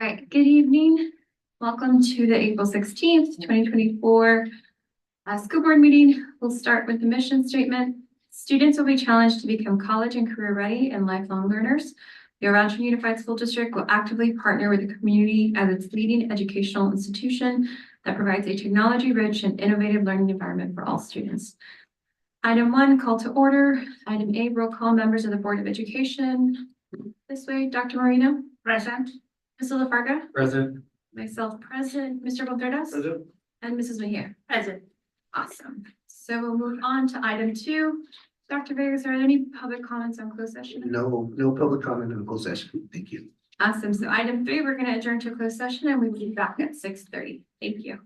All right, good evening. Welcome to the April 16th, 2024 school board meeting. We'll start with the mission statement. Students will be challenged to become college and career ready and lifelong learners. The Around Unified School District will actively partner with the community as its leading educational institution that provides a technology-rich and innovative learning environment for all students. Item 1, call to order. Item A, roll call members of the Board of Education. This way, Dr. Marino. Present. Mr. LaFarga. Present. Myself present, Mr. Contreras, Present. and Mrs. Mejia. Present. Awesome. So we'll move on to item 2. Dr. Vegas, are there any public comments on closed session? No public comment in closed session. Thank you. Awesome. So item 3, we're going to adjourn to closed session and we will be back at 6:30. Thank you.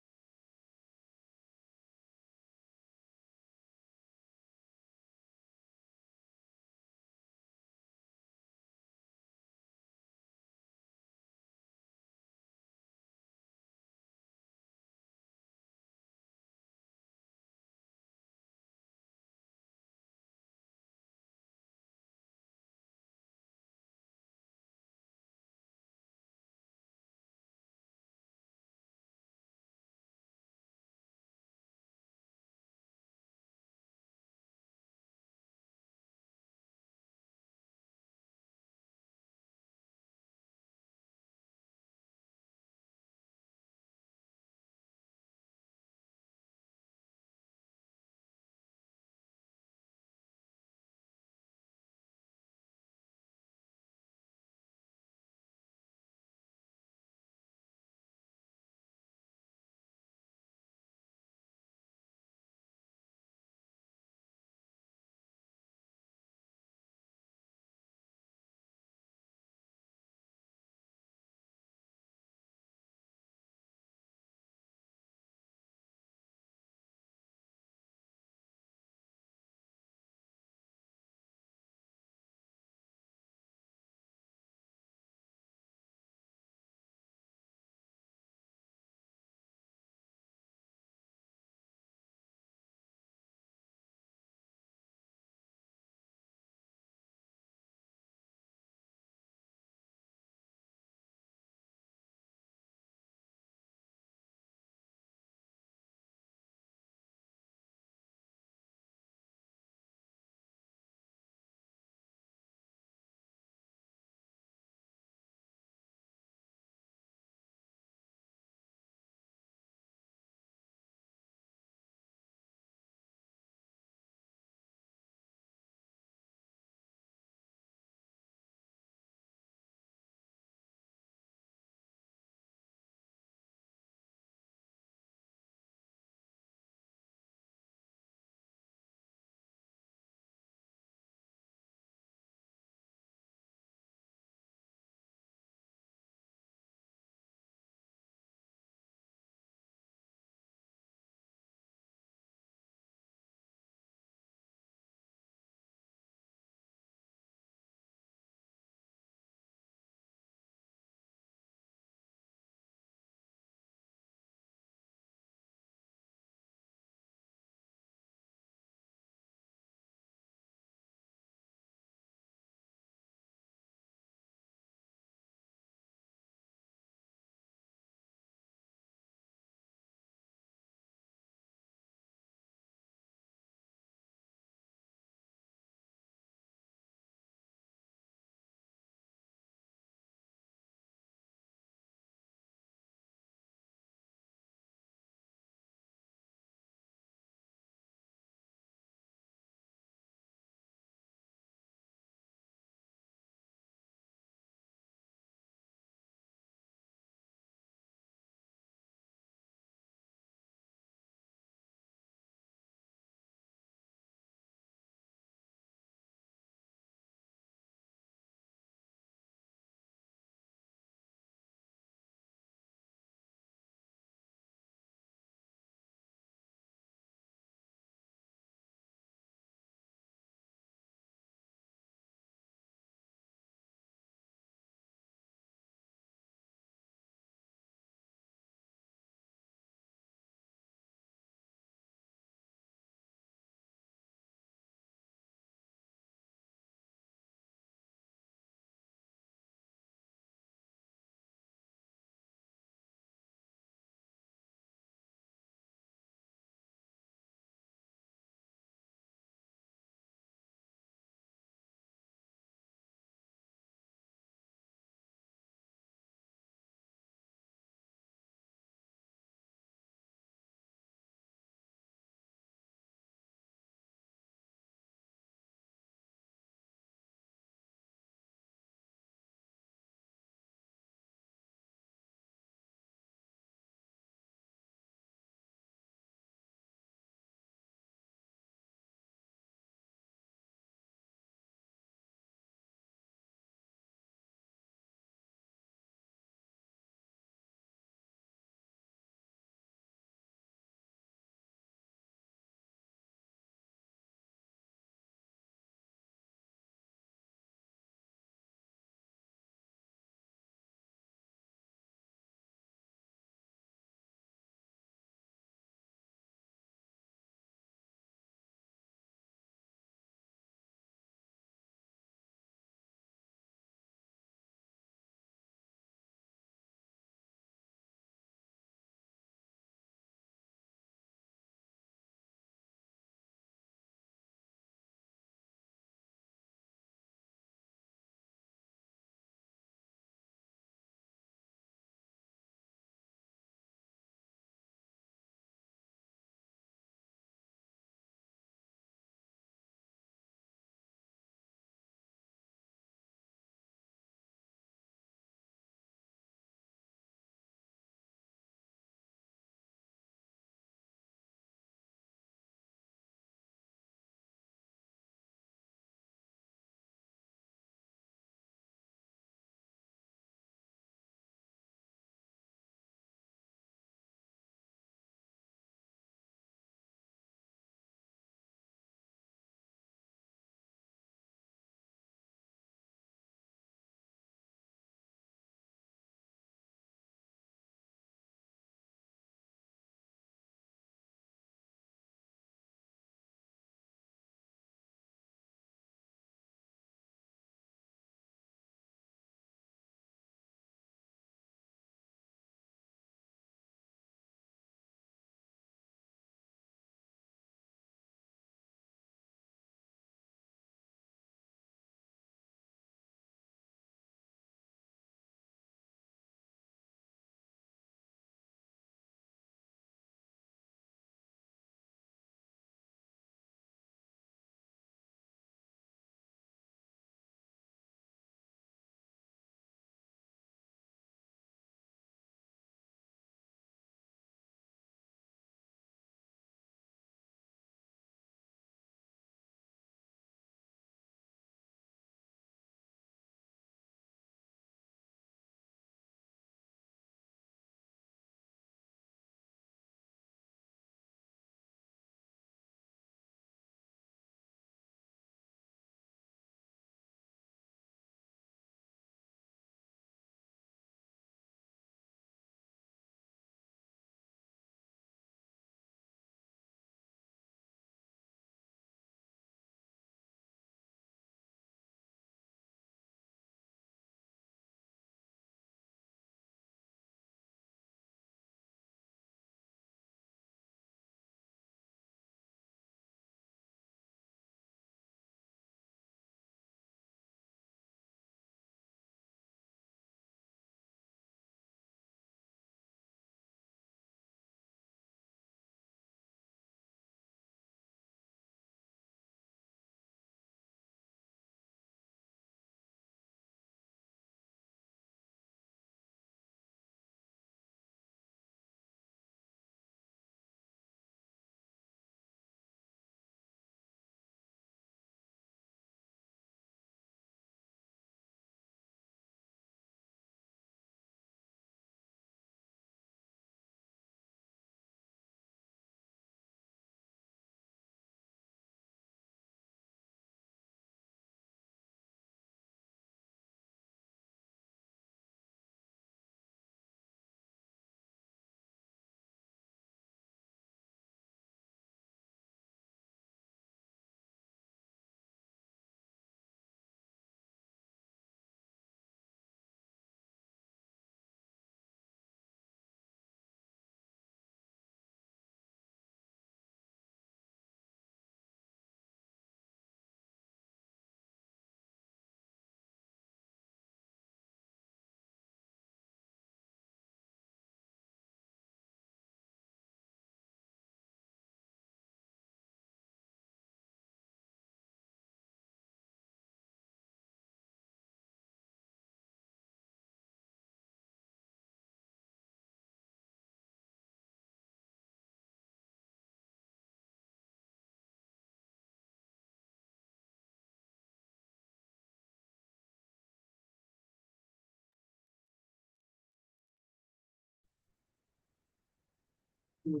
Good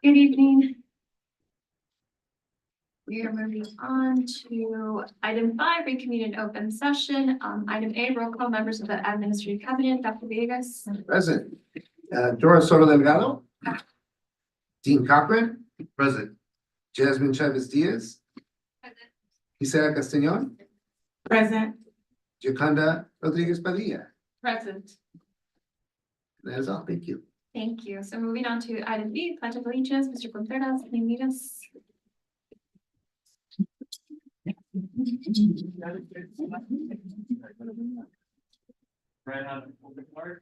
evening. We are moving on to item 5, reconvene in open session. Item A, roll call members of the administrative cabinet, Dr. Vegas. Present. Dora Soto Delgado. Dean Cochran. Present. Jasmine Chavez Diaz. Gisela Castañon. Present. Gioconda Rodriguez Padilla. Present. That is all. Thank you. Thank you. So moving on to item B, pledge of allegiance, Mr. Contreras, can you lead us? Right on the card.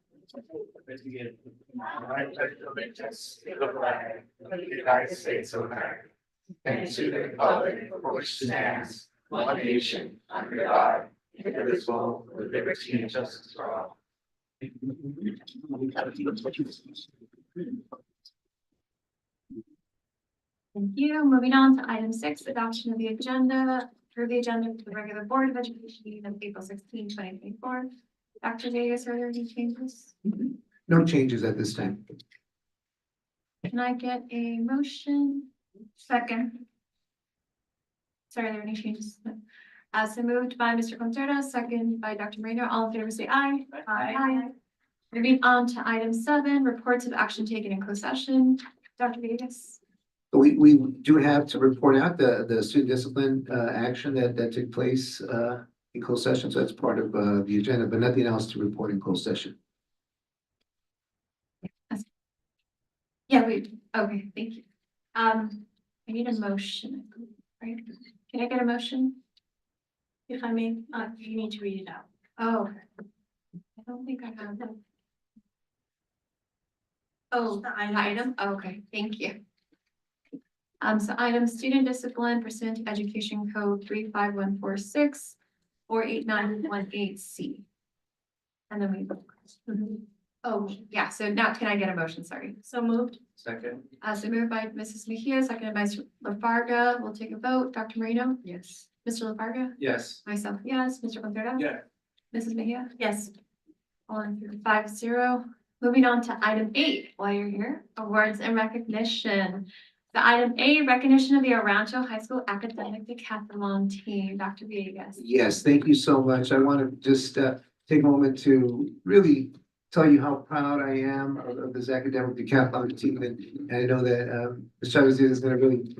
Investigate. I pledge allegiance to the flag of the United States of America, and to the republic for which it stands, one nation, under God, indivisible, with liberty and justice for all. Thank you. Moving on to item 6, adoption of the agenda. Approve the agenda for the regular Board of Education meeting of April 16, 2024. Dr. Vegas, are there any changes? No changes at this time. Can I get a motion? Second. Sorry, are there any changes? So moved by Mr. Contreras, second by Dr. Moreno. All in favor say aye. Aye. Moving on to item 7, reports of action taken in closed session. Dr. Vegas. We do have to report out the student discipline action that took place in closed session. So that's part of the agenda, but nothing else to report in closed session. Yeah, okay, thank you. I need a motion, right? Can I get a motion? If I may, you need to read it out. Oh, I don't think I have that. Oh, the item, okay, thank you. So item student discipline pursuant to Education Code 35146 48918C. And then we. Oh, yeah, so now can I get a motion? Sorry. So moved. Second. So moved by Mrs. Mejia, seconded by Mr. LaFarga. We'll take a vote. Dr. Moreno? Yes. Mr. LaFarga? Yes. Myself, yes. Mr. Contreras? Yeah. Mrs. Mejia? Yes. All in favor, 5-0. Moving on to item 8, while you're here, awards and recognition. The item A, recognition of the Arancho High School Academic Decathlon Team. Dr. Villegas. Yes, thank you so much. I want to just take a moment to really tell you how proud I am of this academic decathlon team. And I know that Ms. Chavez is going to really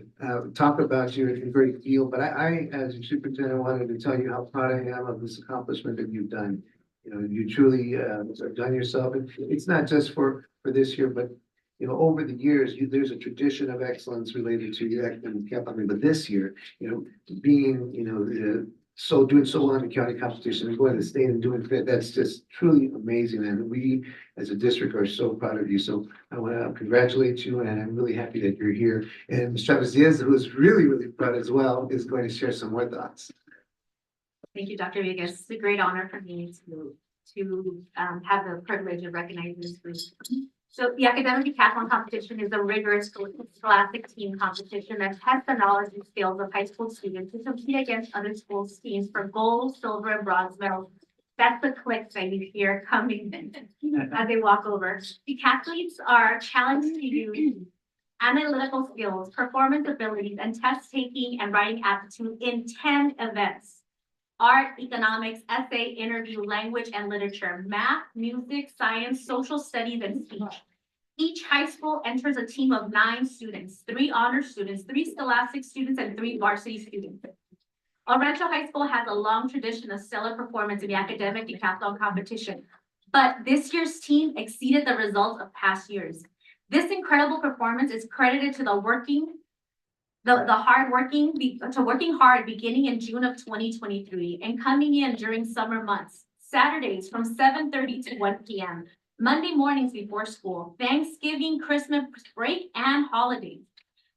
talk about you in great field, but I, as your superintendent, wanted to tell you how proud I am of this accomplishment that you've done. You know, you truly have done yourself. And it's not just for this year, but you know, over the years, there's a tradition of excellence related to your academic decathlon. But this year, you know, being, you know, doing so well in the county competition and going to the state and doing that, that's just truly amazing. And we, as a district, are so proud of you. So I want to congratulate you, and I'm really happy that you're here. And Ms. Chavez Diaz, who is really, really proud as well, is going to share some more thoughts. Thank you, Dr. Vegas. It's a great honor for me to have the privilege of recognizing this group. So the academic decathlon competition is a rigorous scholastic team competition that tests the knowledge and skills of high school students to compete against other schools' teams for gold, silver, and bronze medals. That's the clicks that you hear coming as they walk over. Decathletes are challenged to use analytical skills, performance abilities, and test taking and writing aptitude in 10 events. Art, economics, essay, interview, language, and literature, math, music, science, social studies, and speech. Each high school enters a team of 9 students, 3 honor students, 3 scholastic students, and 3 varsity students. Rancho High School has a long tradition of stellar performance in the academic decathlon competition, but this year's team exceeded the results of past years. This incredible performance is credited to working hard beginning in June of 2023 and coming in during summer months, Saturdays from 7:30 to 1 p.m., Monday mornings before school, Thanksgiving, Christmas break, and holidays.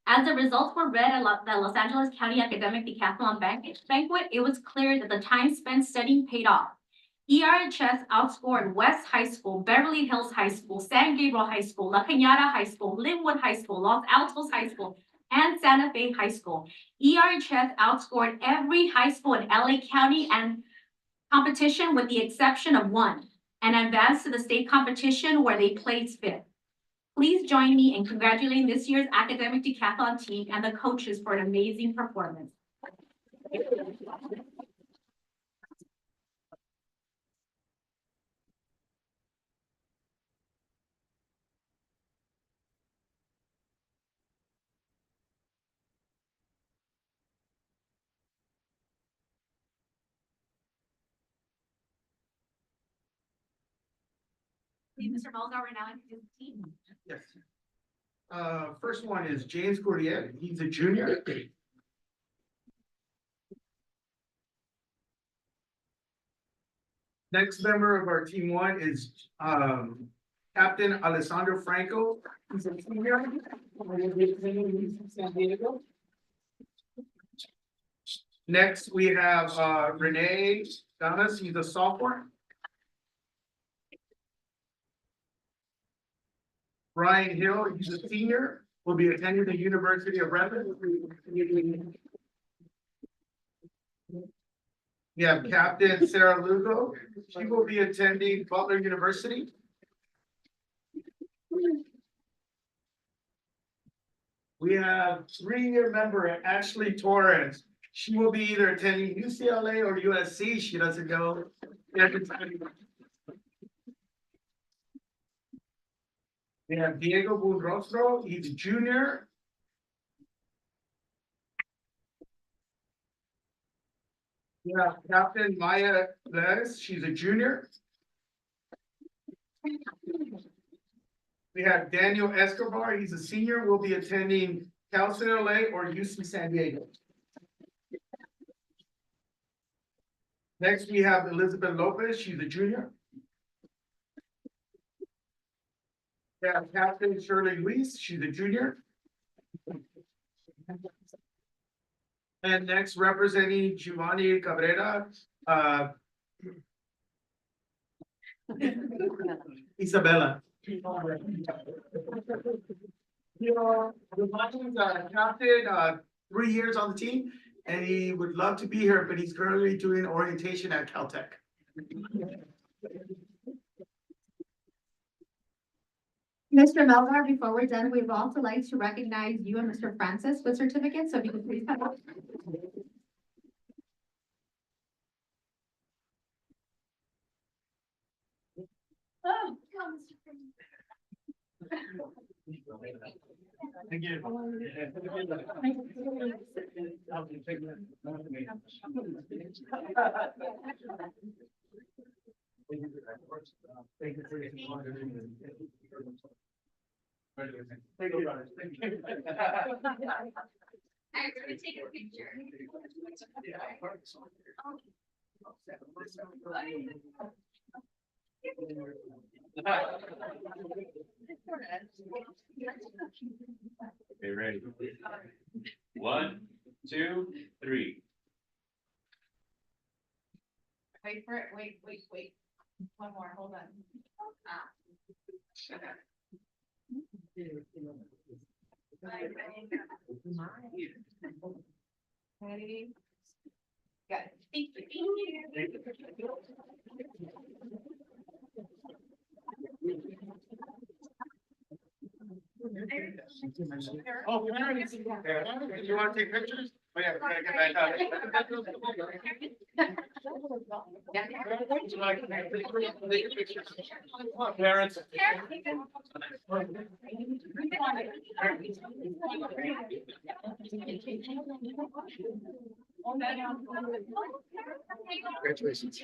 As the results were read at the Los Angeles County Academic Decathlon Banquet, it was clear that the time spent studying paid off. ERHS outscored West High School, Beverly Hills High School, San Gabriel High School, La Cañada High School, Linwood High School, Los Altos High School, and Santa Fe High School. ERHS outscored every high school in LA County and competition with the exception of one, and advanced to the state competition where they placed fifth. Please join me in congratulating this year's academic decathlon team and the coaches for an amazing performance. Please, Mr. Mulgar, we're now introduce the team. Yes. First one is James Cordier. He's a junior. Next member of our team one is Captain Alessandro Franco. He's a senior. San Diego. Next, we have Renee Donis. He's a sophomore. Brian Hill, he's a senior, will be attending the University of Redmond. We have Captain Sarah Lugo. She will be attending Butler University. We have three-year member Ashley Torres. She will be either attending UCLA or USC. She doesn't know. We have Diego Budrostro. He's a junior. We have Captain Maya Les. She's a junior. We have Daniel Escobar. He's a senior. Will be attending Cal State LA or UC San Diego. Next, we have Elizabeth Lopez. She's a junior. We have Captain Shirley Luis. She's a junior. And next, representing Giovanni Cabrera, Isabella. Giovanni's captain, 3 years on the team, and he would love to be here, but he's currently doing orientation at Caltech. Mr. Melgar, before we're done, we'd also like to recognize you and Mr. Francis with certificates, so if you could please come up. Oh, come, Mr. Thank you. Thank you for your Thank you. Thank you. Alright, we're gonna take a picture. Okay, ready? 1, 2, 3. Wait for it, wait. One more, hold on. Ready? Got it. Thank you. Oh, parents, do you want to take pictures? Oh, yeah, we're gonna get back out. Would you like to take pictures? Parents. Congratulations.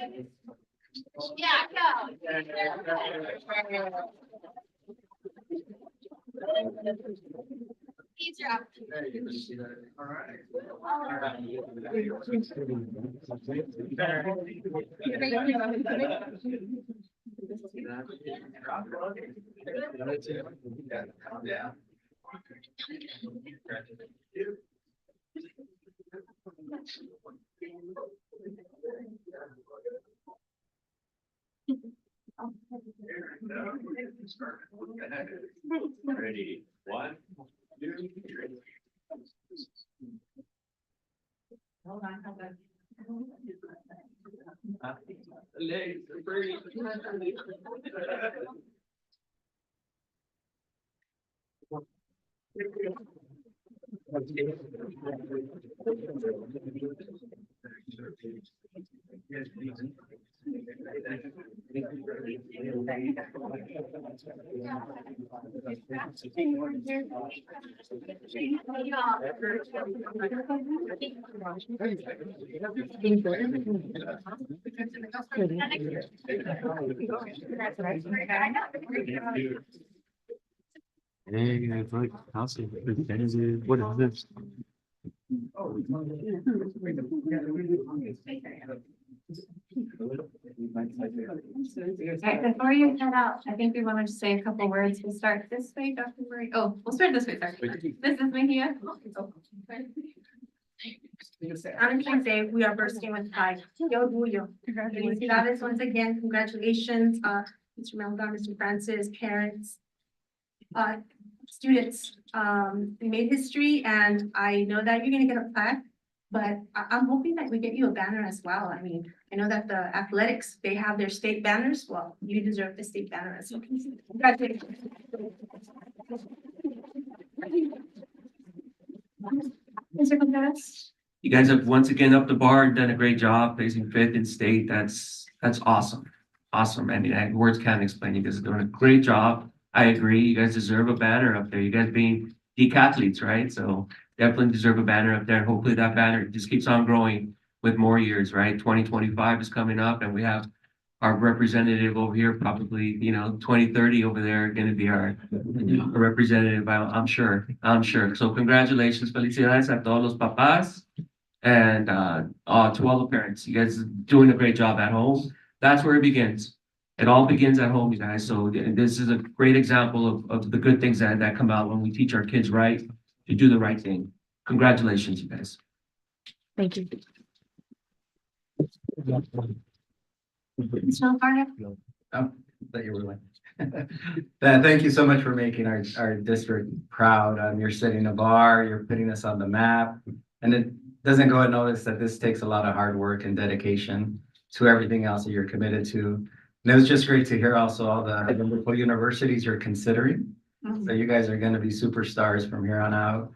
Yeah, go. Ease your up. All right. Yeah. Ready? 1, 2, 3. Hey, I like house. What is this? All right, before you head out, I think we want to say a couple words. We'll start this way, Dr. Murray. Oh, we'll start this way, sorry. This is Mejia. I'm going to say we are bursting with pride. Qué orgullo. Felicidades once again. Congratulations, Mr. Melgar, Mr. Francis, parents, students. We made history, and I know that you're going to get a plaque, but I'm hoping that we get you a banner as well. I mean, I know that the athletics, they have their state banners. Well, you deserve the state banner as well. Congratulations. Mr. Contreras? You guys have once again upped the bar and done a great job, placing fifth in state. That's awesome. Awesome. I mean, words can't explain. You guys are doing a great job. I agree. You guys deserve a banner up there. You guys being decathletes, right? So definitely deserve a banner up there. Hopefully that banner just keeps on growing with more years, right? 2025 is coming up, and we have our representative over here, probably, 2030 over there, going to be our representative. I'm sure. So congratulations, felicidades a todos los papás, and to all the parents. You guys are doing a great job at home. That's where it begins. It all begins at home, you guys. So this is a great example of the good things that come out when we teach our kids right to do the right thing. Congratulations, you guys. Thank you. Mr. Lombardo? That you were like. Thank you so much for making our district proud. You're setting a bar, you're putting us on the map. And it doesn't go unnoticed that this takes a lot of hard work and dedication to everything else that you're committed to. And it was just great to hear also all the wonderful universities you're considering. So you guys are going to be superstars from here on out,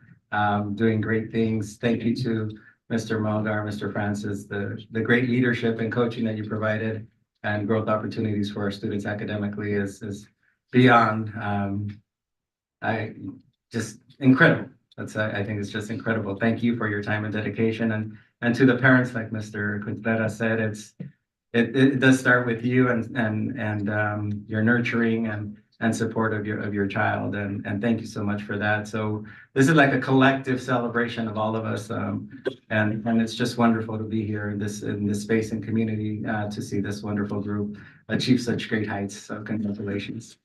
doing great things. Thank you to Mr. Melgar, Mr. Francis, the great leadership and coaching that you provided, and growth opportunities for our students academically is beyond just incredible. I think it's just incredible. Thank you for your time and dedication, and to the parents, like Mr. Contreras said, it does start with you and your nurturing and support of your child, and thank you so much for that. So this is like a collective celebration of all of us, and it's just wonderful to be here in this space and community to see this wonderful group achieve such great heights. So congratulations.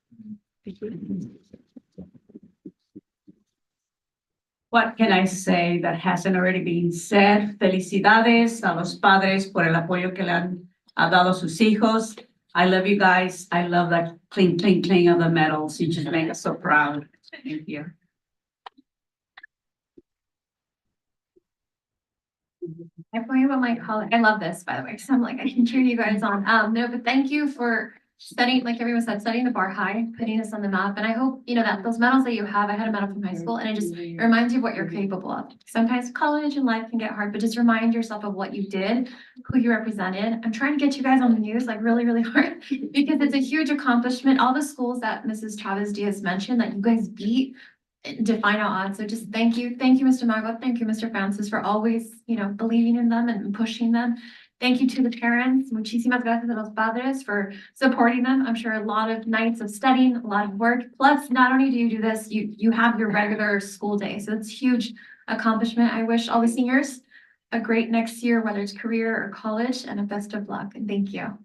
What can I say that hasn't already been said? Felicidades a los padres por el apoyo que le han dado a sus hijos. I love you guys. I love that cling, cling, cling of the medals. You just make us so proud. Thank you. I point about my colleague. I love this, by the way, because I'm like, I can cheer you guys on. No, but thank you for setting, like everyone said, setting the bar high, putting us on the map. And I hope, that those medals that you have, I had a medal from high school, and it reminds you of what you're capable of. Sometimes college and life can get hard, but just remind yourself of what you did, who you represented. I'm trying to get you guys on the news, like really, really hard, because it's a huge accomplishment. All the schools that Mrs. Chavez Diaz mentioned that you guys beat, define our odds. So just thank you, Mr. Margot. Thank you, Mr. Francis, for always, believing in them and pushing them. Thank you to the parents. Muchísimas gracias a los padres for supporting them. I'm sure a lot of nights of studying, a lot of work. Plus, not only do you do this, you have your regular school day. So it's a huge accomplishment. I wish all the seniors a great next year, whether it's career or college, and a best of luck. And thank you.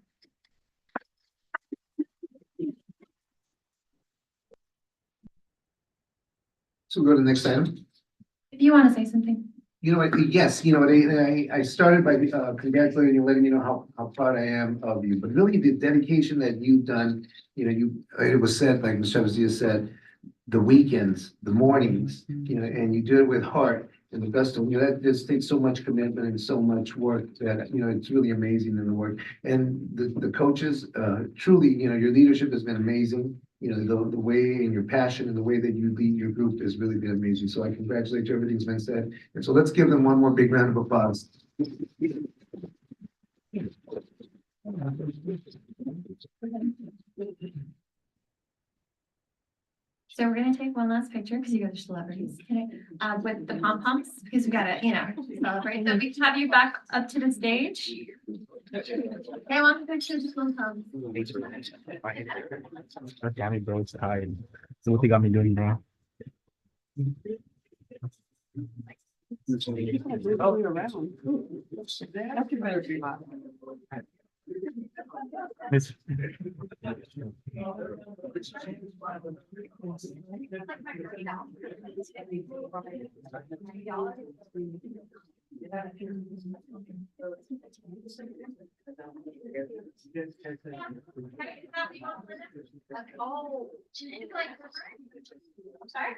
So we'll go to the next item. If you want to say something. Yes, I started by congratulating you, letting you know how proud I am of you, but really the dedication that you've done, it was said, like Ms. Chavez said, the weekends, the mornings, and you do it with heart. and the best of, that just takes so much commitment and so much work that, it's really amazing in the work. And the coaches, truly, your leadership has been amazing. The way and your passion and the way that you lead your group has really been amazing. So I congratulate you, everything's been said. And so let's give them one more big round of applause. So we're gonna take one last picture because you guys are celebrities, with the pom poms, because we gotta, celebrate. So we can have you back up to the stage. Okay, one picture, just one pom. God damn it, bro, it's tired. So what you got me doing, bro? Miss- Oh. Sorry.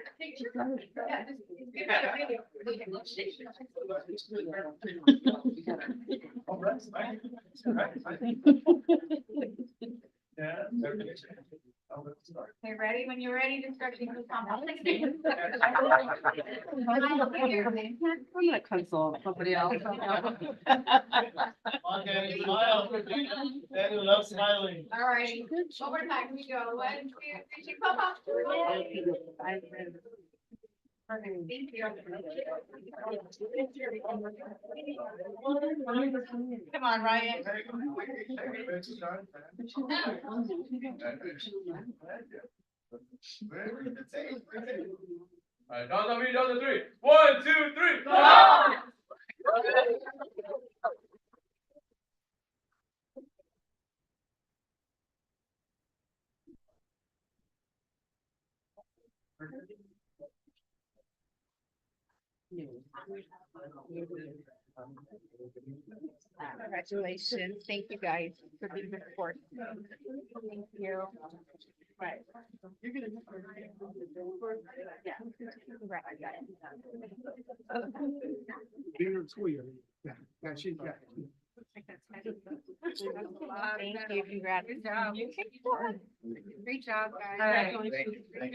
Okay, ready? When you're ready to start taking the pom poms. I'm gonna console somebody else. Okay, smile. Daniel loves smiling. All right, one more time, we go, 1, 2, 3, pom poms. Thank you. Come on, Ryan. All right, down on me, down to 3. 1, 2, 3. Congratulations. Thank you guys for being the support. Thank you. Right. You're gonna. Yeah. Right. Thank you. Congrats. Great job, guys. All right.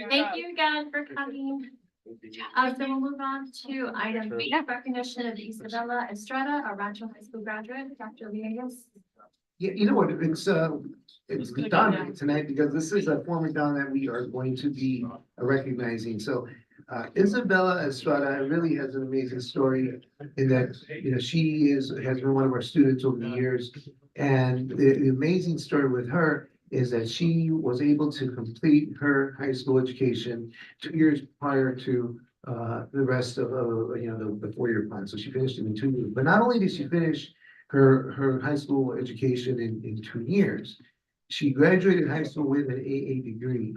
Thank you again for coming. So we'll move on to item B, recognition of Isabella Estrada, a Rancho High School graduate. Dr. Villegas. Yeah, you know what, it's done tonight because this is a former Don that we are going to be recognizing. So Isabella Estrada really has an amazing story in that, she has been one of our students over the years. And the amazing story with her is that she was able to complete her high school education 2 years prior to the rest of, the 4-year plan. So she finished it in 2 years. But not only did she finish her high school education in 2 years, she graduated high school with an AA degree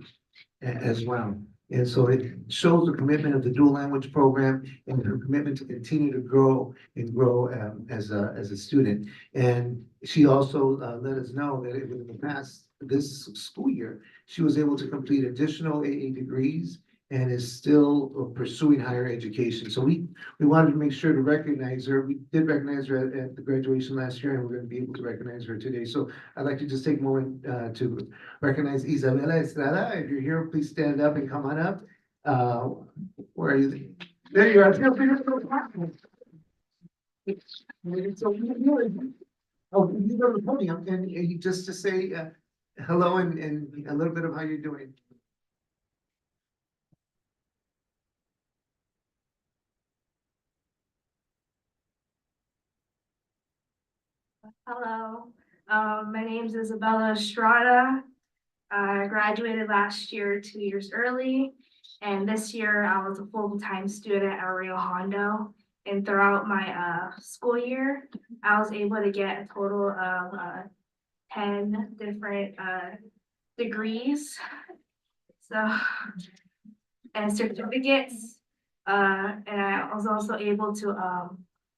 as well. And so it shows the commitment of the dual language program and her commitment to continue to grow and grow as a student. And she also let us know that within the past, this school year, she was able to complete additional AA degrees and is still pursuing higher education. So we wanted to make sure to recognize her. We did recognize her at the graduation last year, and we're going to be able to recognize her today. So I'd like to just take a moment to recognize Isabella Estrada. If you're here, please stand up and come on up. Where are you? There you are. Oh, you go to the podium and you just to say hello and a little bit of how you're doing. Hello, my name is Isabella Estrada. I graduated last year 2 years early, and this year I was a full-time student at Rio Hondo. And throughout my school year, I was able to get a total of 10 different degrees. So, and certificates. And I was also able to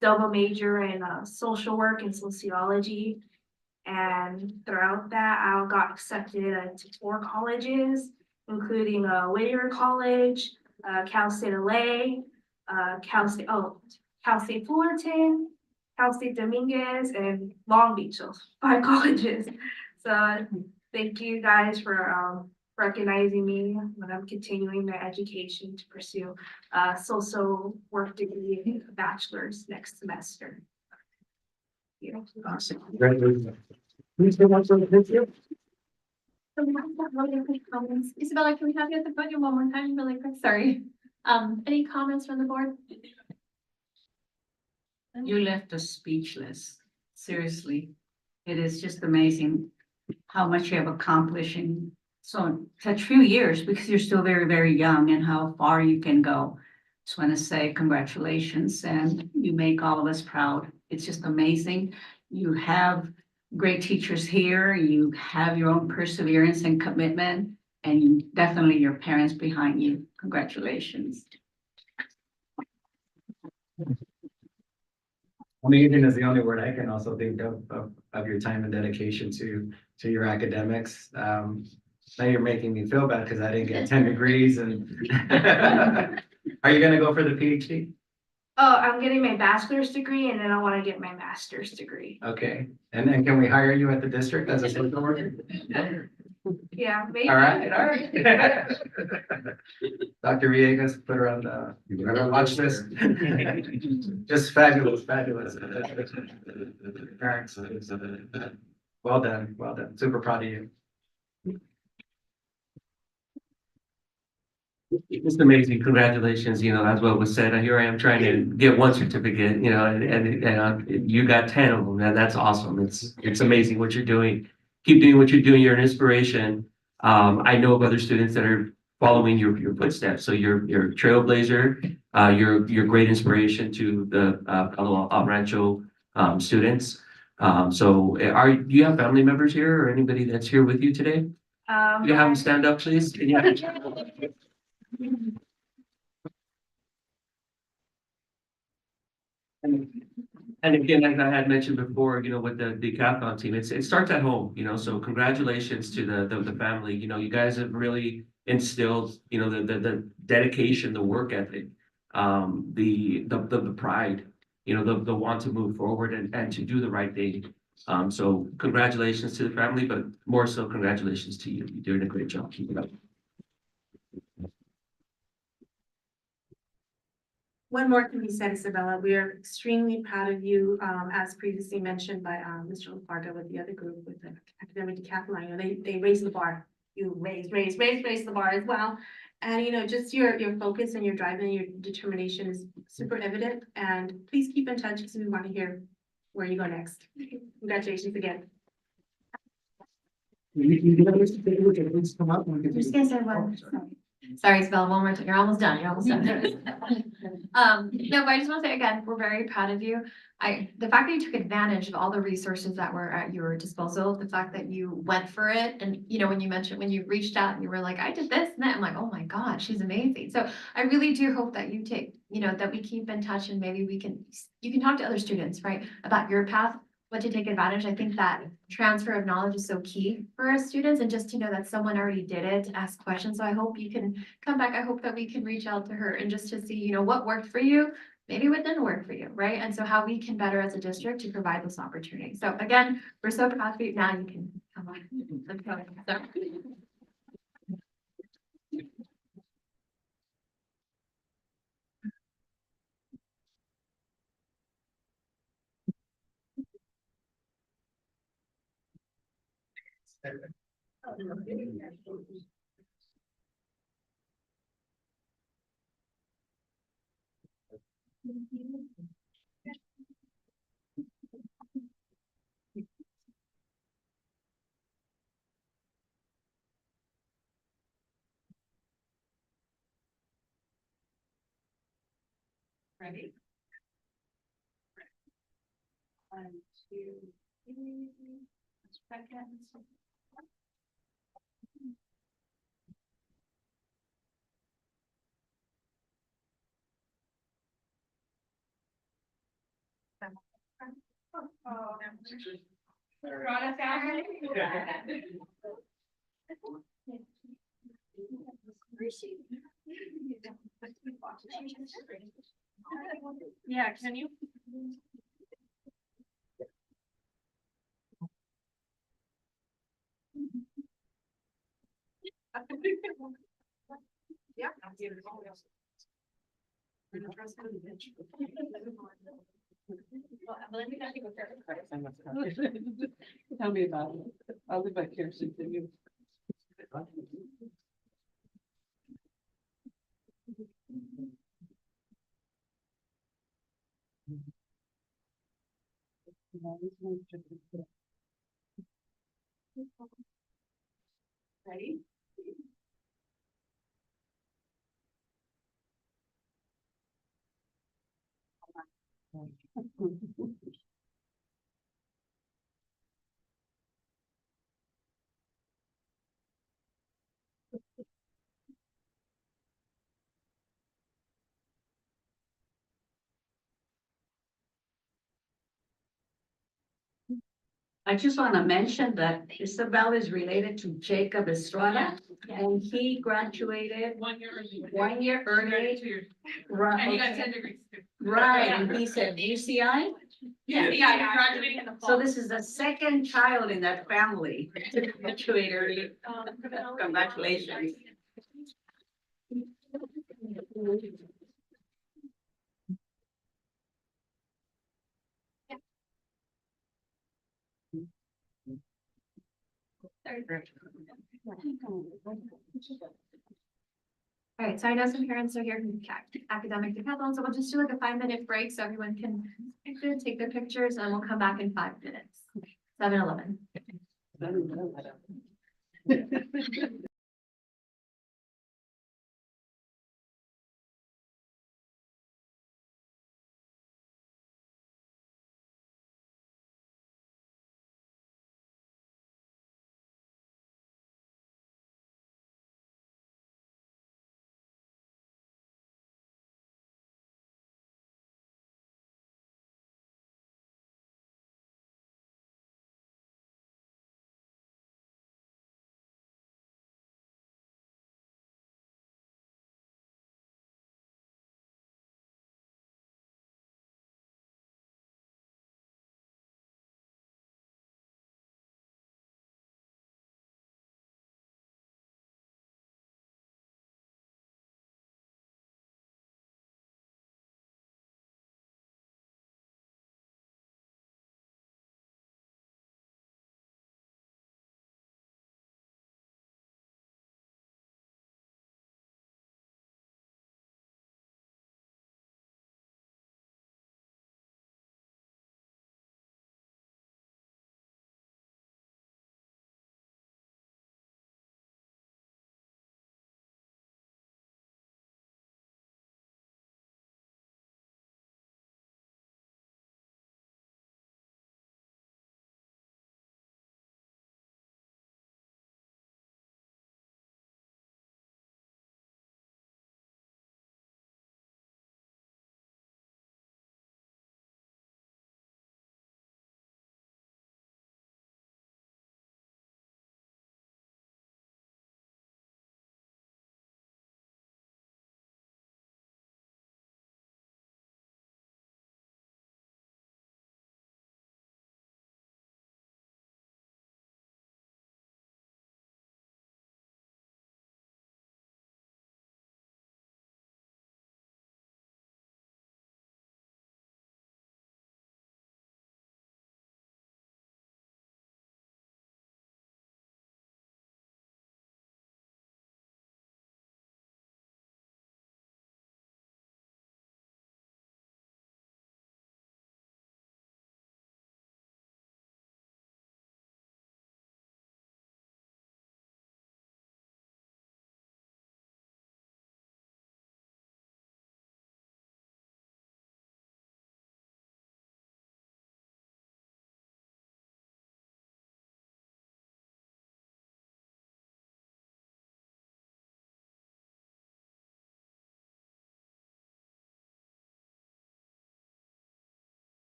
double major in social work and sociology. And throughout that, I got accepted to 4 colleges, including Whittier College, Cal State LA, Cal State, Cal State Fullerton, Cal State Dominguez, and Long Beach, so 5 colleges. So thank you guys for recognizing me when I'm continuing my education to pursue social work degree and a bachelor's next semester. Yeah. Awesome. Congratulations. Please go on for the picture. So we have really quick comments. Isabella, can we have you at the podium one more time, really quick? Sorry. Any comments from the board? You left us speechless. Seriously. It is just amazing how much you have accomplished in such few years, because you're still very, very young, and how far you can go. Just want to say congratulations, and you make all of us proud. It's just amazing. You have great teachers here. You have your own perseverance and commitment, and definitely your parents behind you. Congratulations. Amazing is the only word I can also think of your time and dedication to your academics. Now you're making me feel bad because I didn't get 10 degrees and are you gonna go for the PhD? Oh, I'm getting my bachelor's degree and then I want to get my master's degree. Okay, and then can we hire you at the district as a social worker? Yeah, maybe. All right. Dr. Villegas, put her on the watch list. Just fabulous. Parents. Well done. Super proud of you. It's amazing. Congratulations. You know, as what was said, here I am trying to get one certificate, you know, and you got 10 of them. And that's awesome. It's amazing what you're doing. Keep doing what you're doing. You're an inspiration. I know of other students that are following your footsteps. So you're a trailblazer. You're great inspiration to the Palo Rancho students. So do you have family members here or anybody that's here with you today? You have them stand up, please. Can you And again, as I had mentioned before, you know, with the decathlon team, it starts at home, you know, so congratulations to the family. You know, you guys have really instilled, you know, the dedication, the work ethic, the pride, you know, the want to move forward and to do the right thing. So congratulations to the family, but more so congratulations to you. You're doing a great job. Keep it up. One more can be said, Isabella. We are extremely proud of you, as previously mentioned by Mr. Lafarga with the other group with the academic decathlon. You know, they raised the bar. You raise the bar as well. And you know, just your focus and your drive and your determination is super evident. And please keep in touch because we want to hear where you go next. Congratulations again. Come up and we can I'm just gonna say one. Sorry, Isabella, one more time. You're almost done. No, but I just want to say again, we're very proud of you. The fact that you took advantage of all the resources that were at your disposal, the fact that you went for it. And, you know, when you reached out and you were like, I did this and that, I'm like, oh my God, she's amazing. So I really do hope that you take, you know, that we keep in touch and maybe you can talk to other students, right, about your path, what to take advantage. I think that transfer of knowledge is so key for our students, and just to know that someone already did it, to ask questions. So I hope you can come back. I hope that we can reach out to her and just to see, you know, what worked for you, maybe what didn't work for you, right? And so how we can better as a district to provide those opportunities. So again, we're so proud of you. Now you can come on. Ready? 1, 2, 3. Seconds. Yeah, can you? Yeah. Tell me about it. I'll live vicariously through you. Ready? I just want to mention that Isabel is related to Jacob Estrada, and he graduated 1 year early. 1 year early. 2 years. Right, And he got 10 degrees. too. right, and he said UCI. Yeah, yeah, you're graduating in the fall. So this is the second child in that family to graduate early. Congratulations. All right, so I know some parents are here from academic decathlon, so we'll just do like a 5-minute break so everyone can take their pictures and we'll come back in 5 minutes. 7:11.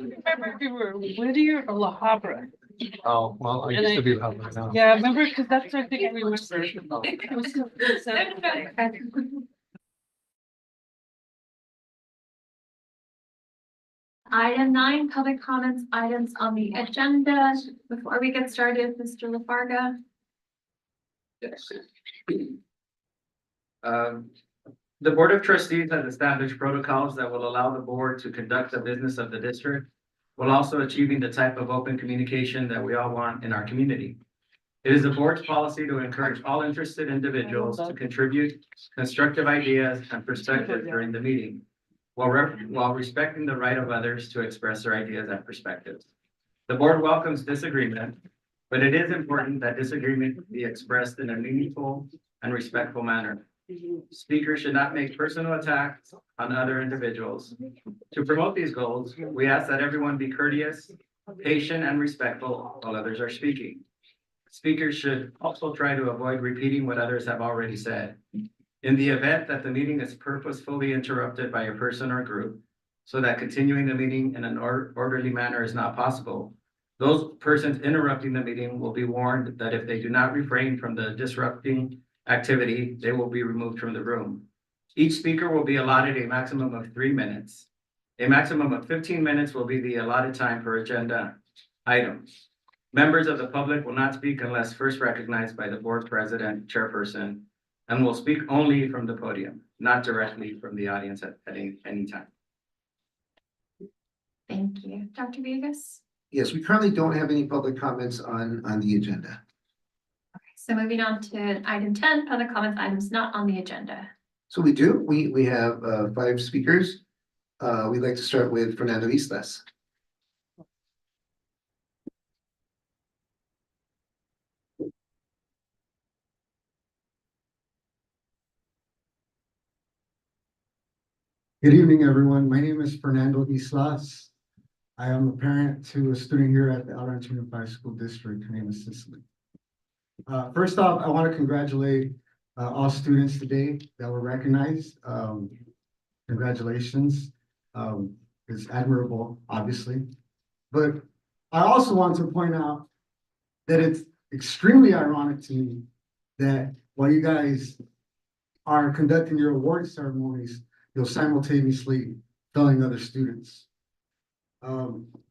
Remember we were Whittier or La Habra? Oh, well, I And used I- to be public now. Yeah, I remember, because that's what I think I remember. It was- Item 9, public comments, items on the agenda. Before we get started, Mr. LaFarga. Yes. The Board of Trustees has established protocols that will allow the board to conduct the business of the district, while also achieving the type of open communication that we all want in our community. It is the board's policy to encourage all interested individuals to contribute constructive ideas and perspectives during the meeting, while respecting the right of others to express their ideas and perspectives. The board welcomes disagreement, but it is important that disagreement be expressed in a meaningful and respectful manner. Speakers should not make personal attacks on other individuals. To promote these goals, we ask that everyone be courteous, patient, and respectful while others are speaking. Speakers should also try to avoid repeating what others have already said. In the event that the meeting is purposefully interrupted by a person or group, so that continuing the meeting in an orderly manner is not possible, those persons interrupting the meeting will be warned that if they do not refrain from the disrupting activity, they will be removed from the room. Each speaker will be allotted a maximum of 3 minutes. A maximum of 15 minutes will be the allotted time for agenda items. Members of the public will not speak unless first recognized by the board president, chairperson, and will speak only from the podium, not directly from the audience at any time. Thank you. Dr. Vegas? Yes, we currently don't have any public comments on the agenda. So moving on to item 10, public comments, items not on the agenda. So we do, we have 5 speakers. We'd like to start with Fernando Islas. Good evening, everyone. My name is Fernando Islas. I am a parent to a student here at the El Rancho Unified School District. Her name is Cicely. First off, I want to congratulate all students today that were recognized. Congratulations. It's admirable, obviously. But I also want to point out that it's extremely ironic to me that while you guys are conducting your award ceremonies, you'll simultaneously failing other students.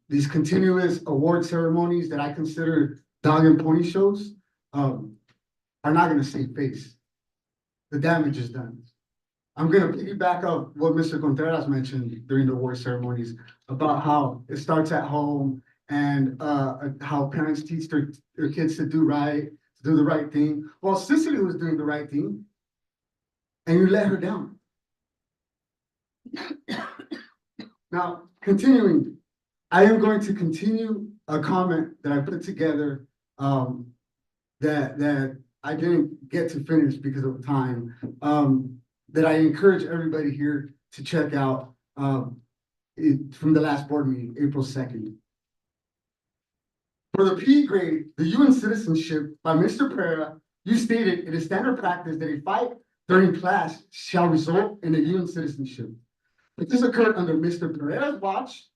These continuous award ceremonies that I consider dog and pony shows are not going to save face. The damage is done. I'm going to piggyback off what Mr. Contreras mentioned during the award ceremonies about how it starts at home and how parents teach their kids to do the right thing. Well, Cicely was doing the right thing, and you let her down. Now, continuing, I am going to continue a comment that I put together that I didn't get to finish because of time, that I encourage everybody here to check out from the last board meeting, April 2nd. For the P grade, the UN citizenship by Mr. Pereira, you stated it is standard practice that a fight during class shall result in a UN citizenship. But this occurred under Mr. Pereira's watch,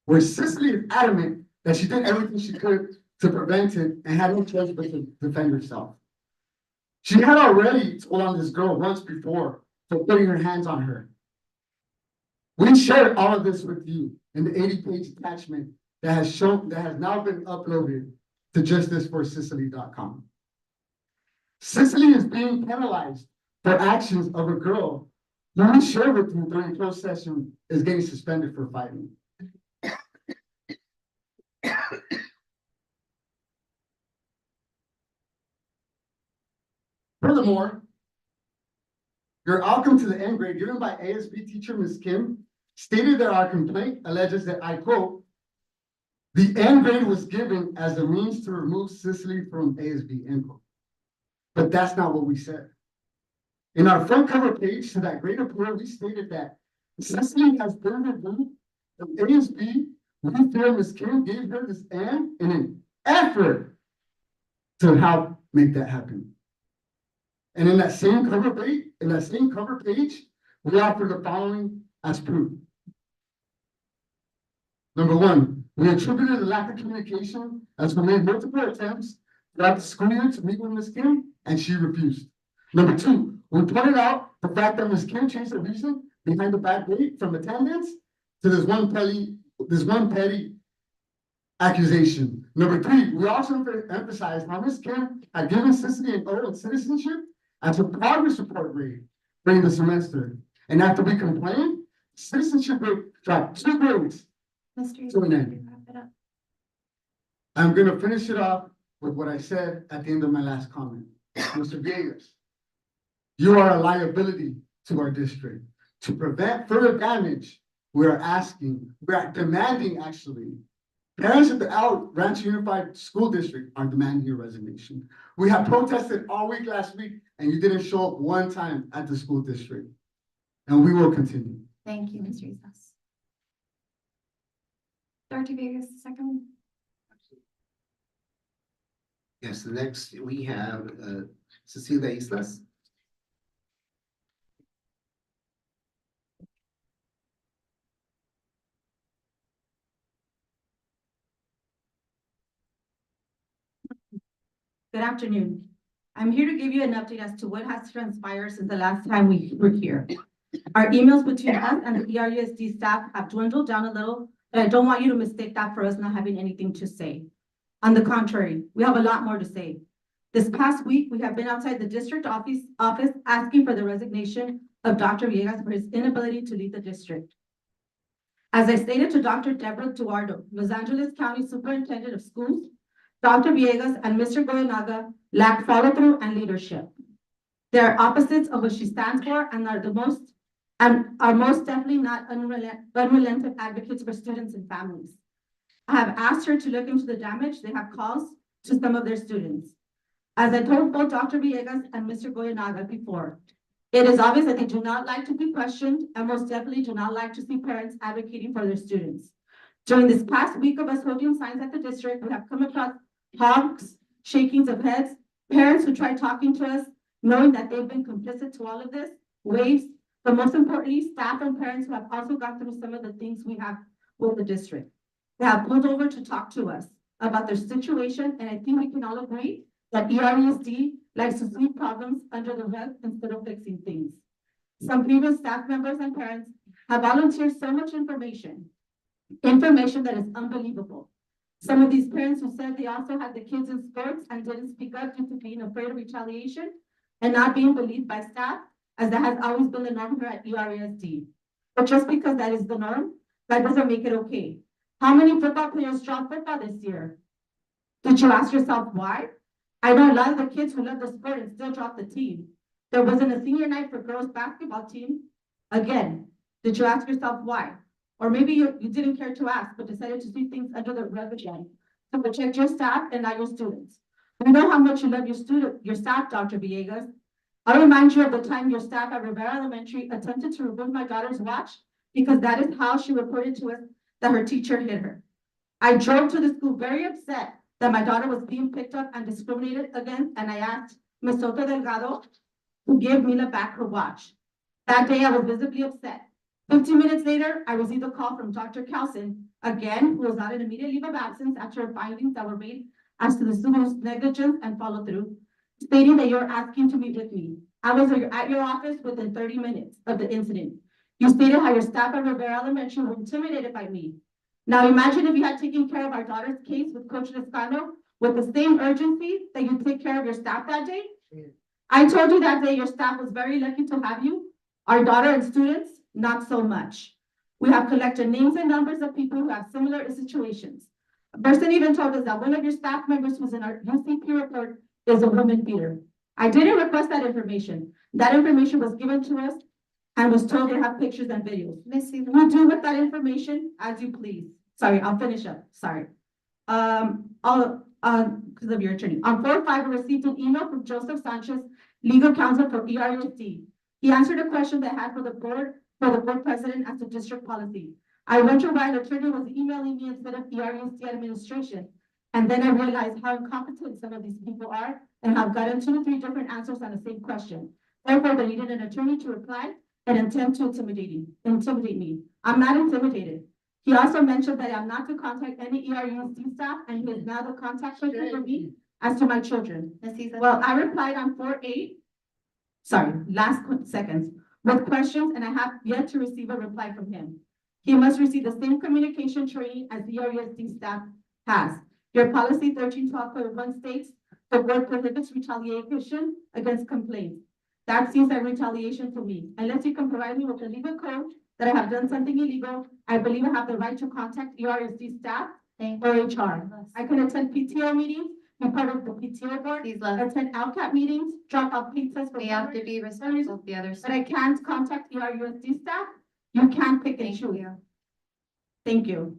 where Cicely is adamant that she did everything she could to prevent it and had no choice but to defend herself. She had already told on this girl once before for putting her hands on her. We shared all of this with you in the 80-page attachment that has now been uploaded to justiceforsicily.com. Cicely is being penalized for actions of a girl who we shared with you during closed session is getting suspended for fighting. Furthermore, your outcome to the end grade given by ASB teacher Ms. Kim stated that our complaint alleges that, I quote, the end grade was given as a means to remove Cicely from ASB, end quote. But that's not what we said. In our front cover page to that grade report, we stated that Cicely has been removed from ASB. We feel Ms. Kim gave her this and in an effort to help make that happen. And in that same cover page, we offer the following as proof. Number one, we attributed the lack of communication as we made multiple attempts throughout the school year to meet with Ms. Kim, and she refused. Number two, we pointed out the fact that Ms. Kim changed the reason behind the bad grade from attendance to this one petty accusation. Number three, we also emphasized how Ms. Kim had given Cicely an O in citizenship as a progress report grade during the semester. And after we complained, citizenship grade dropped 2 grades. Mr. So then- Easley, wrap it up. I'm gonna finish it off with what I said at the end of my last comment. Mr. Villegas, you are a liability to our district. To prevent further damage, we are demanding actually. Parents at the Rancho Unified School District are demanding your resignation. We have protested all week last week, and you didn't show up one time at the school district. And we will continue. Thank you, Mr. Islas. Dr. Vegas, the second one. Yes, the next we have Cecilia Islas. Good afternoon. I'm here to give you an update as to what has transpired since the last time we were here. Our emails between us and the ERUSD staff have dwindled down a little, but I don't want you to mistake that for us not having anything to say. On the contrary, we have a lot more to say. This past week, we have been outside the district office asking for the resignation of Dr. Villegas for his inability to lead the district. As I stated to Dr. Deborah Duardo, Los Angeles County Superintendent of Schools, Dr. Villegas and Mr. Goyenaga lack follow-through and leadership. They are opposites of what she stands for and are most definitely not unrelenting advocates for students and families. I have asked her to look into the damage they have caused to some of their students. As I told both Dr. Villegas and Mr. Goyenaga before, it is obvious that they do not like to be questioned and most definitely do not like to see parents advocating for their students. During this past week of us holding signs at the district, we have come across honks, shakings of heads, parents who try talking to us, knowing that they've been complicit to all of this, waves, but most importantly, staff and parents who have also gone through some of the things we have with the district. They have pulled over to talk to us about their situation, and I think we can all agree that ERUSD likes to sweep problems under the rug instead of fixing things. Some previous staff members and parents have volunteered so much information that is unbelievable. Some of these parents who said they also had the kids in sports and didn't speak up due to being afraid of retaliation and not being believed by staff, as that has always been the norm here at ERUSD. But just because that is the norm, that doesn't make it okay. How many football players dropped football this year? Did you ask yourself why? I know a lot of the kids who love the sport and still dropped the team. There wasn't a senior night for girls basketball team. Again, did you ask yourself why? Or maybe you didn't care to ask, but decided to sweep things under the rug again to protect your staff and not your students. We know how much you love your staff, Dr. Villegas. I'll remind you of the time your staff at Rivera Elementary attempted to remove my daughter's watch because that is how she reported to us that her teacher hit her. I drove to the school very upset that my daughter was being picked up and discriminated against, and I asked Ms. Soto Delgado to give Mila back her watch. That day, I was visibly upset. 15 minutes later, I received a call from Dr. Kelson, again, who was on an immediate leave of absence after findings that were made as to the student's negligence and follow-through, stating that you're asking to meet with me. I was at your office within 30 minutes of the incident. You stated how your staff at Rivera Elementary were intimidated by me. Now imagine if you had taken care of our daughter's case with Coach Lescano with the same urgency that you take care of your staff that day. I told you that day your staff was very lucky to have you. Our daughter and students, not so much. We have collected names and numbers of people who have similar situations. A person even told us that one of your staff members who's in our UCP report is a woman beater. I didn't request that information. That information was given to us and was told to have pictures and videos. Missy, You do with that information as you please. Sorry, I'll finish up. Sorry. Because of your attorney. On 4/5, we received an email from Joseph Sanchez, legal counsel for ERUSD. He answered a question that I had for the board president as to district policy. I wondered why an attorney was emailing me instead of ERUSD administration. And then I realized how incompetent some of these people are and have gotten 2 to 3 different answers on the same question. Therefore, they needed an attorney to reply and attempt to intimidate me. I'm not intimidated. He also mentioned that I'm not to contact any ERUSD staff, and he is now the contact person for me as to my children. Well, I replied on 4/8, last seconds, with questions, and I have yet to receive a reply from him. He must receive the same communication training as the ERUSD staff has. Your policy 1312.1 states the board prohibits retaliation against complaints. That seems like retaliation to me. Unless you can provide me with a legal code that I have done something illegal, I believe I have the right to contact ERUSD staff or HR. I can attend PTO meetings, be part of the PTO board, attend LCAP meetings, drop off pizzas. We have to be respectful of the others. But I can't contact ERUSD staff. You can't pick and choose. Thank you.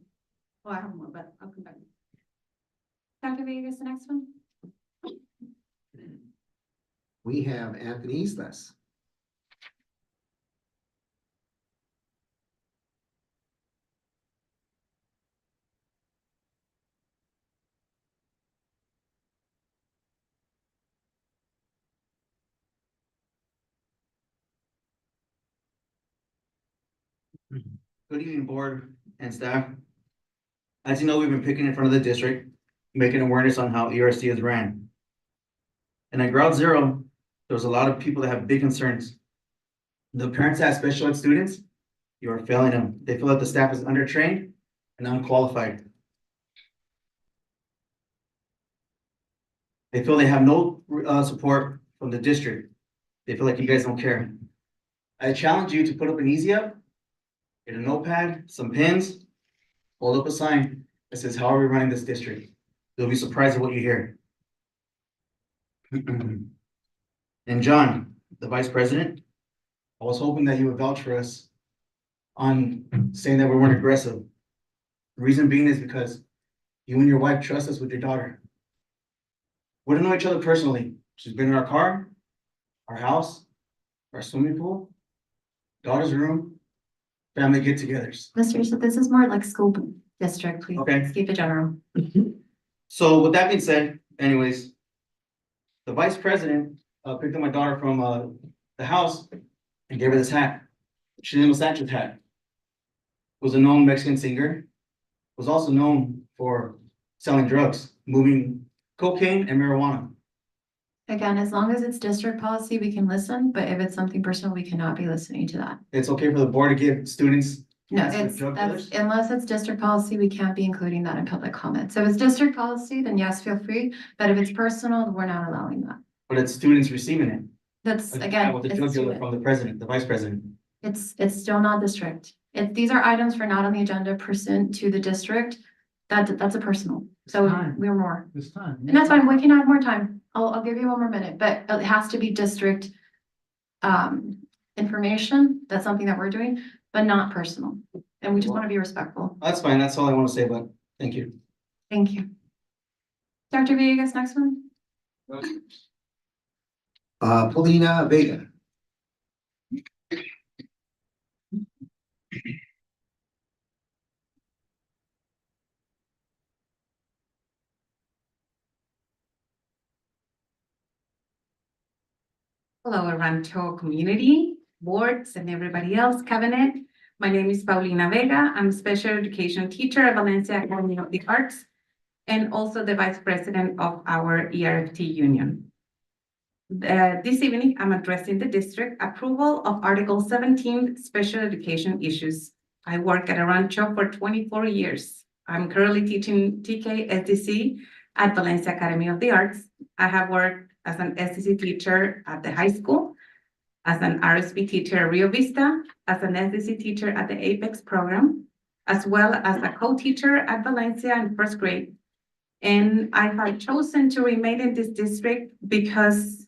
Oh, I have more, but I'll come back. Dr. Vegas, the next one. We have Anthony Islas. Good evening, board and staff. As you know, we've been picking in front of the district, making awareness on how ERC is ran. And at ground zero, there was a lot of people that have big concerns. The parents that have special ed students, you are failing them. They feel that the staff is undertrained and unqualified. They feel they have no support from the district. They feel like you guys don't care. I challenge you to put up an easy up, get a notepad, some pens, hold up a sign that says, how are we running this district? You'll be surprised at what you hear. And John, the vice president, I was hoping that you would vouch for us on saying that we weren't aggressive. The reason being is because you and your wife trust us with your daughter. We don't know each other personally. She's been in our car, our house, our swimming pool, daughter's room, family get-togethers. Mr. So this is more like school district, please. Okay. Let's keep it general. So with that being said, anyways, the vice president picked up my daughter from the house and gave her this hat. She's name was Sanchez hat. Was a known Mexican singer. Was also known for selling drugs, moving cocaine and marijuana. Again, as long as it's district policy, we can listen, but if it's something personal, we cannot be listening to that. It's okay for the board to give students. No, hats with it's, drug that's, dealers? unless it's district policy, we can't be including that in public comment. So if it's district policy, then yes, feel free, but if it's personal, we're not allowing that. But it's students receiving it. That's, Like, again, with the it's drug dealer student. from the president, the vice president. It's still not district. If these are items for not on the agenda pursuant to the district, that's a personal. So Time. we're more. This time. And that's fine, we can add more time. I'll give you one more minute, but it has to be district information. That's something that we're doing, but not personal. And we just want to be respectful. That's fine. That's all I want to say, but thank you. Thank you. Dr. Villegas, next one. Paulina Vega. Hello, Rancho community, boards, and everybody else, cabinet. My name is Paulina Vega. I'm a special education teacher at Valencia Academy of the Arts and also the vice president of our ERFT union. This evening, I'm addressing the district approval of Article 17 special education issues. I work at Rancho for 24 years. I'm currently teaching TK SDC at Valencia Academy of the Arts. I have worked as an SDC teacher at the high school, as an RSP teacher at Rio Vista, as an SDC teacher at the Apex program, as well as a co-teacher at Valencia in first grade. And I have chosen to remain in this district because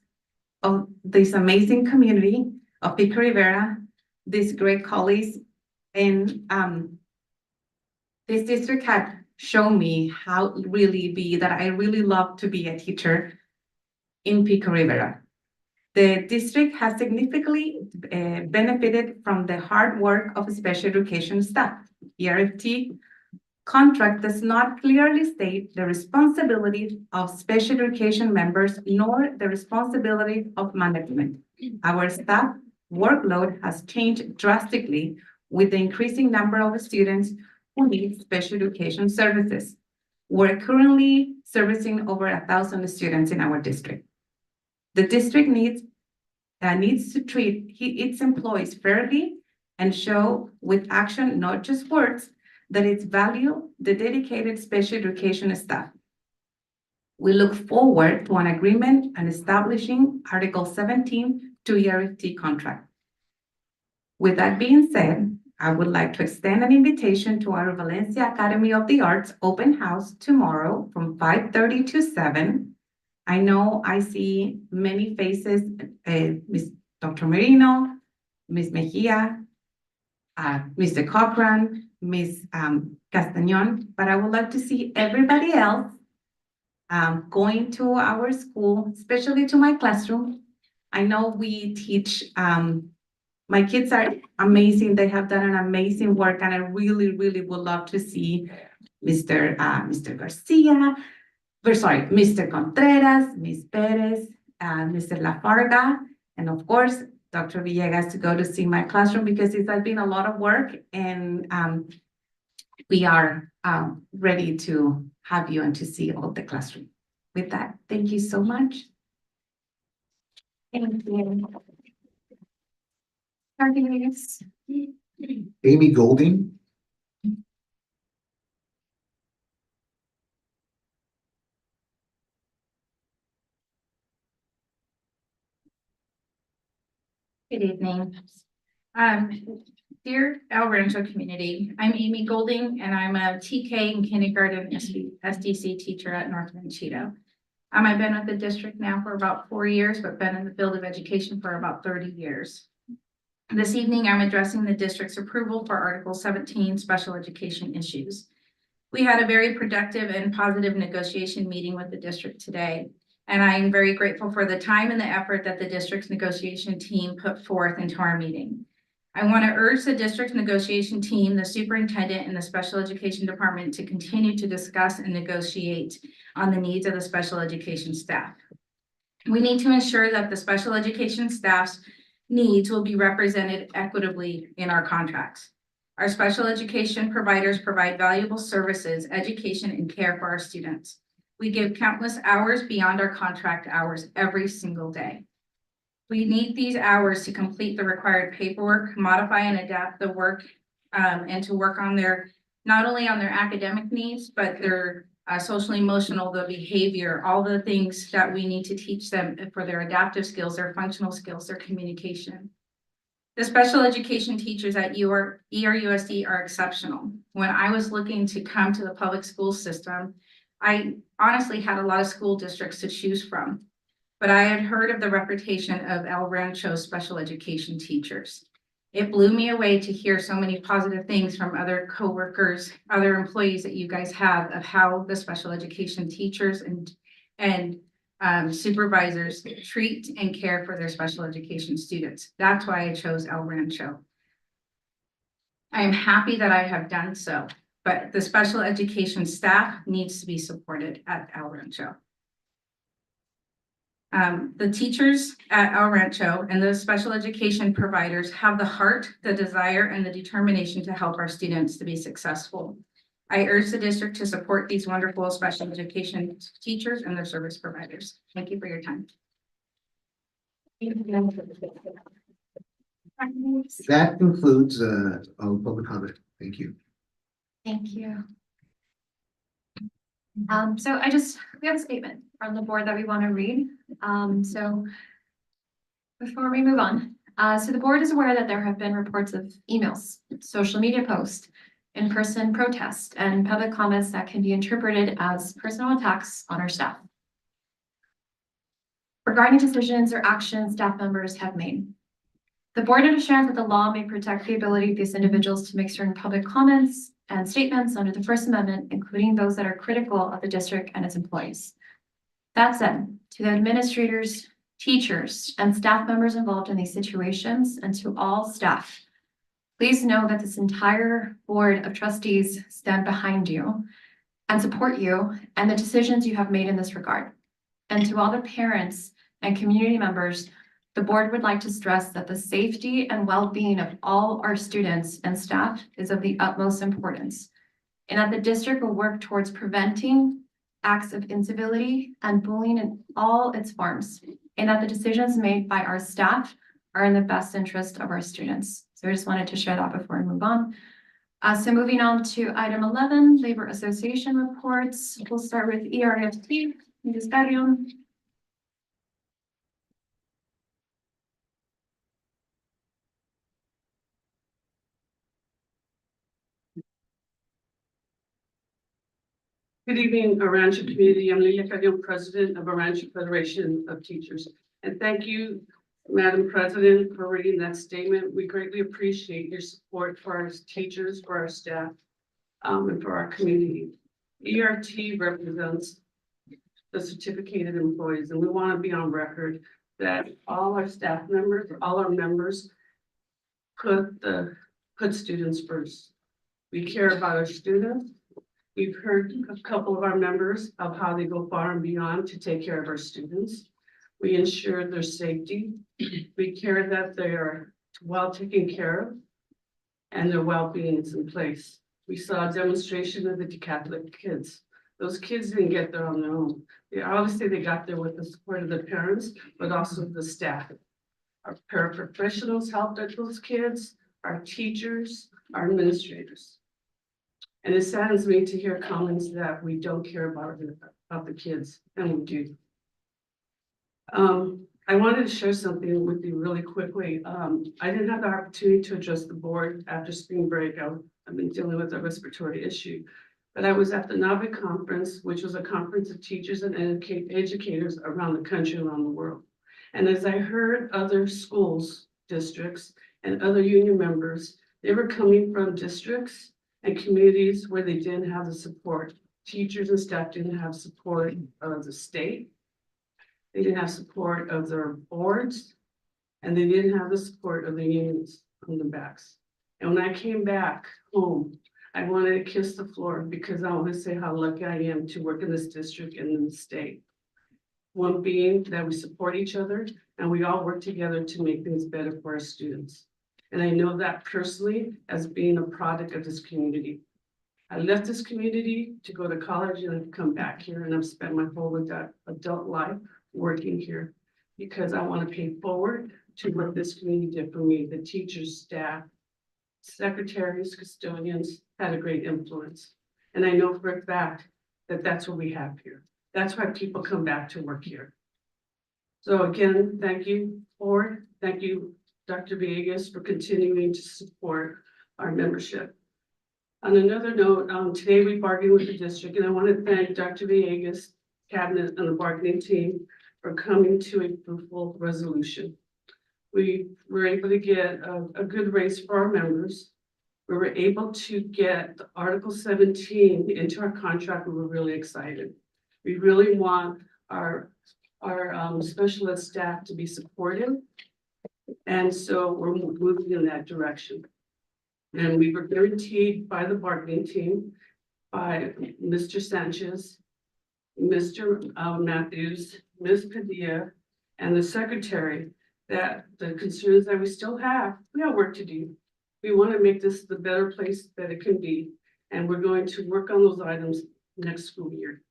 of this amazing community of Pico Rivera, these great colleagues, and this district had shown me how it really be that I really love to be a teacher in Pico Rivera. The district has significantly benefited from the hard work of special education staff. ERFT contract does not clearly state the responsibilities of special education members nor the responsibility of management. Our staff workload has changed drastically with the increasing number of students who need special education services. We're currently servicing over 1,000 students in our district. The district needs to treat its employees fairly and show with action, not just words, that it's value the dedicated special education staff. We look forward to an agreement and establishing Article 17 to ERUSD contract. With that being said, I would like to extend an invitation to our Valencia Academy of the Arts open house tomorrow from 5:30 to 7. I know I see many faces, Ms. Dr. Merino, Ms. Mejia, Mr. Cochran, Ms. Castañon, but I would like to see everybody else going to our school, especially to my classroom. I know we teach, my kids are amazing. They have done an amazing work, and I really, really would love to see Mr. Garcia, Mr. Contreras, Ms. Perez, Mr. Lafarga, and of course, Dr. Villegas to go to see my classroom because it has been a lot of work, and we are ready to have you and to see all the classroom. With that, thank you so much. Thank you. Arguments? Amy Golding. Good evening. Dear El Rancho community, I'm Amy Golding and I'm a TK and kindergarten SDC teacher at North Ranchito. I've been with the district now for about 4 years, but been in the field of education for about 30 years. This evening, I'm addressing the district's approval for Article 17 special education issues. We had a very productive and positive negotiation meeting with the district today. And I am very grateful for the time and the effort that the district's negotiation team put forth into our meeting. I want to urge the district's negotiation team, the superintendent, and the special education department to continue to discuss and negotiate on the needs of the special education staff. We need to ensure that the special education staff's needs will be represented equitably in our contracts. Our special education providers provide valuable services, education, and care for our students. We give countless hours beyond our contract hours every single day. We need these hours to complete the required paperwork, modify and adapt the work, and to work on not only on their academic needs, but their social, emotional, the behavior, all the things that we need to teach them for their adaptive skills, their functional skills, their communication. The special education teachers at ERUSD are exceptional. When I was looking to come to the public school system, I honestly had a lot of school districts to choose from, but I had heard of the reputation of El Rancho special education teachers. It blew me away to hear so many positive things from other coworkers, other employees that you guys have of how the special education teachers and supervisors treat and care for their special education students. That's why I chose El Rancho. I am happy that I have done so, but the special education staff needs to be supported at El Rancho. The teachers at El Rancho and the special education providers have the heart, the desire, and the determination to help our students to be successful. I urge the district to support these wonderful special education teachers and their service providers. Thank you for your time. That concludes our public comment. Thank you. Thank you. So we have a statement from the board that we want to read. So before we move on, so the board is aware that there have been reports of emails, social media posts, in-person protests, and public comments that can be interpreted as personal attacks on our staff regarding decisions or actions staff members have made. The board understands that the law may protect the ability of these individuals to make certain public comments and statements under the First Amendment, including those that are critical of the district and its employees. That said, to the administrators, teachers, and staff members involved in these situations, and to all staff, please know that this entire board of trustees stand behind you and support you and the decisions you have made in this regard. And to all the parents and community members, the board would like to stress that the safety and well-being of all our students and staff is of the utmost importance. and that the district will work towards preventing acts of incivility and bullying in all its forms, and that the decisions made by our staff are in the best interest of our students. So I just wanted to share that before we move on. So moving on to item 11, Labor Association reports. We'll start with ERUSD, Ms. Carrion. Good evening, Arancha community. I'm Lilia Carrion, president of Arancha Federation of Teachers. And thank you, Madam President, for reading that statement. We greatly appreciate your support for our teachers, for our staff, and for our community. ERT represents the certificated employees, and we want to be on record that all our staff members, all our members put students first. We care about our students. We've heard a couple of our members of how they go far and beyond to take care of our students. We ensure their safety. We care that they are well taken care of and their well-being is in place. We saw a demonstration of the decathlon kids. Those kids didn't get there on their own. They got there with the support of their parents, but also the staff. Our paraprofessionals helped those kids, our teachers, our administrators. And it saddens me to hear comments that we don't care about the kids, and we do. I wanted to share something with you really quickly. I didn't have the opportunity to address the board after spring break. I've been dealing with a respiratory issue. But I was at the NAVIC conference, which was a conference of teachers and educators around the country, around the world. And as I heard other schools, districts, and other union members, they were coming from districts and communities where they didn't have the support. Teachers and staff didn't have support of the state. They didn't have support of their boards, and they didn't have the support of the unions on their backs. And when I came back home, I wanted to kiss the floor because I want to say how lucky I am to work in this district and in the state. One being that we support each other and we all work together to make things better for our students. And I know that personally as being a product of this community. I left this community to go to college and I've come back here and I've spent my whole adult life working here because I want to pay forward to what this community did for me. The teachers, staff, secretaries, custodians had a great influence. And I know for a fact that that's what we have here. That's why people come back to work here. So again, thank you, board. Thank you, Dr. Villegas, for continuing to support our membership. On another note, today we bargained with the district, and I want to thank Dr. Villegas, cabinet, and the bargaining team for coming to a fruitful resolution. We were able to get a good raise for our members. We were able to get Article 17 into our contract. We were really excited. We really want our special ed staff to be supportive. And so we're moving in that direction. And we were guaranteed by the bargaining team, by Mr. Sanchez, Mr. Matthews, Ms. Padilla, and the secretary, that the concerns that we still have, we have work to do. We want to make this the better place that it can be. And we're going to work on those items next school year.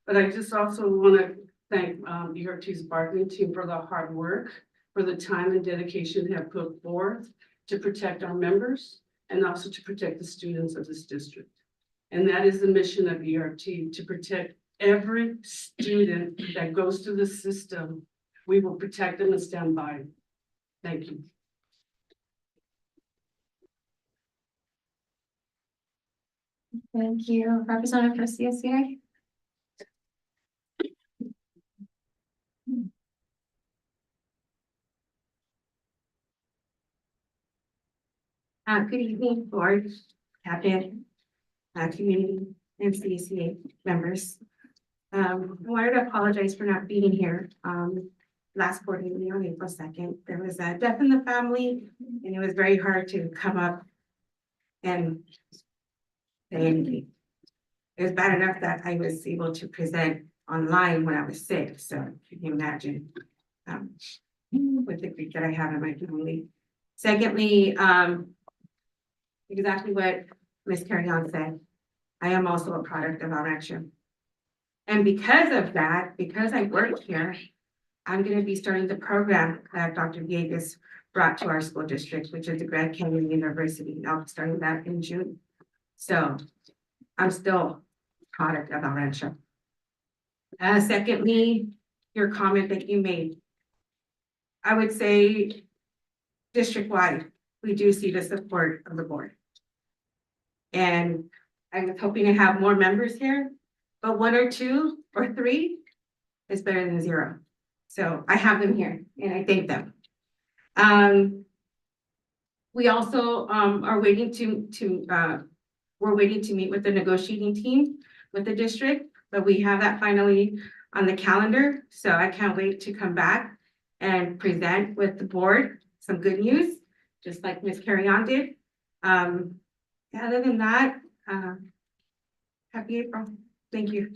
But I just also want to thank ERT's bargaining team for the hard work, for the time and dedication they have put forth to protect our members and also to protect the students of this district. And that is the mission of ERT, to protect every student that goes through the system. We will protect them and stand by them. Thank you. Thank you. Representative for CSEA. Good evening, board, cabinet, community, and CSEA members. I wanted to apologize for not being here. Last board meeting on April 2nd, there was a death in the family, and it was very hard to come up and say anything. It was bad enough that I was able to present online when I was sick, so you can imagine with the grief that I have in my family. Secondly, exactly what Ms. Carrion said. I am also a product of Alrancha. And because of that, because I work here, I'm gonna be starting the program that Dr. Villegas brought to our school district, which is the Grand Canyon University. I'll be starting that in June. So I'm still a product of Alrancha. Secondly, your comment that you made. I would say district-wide, we do see the support of the board. And I was hoping to have more members here, but 1 or 2 or 3 is better than 0. So I have them here and I thank them. We also are waiting we're waiting to meet with the negotiating team with the district, but we have that finally on the calendar. So I can't wait to come back and present with the board some good news, just like Ms. Carrion did. Other than that, happy April. Thank you.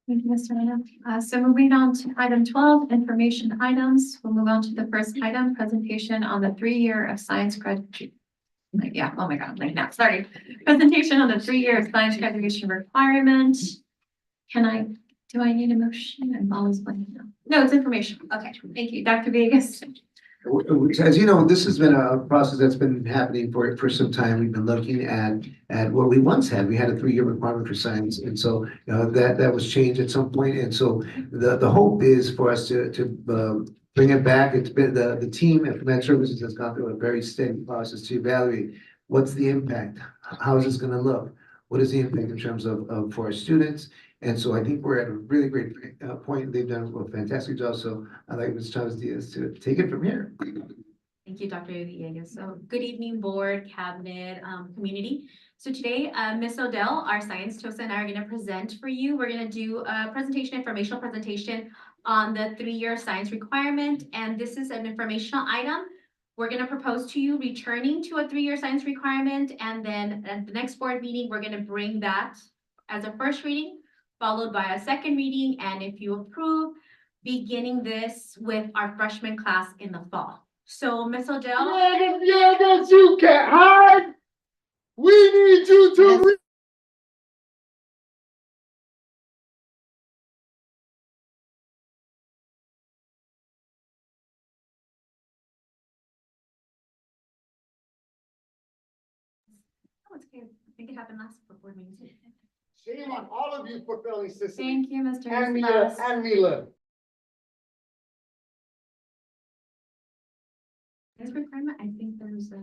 Thank you, Mr. Reyna. So moving on to item 12, information items. We'll move on to the first item, presentation on the 3-year of science graduation. Yeah, oh my God, like now, sorry. Presentation on the 3-year of science graduation requirement. Do I need a motion? I'm always blanking now. No, it's information. Okay, thank you. Dr. Vegas. As you know, this has been a process that's been happening for some time. We've been looking at what we once had. We had a 3-year requirement for science, and so that was changed at some point. And so the hope is for us to bring it back. It's been the team at Med Services has gone through a very steady process to evaluate what's the impact, how is this going to look, what is the impact in terms of for our students. And so I think we're at a really great point. They've done a fantastic job. So I'd like Ms. Chavez-Diaz to take it from here. Thank you, Dr. Villegas. So good evening, board, cabinet, community. So today, Ms. Odell, our science TOSA, and I are going to present for you. We're going to do a presentation, informational presentation on the 3-year science requirement. And this is an informational item. We're going to propose to you returning to a 3-year science requirement. And then at the next board meeting, we're going to bring that as a first reading, followed by a second reading. And if you approve, beginning this with our freshman class in the fall. So Ms. Odell. Villegas, you can't hide. We need you to. Oh, it's okay. I think it happened last board meeting. Shame on all of you for failing systems. Thank you, Mr. And Gonzalez. Mila. This requirement, I think there's there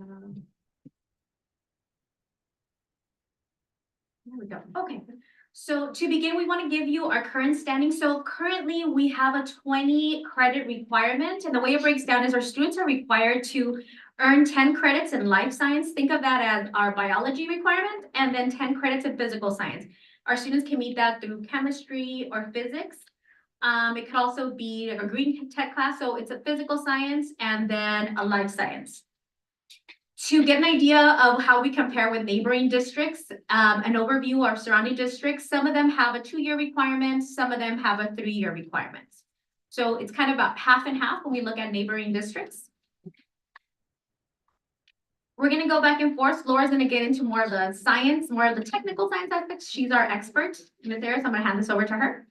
we go. Okay, so to begin, we want to give you our current standing. So currently we have a 20 credit requirement, and the way it breaks down is our students are required to earn 10 credits in life science. Think of that as our biology requirement, and then 10 credits in physical science. Our students can meet that through chemistry or physics. It could also be a green tech class, so it's a physical science and then a life science. To get an idea of how we compare with neighboring districts, an overview of surrounding districts, some of them have a 2-year requirement, some of them have a 3-year requirement. So it's kind of about half and half when we look at neighboring districts. We're going to go back and forth. Laura's going to get into more of the science, more of the technical science aspects. She's our expert. Ms. Harris, I'm going to hand this over to her.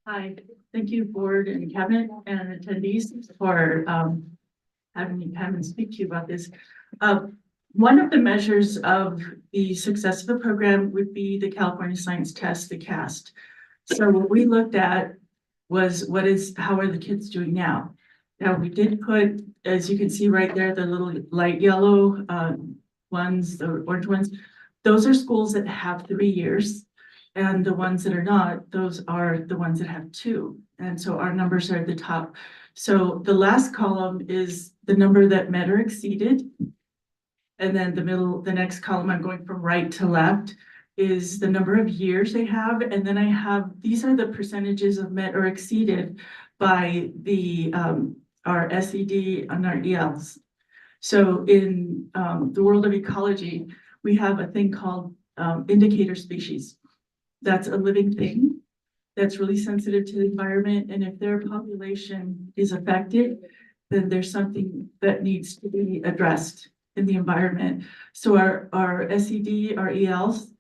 Hi, thank you, board and cabinet and attendees for having me come and speak to you about this. One of the measures of the success of a program would be the California Science Test, the CAST. So what we looked at was how are the kids doing now? Now we did put, as you can see right there, the little light yellow ones, the orange ones, those are schools that have 3 years. And the ones that are not, those are the ones that have 2. And so our numbers are at the top. So the last column is the number that met or exceeded. And then the next column, I'm going from right to left, is the number of years they have. And then I have, these are the percentages of met or exceeded by our SED and our ELs. So in the world of ecology, we have a thing called indicator species. That's a living thing that's really sensitive to the environment. And if their population is affected, then there's something that needs to be addressed in the environment. So our SED, our ELs,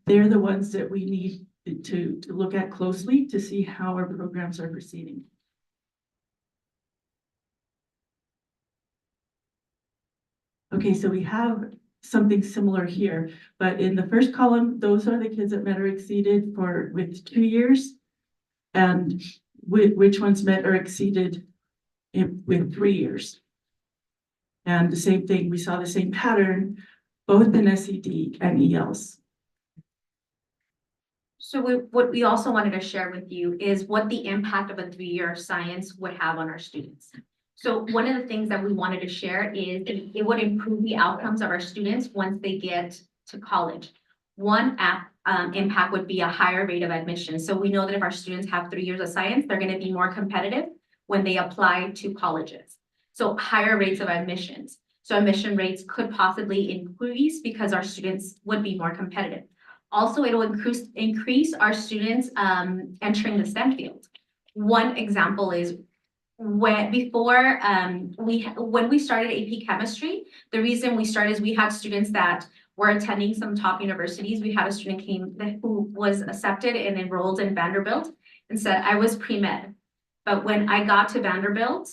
they're the ones that we need to look at closely to see how our programs are proceeding. Okay, so we have something similar here, but in the first column, those are the kids that met or exceeded with 2 years. And which ones met or exceeded with 3 years. And the same thing, we saw the same pattern, both in SED and ELs. So what we also wanted to share with you is what the impact of a 3-year science would have on our students. So one of the things that we wanted to share is it would improve the outcomes of our students once they get to college. One impact would be a higher rate of admission. So we know that if our students have 3 years of science, they're going to be more competitive when they apply to colleges. So higher rates of admissions. So admission rates could possibly increase because our students would be more competitive. Also, it will increase our students entering the STEM field. One example is when we started AP Chemistry, the reason we started is we had students that were attending some top universities. We had a student who was accepted and enrolled in Vanderbilt and said, I was pre-med. But when I got to Vanderbilt,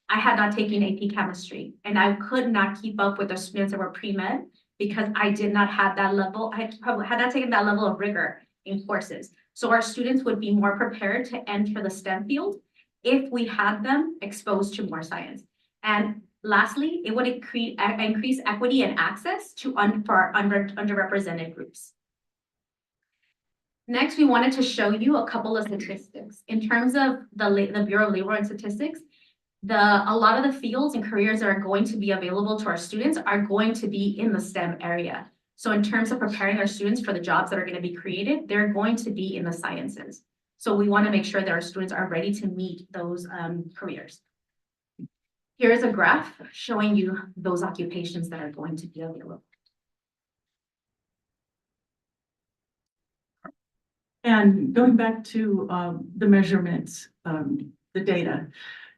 I had not taken AP Chemistry and I could not keep up with the students that were pre-med because I did not have that level. I had not taken that level of rigor in courses. So our students would be more prepared to enter the STEM field if we had them exposed to more science. And lastly, it would increase equity and access for our underrepresented groups. Next, we wanted to show you a couple of statistics. In terms of the Bureau of Labor and Statistics, a lot of the fields and careers that are going to be available to our students are going to be in the STEM area. So in terms of preparing our students for the jobs that are going to be created, they're going to be in the sciences. So we want to make sure that our students are ready to meet those careers. Here's a graph showing you those occupations that are going to be available. And going back to the measurements, the data,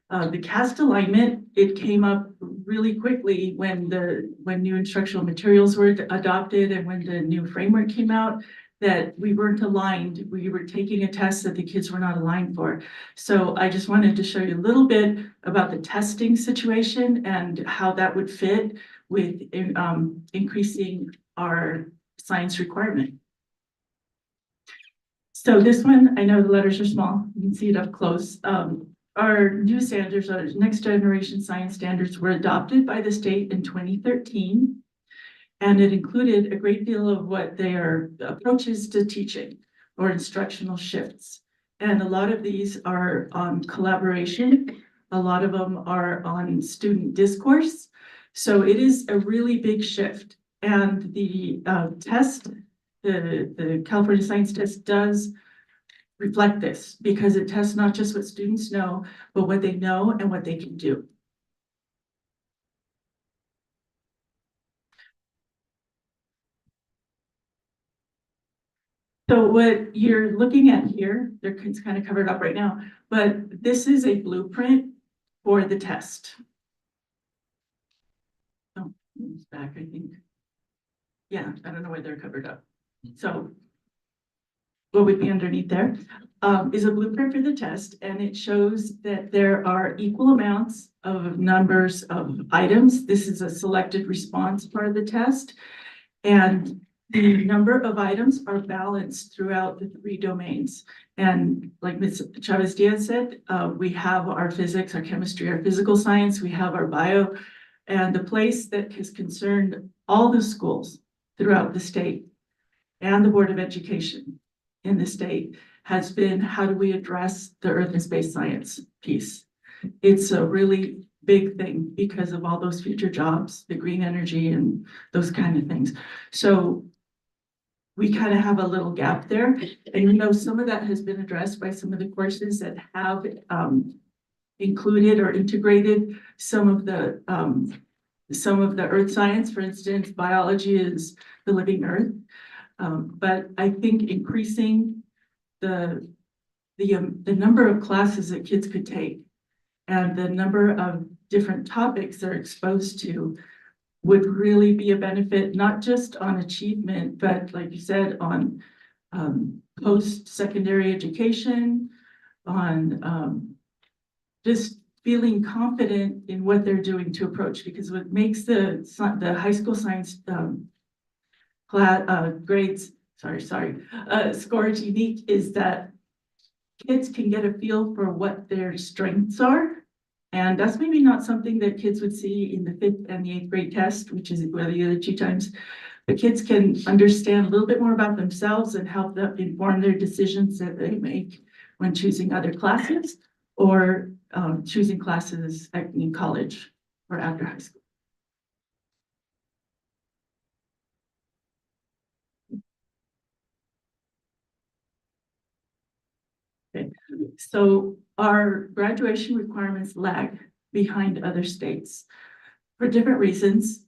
the CAST alignment, it came up really quickly when new instructional materials were adopted and when the new framework came out, that we weren't aligned. We were taking a test that the kids were not aligned for. So I just wanted to show you a little bit about the testing situation and how that would fit with increasing our science requirement. So this one, I know the letters are small, you can see it up close. Our new standards, our next generation science standards were adopted by the state in 2013. And it included a great deal of what their approaches to teaching or instructional shifts. And a lot of these are on collaboration. A lot of them are on student discourse. So it is a really big shift. And the test, the California Science Test does reflect this because it tests not just what students know, but what they know and what they can do. So what you're looking at here, it's kind of covered up right now, but this is a blueprint for the test. Oh, it's back, I think. Yeah, I don't know why they're covered up. So what would be underneath there is a blueprint for the test, and it shows that there are equal amounts of numbers of items. This is a selected response part of the test, and the number of items are balanced throughout the 3 domains. And like Ms. Chavez-Diaz said, we have our physics, our chemistry, our physical science, we have our bio, and the place that has concerned all the schools throughout the state and the Board of Education in the state has been, how do we address the earth and space science piece? It's a really big thing because of all those future jobs, the green energy and those kind of things. So we kind of have a little gap there. And you know, some of that has been addressed by some of the courses that have included or integrated some of the earth science. For instance, biology is the living earth. But I think increasing the number of classes that kids could take and the number of different topics they're exposed to would really be a benefit, not just on achievement, but like you said, on post-secondary education, on just feeling confident in what they're doing to approach, because what makes the high school science grades, scores unique is that kids can get a feel for what their strengths are. And that's maybe not something that kids would see in the 5th and the 8th grade test, which is one of the other 2 times. The kids can understand a little bit more about themselves and help them inform their decisions that they make when choosing other classes or choosing classes in college or after high school. Okay. So our graduation requirements lag behind other states for different reasons.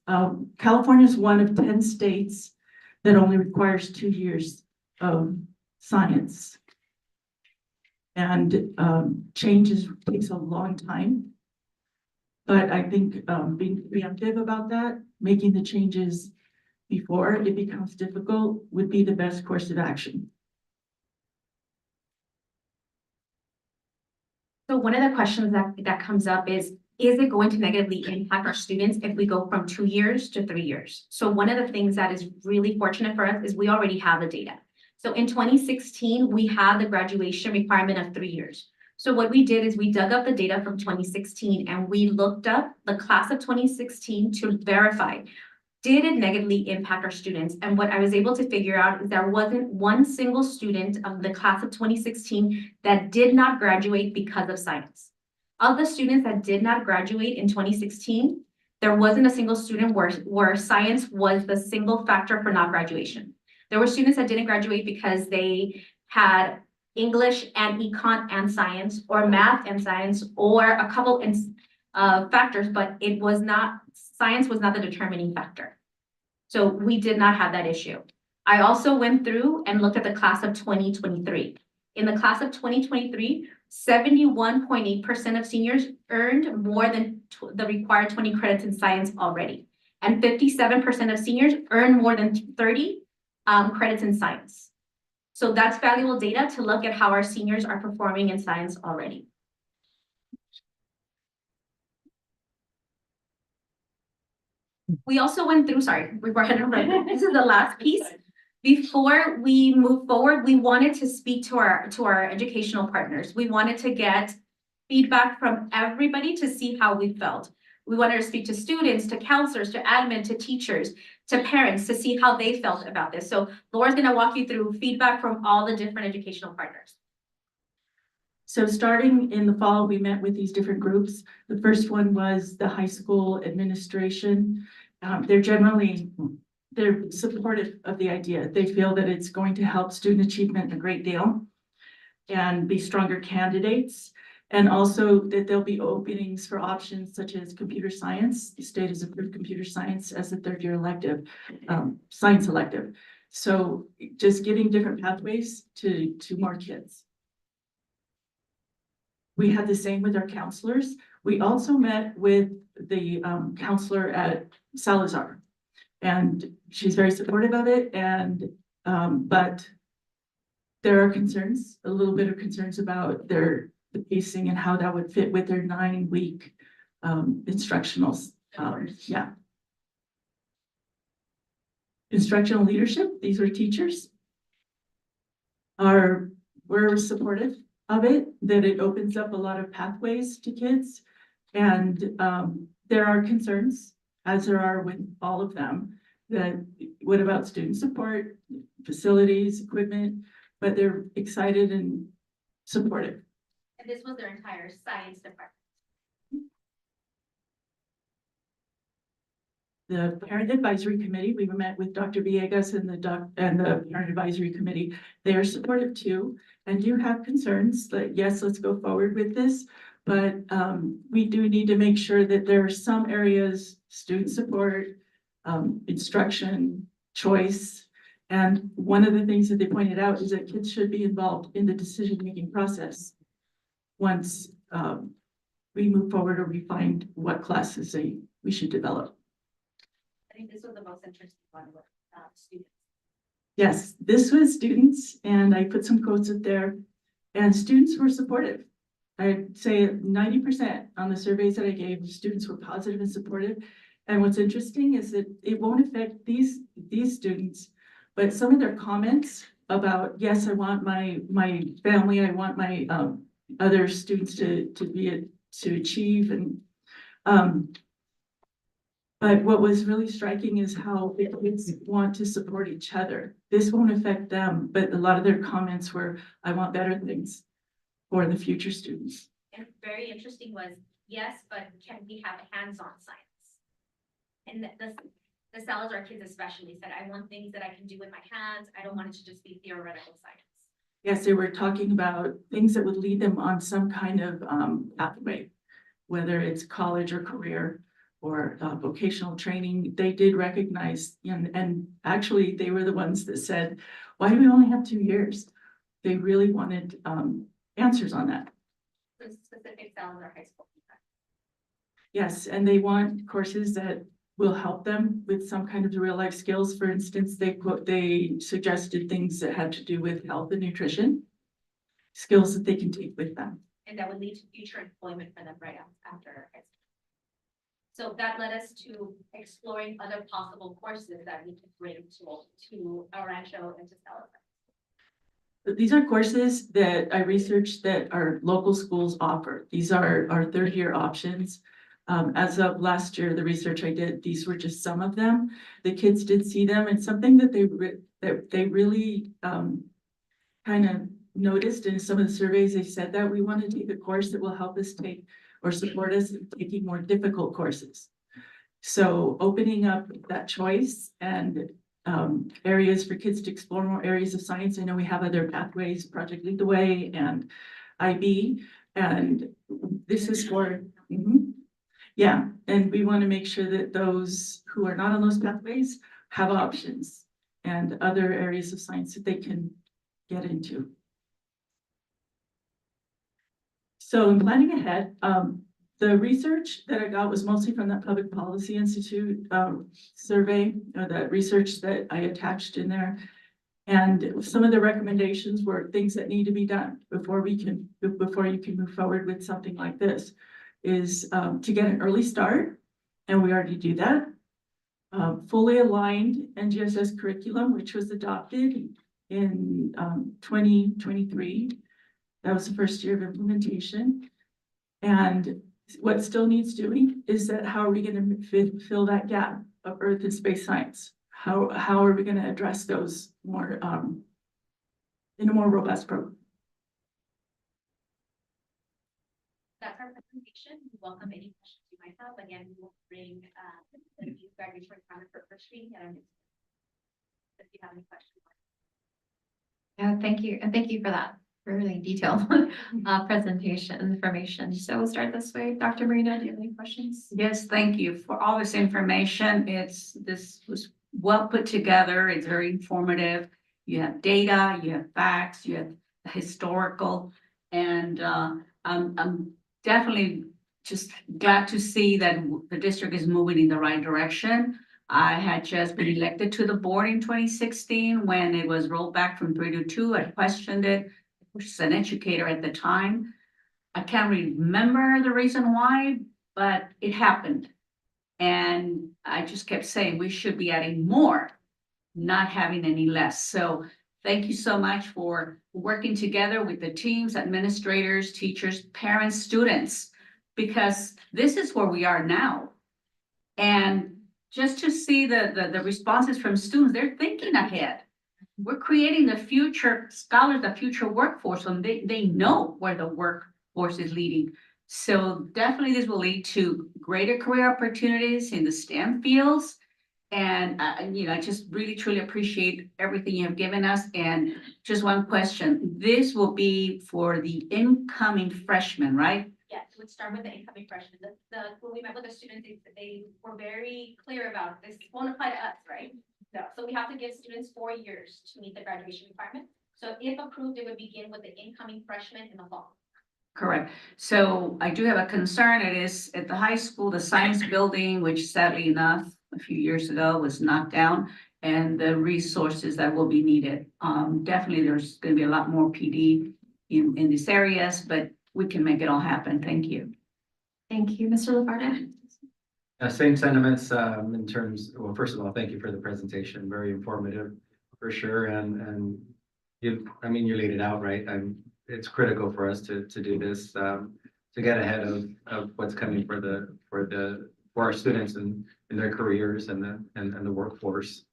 California is one of 10 states that only requires 2 years of science. And takes a long time. But I think being preemptive about that, making the changes before it becomes difficult would be the best course of action. So one of the questions that comes up is it going to negatively impact our students if we go from 2 years to 3 years? So one of the things that is really fortunate for us is we already have the data. So in 2016, we had the graduation requirement of 3 years. So what we did is we dug up the data from 2016 and we looked up the class of 2016 to verify, did it negatively impact our students? And what I was able to figure out is there wasn't one single student of the class of 2016 that did not graduate because of science. Of the students that did not graduate in 2016, there wasn't a single student where science was the single factor for not graduation. There were students that didn't graduate because they had English and econ and science, or math and science, or a couple factors, but science was not the determining factor. So we did not have that issue. I also went through and looked at the class of 2023. In the class of 2023, 71.8% of seniors earned more than the required 20 credits in science already. And 57% of seniors earned more than 30 credits in science. So that's valuable data to look at how our seniors are performing in science already. We also went through, this is the last piece. Before we move forward, we wanted to speak to our educational partners. We wanted to get feedback from everybody to see how we felt. We wanted to speak to students, to counselors, to admin, to teachers, to parents, to see how they felt about this. So Laura's going to walk you through feedback from all the different educational partners. So starting in the fall, we met with these different groups. The first one was the high school administration. They're supportive of the idea. They feel that it's going to help student achievement a great deal and be stronger candidates. And also that there'll be openings for options such as computer science. The state has approved computer science as a 3rd year elective, science elective. So just giving different pathways to more kids. We had the same with our counselors. We also met with the counselor at Salazar, and she's very supportive of it. And but there are concerns, a little bit of concerns about the pacing and how that would fit with their 9-week instructionals. Instructional leadership, these are teachers, we're supportive of it, that it opens up a lot of pathways to kids. And there are concerns, as there are with all of them, that what about student support, facilities, equipment, but they're excited and supportive. And this was their entire science department. The Parent Advisory Committee, we met with Dr. Villegas and the Parent Advisory Committee. They are supportive too, and do have concerns that yes, let's go forward with this. But we do need to make sure that there are some areas, student support, instruction, choice. And one of the things that they pointed out is that kids should be involved in the decision-making process once we move forward or we find what classes we should develop. think this was the most interesting one with students. Yes, this was students, and I put some quotes up there, and students were supportive. I'd say 90% on the surveys that I gave, students were positive and supportive. And what's interesting is that it won't affect these students, but some of their comments about, yes, I want my family, I want my other students to achieve, and but what was really striking is how kids want to support each other. This won't affect them, but a lot of their comments were, I want better things for the future students. And very interesting was, yes, but can we have hands-on science? And the Salazar kids especially said, I want things that I can do with my hands. I don't want it to just be theoretical science. Yes, they were talking about things that would lead them on some kind of pathway, whether it's college or career or vocational training. They did recognize, and actually they were the ones that said, why do we only have 2 years? They really wanted answers on that. The specific Salazar High School. Yes, and they want courses that will help them with some kind of real life skills. For instance, they suggested things that had to do with health and nutrition, skills that they can take with them. And that would lead to future employment for them right after high school. So that led us to exploring other possible courses that we could bring to Rancho and to Salazar. But these are courses that I researched that our local schools offer. These are our 3rd-year options. As of last year, the research I did, these were just some of them. The kids did see them, and something that they really kind of noticed in some of the surveys, they said that we want to take a course that will help us take or support us in taking more difficult courses. So opening up that choice and areas for kids to explore more areas of science. I know we have other pathways, Project Lead the Way and IB, and this is for, yeah, and we want to make sure that those who are not on those pathways have options and other areas of science that they can get into. So in planning ahead, the research that I got was mostly from that Public Policy Institute survey, that research that I attached in there. And some of the recommendations were things that need to be done before you can move forward with something like this, is to get an early start, and we already do that. Fully aligned NGSS curriculum, which was adopted in 2023. That was the first year of implementation. And what still needs doing is that how are we going to fill that gap of earth and space science? How are we going to address those more in a more robust program? That's our presentation. We welcome any questions you might have. Again, we will bring the graduation requirement for first reading at our next. If you have any questions. Yeah, thank you. And thank you for that really detailed presentation information. So we'll start this way. Dr. Marina, do you have any questions? Yes, thank you for all this information. This was well put together. It's very informative. You have data, you have facts, you have historical, and I'm definitely just glad to see that the district is moving in the right direction. I had just been elected to the board in 2016 when it was rolled back from 3 to 2. I questioned it, which is an educator at the time. I can't remember the reason why, but it happened. And I just kept saying we should be adding more, not having any less. So thank you so much for working together with the teams, administrators, teachers, parents, students, because this is where we are now. And just to see the responses from students, they're thinking ahead. We're creating the future scholars, the future workforce, and they know where the workforce is leading. So definitely this will lead to greater career opportunities in the STEM fields. And I just really, truly appreciate everything you have given us. And just one question, this will be for the incoming freshmen, right? Yes, it would start with the incoming freshmen. When we met with the students, they were very clear about this won't apply to us, right? No, so we have to give students 4 years to meet the graduation requirement. So if approved, it would begin with the incoming freshmen in the fall. Correct. So I do have a concern. It is at the high school, the science building, which sadly enough a few years ago was knocked down, and the resources that will be needed. Definitely there's gonna be a lot more PD in these areas, but we can make it all happen. Thank you. Thank you, Mr. LaFarga. Same sentiments, in terms, well, first of all, thank you for the presentation, very informative for sure, and you, I mean, you laid it out, right? It's critical for us to do this, to get ahead of what's coming for our students and in their careers and the workforce.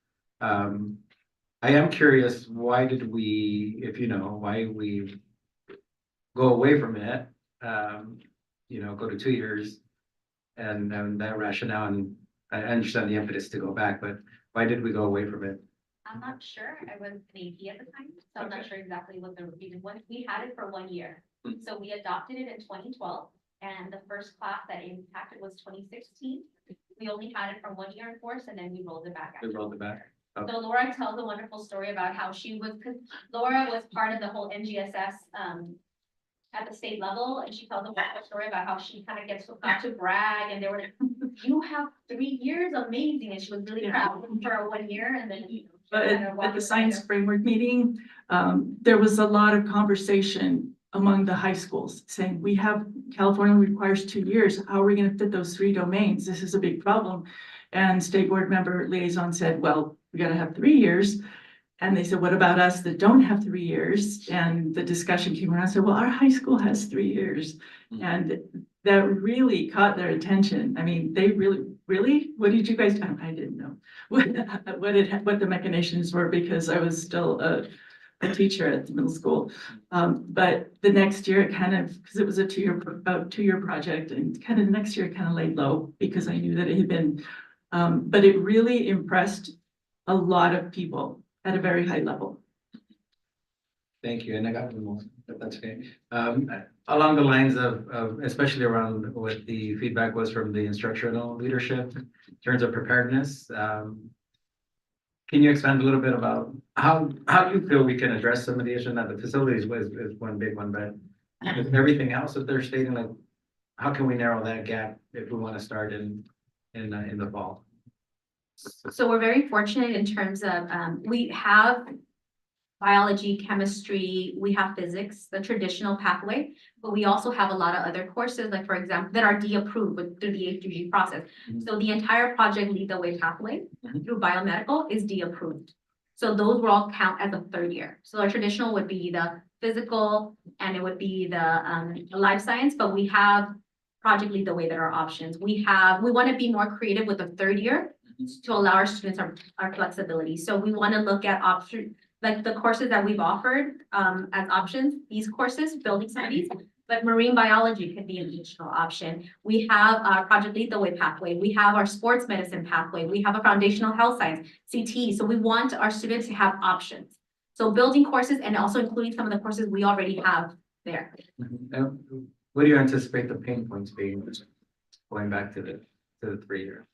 I am curious, why did we, if you know, why we go away from it, go to 2 years and that rationale, and I understand the impetus to go back, but why did we go away from it? I'm not sure. I was an AP at the time, so I'm not sure exactly what the reason was. We had it for 1 year. So we adopted it in 2012, and the first class that impacted was 2016. We only had it for 1 year in force, and then we rolled it back. We rolled it back. Okay. So Laura tells a wonderful story about how because Laura was part of the whole NGSS at the state level, and she tells a wonderful story about how she kind of got to brag, and they were like, you have 3 years, amazing, and she was really proud for 1 year, and then But at the science framework meeting, there was a lot of conversation among the high schools saying, California requires 2 years. How are we going to fit those 3 domains? This is a big problem. And State Board Member Liaison said, well, we got to have 3 years. And they said, what about us that don't have 3 years? And the discussion came around and said, well, our high school has 3 years. And that really caught their attention. I mean, they really, what did you guys do? I didn't know what the mechanisms were, because I was still a teacher at the middle school. But the next year it because it was a 2-year project, and kind of next year it kind of laid low because I knew that it had been, but it really impressed a lot of people at a very high level. Thank you, and I got one more, if that's okay. Along the lines of, especially around what the feedback was from the instructional leadership in terms of preparedness. Can you expand a little bit about how you feel we can address some of the issues? Now, the facilities is one big one, but with everything else that they're stating, like, how can we narrow that gap if we want to start in the fall? So we're very fortunate in terms of, we have biology, chemistry, we have physics, the traditional pathway, but we also have a lot of other courses, like for example, that are D-approved through the A3G process. So the entire project Lead the Way pathway through biomedical is D-approved. So those will all count as a 3rd year. So our traditional would be the physical and it would be the life science, but we have Project Lead the Way that are options. We want to be more creative with the 3rd year to allow our students our flexibility. So we want to look at options, like the courses that we've offered as options, these courses, building studies, but marine biology could be an additional option. We have our Project Lead the Way pathway. We have our sports medicine pathway. We have a foundational health science, CT. So we want our students to have options. So building courses and also including some of the courses we already have there. What do you anticipate the pain points being going back to the 3 year?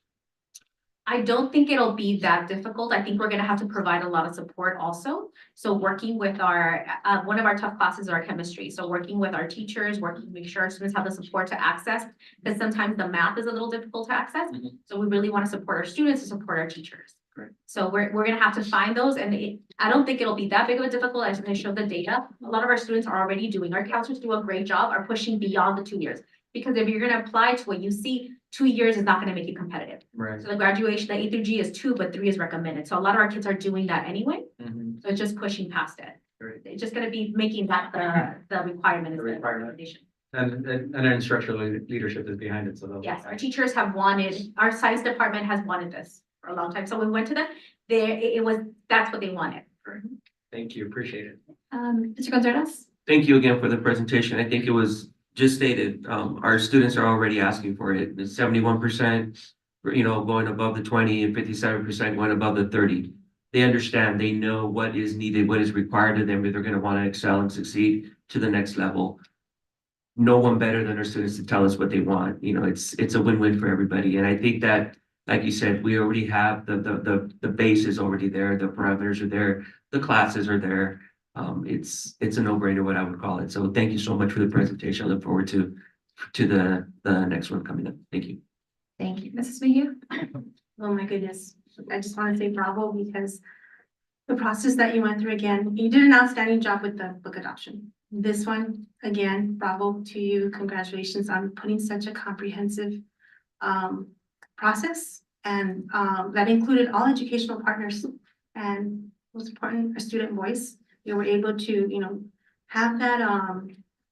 I don't think it'll be that difficult. I think we're gonna have to provide a lot of support also. So working with our, one of our tough classes is our chemistry. So working with our teachers, working to make sure our students have the support to access, because sometimes the math is a little difficult to access. So we really want to support our students and support our teachers. Great. So we're gonna have to find those, and I don't think it'll be that big of a difficult. As I showed the data, a lot of our students are already doing, our counselors do a great job, are pushing beyond the 2 years. Because if you're gonna apply to what you see, 2 years is not gonna make you competitive. Right. So the graduation, the A through G is 2, but 3 is recommended. So a lot of our kids are doing that anyway. So it's just pushing past it. Great. It's just gonna be making that the requirement. The requirement. And our instructional leadership is behind it, so. Yes, our teachers have wanted, our science department has wanted this for a long time. So when we went to them, that's what they wanted. Thank you, appreciate it. Mr. Gonzalez? Thank you again for the presentation. I think it was just stated, our students are already asking for it. It's 71%, going above the 20 and 57% going above the 30. They understand, they know what is needed, what is required of them if they're going to want to excel and succeed to the next level. No one better than our students to tell us what they want. It's a win-win for everybody. And I think that, like you said, we already have the base is already there, the parameters are there, the classes are there. It's a no-brainer, what I would call it. So thank you so much for the presentation. I look forward to the next one coming up. Thank you. Thank you. Mrs. Mayhew? Oh my goodness, I just want to say bravo because the process that you went through again, you did an outstanding job with the book adoption. This one, again, bravo to you. Congratulations on putting such a comprehensive process and that included all educational partners and most important, a student voice. You were able to, have that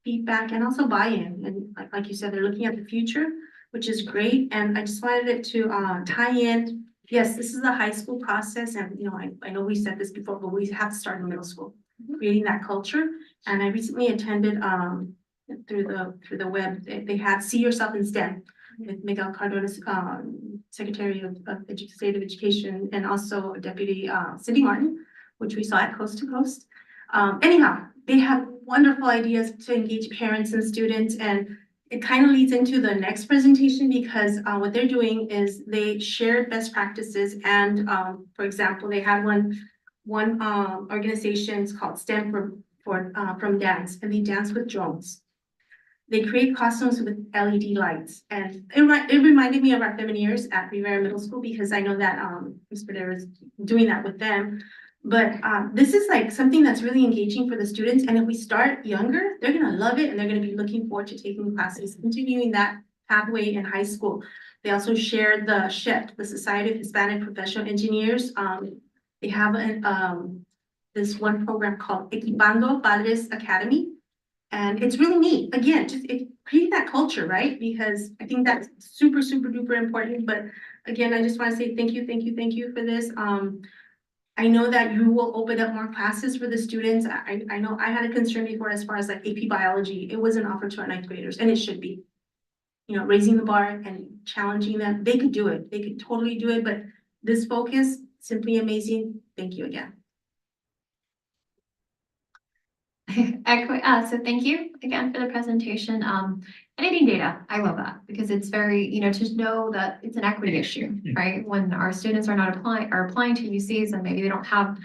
feedback and also buy-in. And like you said, they're looking at the future, which is great. And I just wanted it to tie in. Yes, this is a high school process, and I know we said this before, but we have to start in middle school, creating that culture. And I recently attended through the web. They had See Yourself in STEM with Miguel Cardona's Secretary of State of Education, and also Deputy Cindy Martin, which we saw at Coast to Coast. Anyhow, they have wonderful ideas to engage parents and students, and it kind of leads into the next presentation because what they're doing is they shared best practices. And for example, they had one organization called STEM from Dance, and they dance with drones. They create costumes with LED lights, and it reminded me of our Femineers at Rivera Middle School because I know that Ms. Pedro is doing that with them. But this is like something that's really engaging for the students, and if we start younger, they're gonna love it, and they're gonna be looking forward to taking classes, continuing that pathway in high school. They also shared the SHIFT, the Society of Hispanic Professional Engineers. They have this one program called Equipando Padres Academy, and it's really neat. Again, just create that culture, right? Because I think that's super, super duper important. But again, I just want to say thank you for this. I know that you will open up more classes for the students. I know I had a concern before as far as like AP biology. It wasn't offered to our ninth graders, and it should be. Raising the bar and challenging them. They could do it. They could totally do it. But this focus, simply amazing. Thank you again. So thank you again for the presentation. Editing data, I love that because it's very, to know that it's an equity issue, right? When our students are applying to UCs and maybe they don't have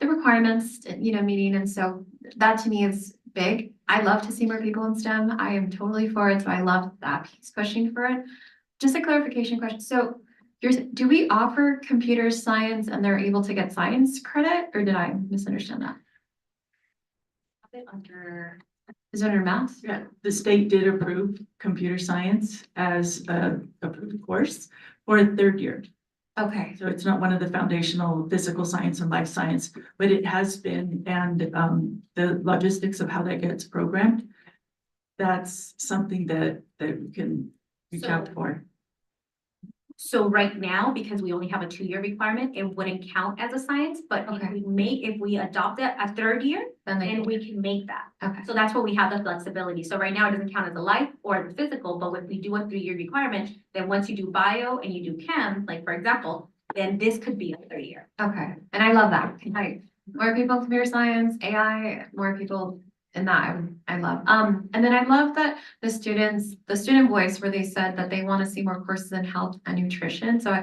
the requirements, meeting. And so that to me is big. I love to see more people in STEM. I am totally for it. So I love that piece pushing for it. Just a clarification question. So do we offer computer science and they're able to get science credit, or did I misunderstand that? Is it under math? Yeah, the state did approve computer science as a approved course for a third year. Okay. So it's not one of the foundational physical science and life science, but it has been, and the logistics of how that gets programmed, that's something that we can reach out for. So right now, because we only have a 2-year requirement, it wouldn't count as a science, but if we adopt it a third year, then we can make that. Okay. So that's where we have the flexibility. So right now it doesn't count as a life or the physical, but if we do a 3-year requirement, then once you do bio and you do chem, like for example, then this could be a 3rd year. Okay. And I love that. More people in computer science, AI, more people in that I love. And then I love that the student voice where they said that they want to see more courses in health and nutrition. So,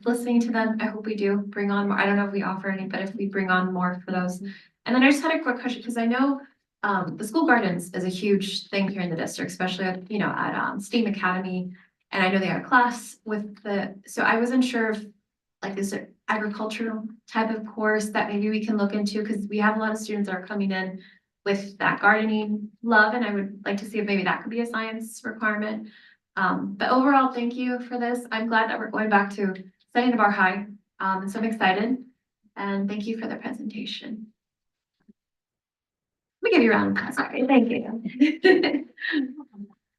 listening to them, I hope we do bring on more. I don't know if we offer any, but if we bring on more for those. And then I just had a quick question because I know the school gardens is a huge thing here in the district, especially at, at STEAM Academy. And I know they have a class with so I wasn't sure if is it agricultural type of course that maybe we can look into, because we have a lot of students that are coming in with that gardening love, and I would like to see if maybe that could be a science requirement. But overall, thank you for this. I'm glad that we're going back to setting the bar high. And so I'm excited, and thank you for the presentation. Let me give you a round of applause. Sorry, thank you.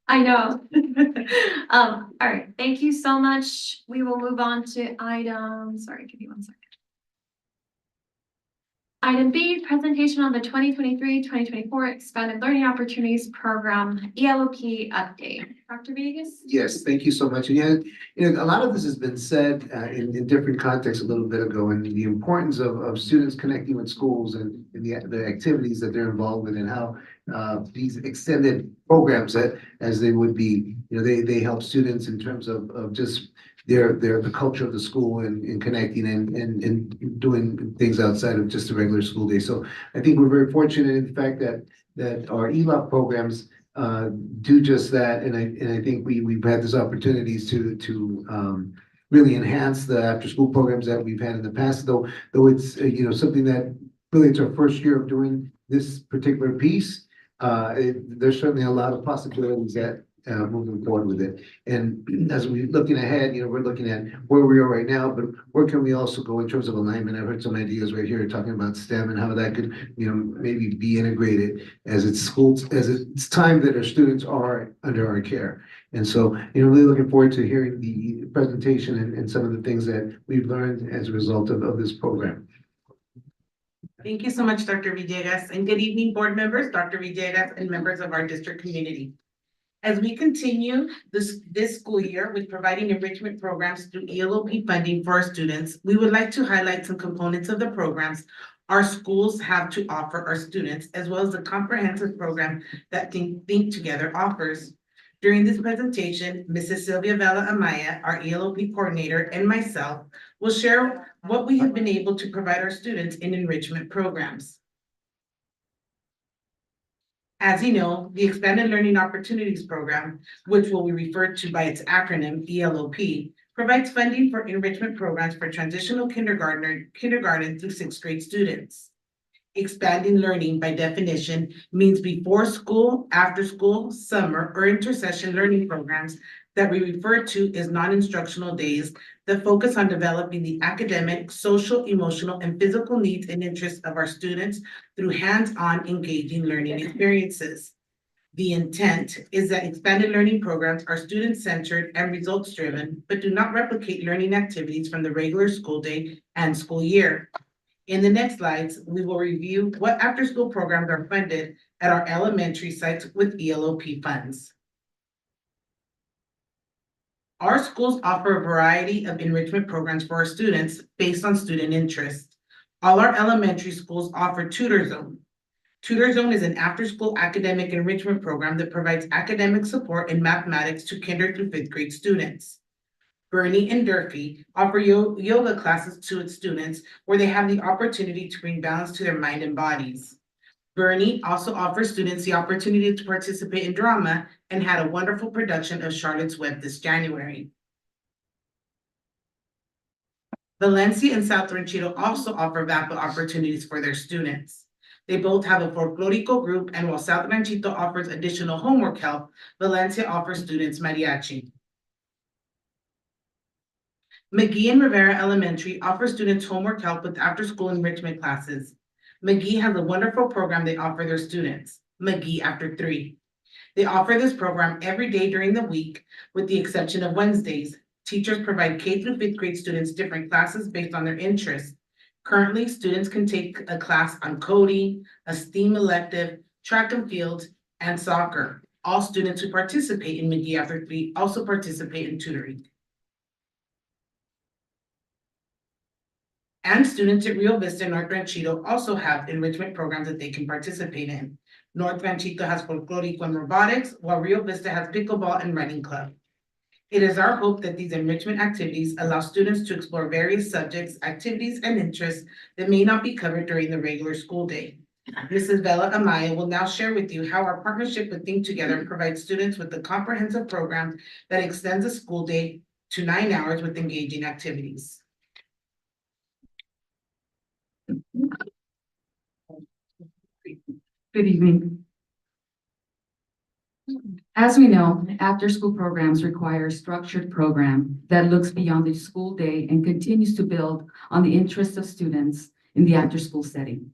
I know. All right, thank you so much. We will move on to sorry, give me 1 second. Item B, presentation on the 2023-2024 Expanded Learning Opportunities Program, ELOP update. Dr. Vegas? Yes, thank you so much. And a lot of this has been said in different contexts a little bit ago, and the importance of students connecting with schools and the activities that they're involved with, and how these extended programs that, as they would be, they help students in terms of just the culture of the school and connecting and doing things outside of just a regular school day. So I think we're very fortunate in the fact that our ELOP programs do just that, and I think we've had these opportunities to really enhance the after-school programs that we've had in the past, though it's, something that really it's our first year of doing this particular piece. There's certainly a lot of possibilities that moving forward with it. And as we're looking ahead, we're looking at where we are right now, but where can we also go in terms of alignment? I've heard some ideas right here talking about STEM and how that could, maybe be integrated as it's time that our students are under our care. And so, really looking forward to hearing the presentation and some of the things that we've learned as a result of this program. Thank you so much, Dr. Villegas, and good evening, board members, Dr. Villegas, and members of our district community. As we continue this school year with providing enrichment programs through ELOP funding for our students, we would like to highlight some components of the programs our schools have to offer our students, as well as the comprehensive program that Think Together offers. During this presentation, Mrs. Sylvia Vela Amaya, our ELOP coordinator, and myself will share what we have been able to provide our students in enrichment programs. As you know, the Expanded Learning Opportunities Program, which will be referred to by its acronym ELOP, provides funding for enrichment programs for transitional kindergarten through sixth grade students. Expanding learning, by definition, means before school, after school, summer, or intersession learning programs that we refer to as non-instructional days that focus on developing the academic, social, emotional, and physical needs and interests of our students through hands-on engaging learning experiences. The intent is that expanded learning programs are student-centered and results-driven, but do not replicate learning activities from the regular school day and school year. In the next slides, we will review what after-school programs are funded at our elementary sites with ELOP funds. Our schools offer a variety of enrichment programs for our students based on student interest. All our elementary schools offer Tutor Zone. Tutor Zone is an after-school academic enrichment program that provides academic support in mathematics to kinder through fifth grade students. Bernie and Durfee offer yoga classes to its students where they have the opportunity to bring balance to their mind and bodies. Bernie also offers students the opportunity to participate in drama and had a wonderful production of Charlotte's Web this January. Valencia and South Ranchito also offer VAPA opportunities for their students. They both have a folklorico group, and while South Ranchito offers additional homework help, Valencia offers students mariachi. McGee and Rivera Elementary offers students homework help with after-school enrichment classes. McGee has a wonderful program they offer their students, McGee After 3. They offer this program every day during the week, with the exception of Wednesdays. Teachers provide K through fifth grade students different classes based on their interests. Currently, students can take a class on coding, a STEAM elective, track and field, and soccer. All students who participate in McGee After 3 also participate in tutoring. And students at Rio Vista and North Ranchito also have enrichment programs that they can participate in. North Ranchito has folklorico and robotics, while Rio Vista has pickleball and running club. It is our hope that these enrichment activities allow students to explore various subjects, activities, and interests that may not be covered during the regular school day. Mrs. Vela Amaya will now share with you how our partnership with Think Together provides students with a comprehensive program that extends the school day to 9 hours with engaging activities. Good evening. As we know, after-school programs require a structured program that looks beyond the school day and continues to build on the interests of students in the after-school setting.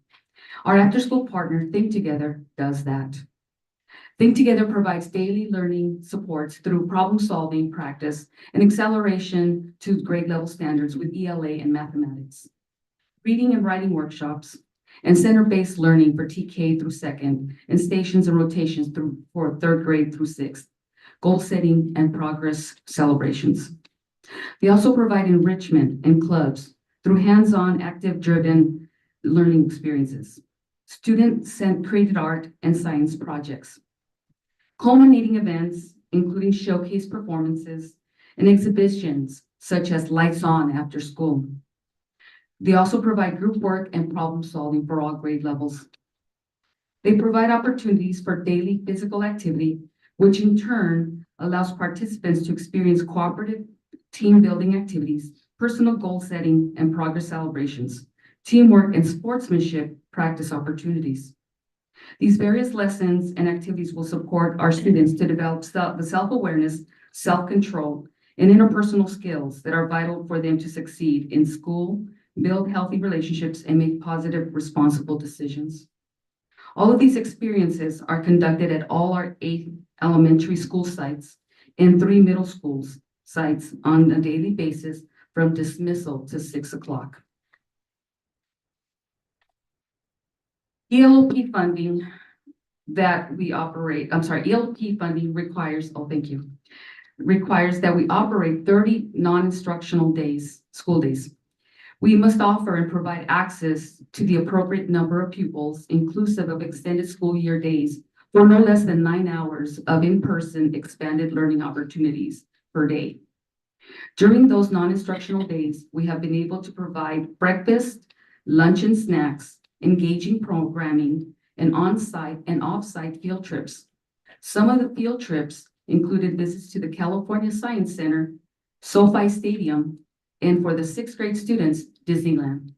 Our after-school partner, Think Together, does that. Think Together provides daily learning supports through problem-solving practice and acceleration to grade level standards with ELA and mathematics, reading and writing workshops, and center-based learning for TK through second, and stations and rotations for third grade through sixth, goal setting and progress celebrations. They also provide enrichment and clubs through hands-on, active-driven learning experiences, student-created art and science projects, culminating events, including showcase performances and exhibitions such as Lights On after school. They also provide group work and problem solving for all grade levels. They provide opportunities for daily physical activity, which in turn allows participants to experience cooperative team building activities, personal goal setting and progress celebrations, teamwork and sportsmanship practice opportunities. These various lessons and activities will support our students to develop the self-awareness, self-control, and interpersonal skills that are vital for them to succeed in school, build healthy relationships, and make positive, responsible decisions. All of these experiences are conducted at all our 8 elementary school sites and 3 middle schools sites on a daily basis from dismissal to 6 o'clock. ELOP funding that we operate, ELOP funding requires, requires that we operate 30 non-instructional days, school days. We must offer and provide access to the appropriate number of pupils, inclusive of extended school year days, for no less than 9 hours of in-person expanded learning opportunities per day. During those non-instructional days, we have been able to provide breakfast, lunch and snacks, engaging programming, and on-site and off-site field trips. Some of the field trips included visits to the California Science Center, SoFi Stadium, and for the 6th grade students, Disneyland.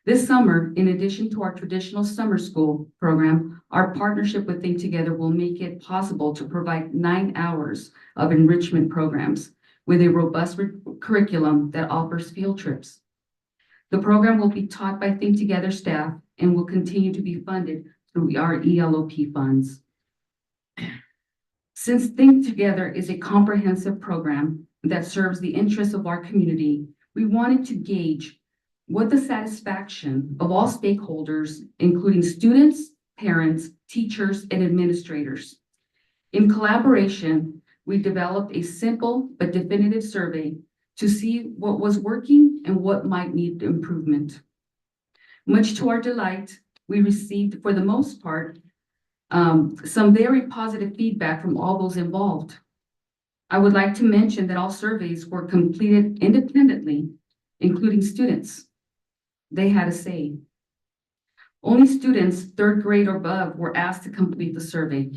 This summer, in addition to our traditional summer school program, our partnership with Think Together will make it possible to provide 9 hours of enrichment programs with a robust curriculum that offers field trips. The program will be taught by Think Together staff and will continue to be funded through our ELOP funds. Since Think Together is a comprehensive program that serves the interests of our community, we wanted to gauge what the satisfaction of all stakeholders, including students, parents, teachers, and administrators. In collaboration, we developed a simple but definitive survey to see what was working and what might need improvement. Much to our delight, we received, for the most part, some very positive feedback from all those involved. I would like to mention that all surveys were completed independently, including students. They had a say. Only students 3rd grade or above were asked to complete the survey.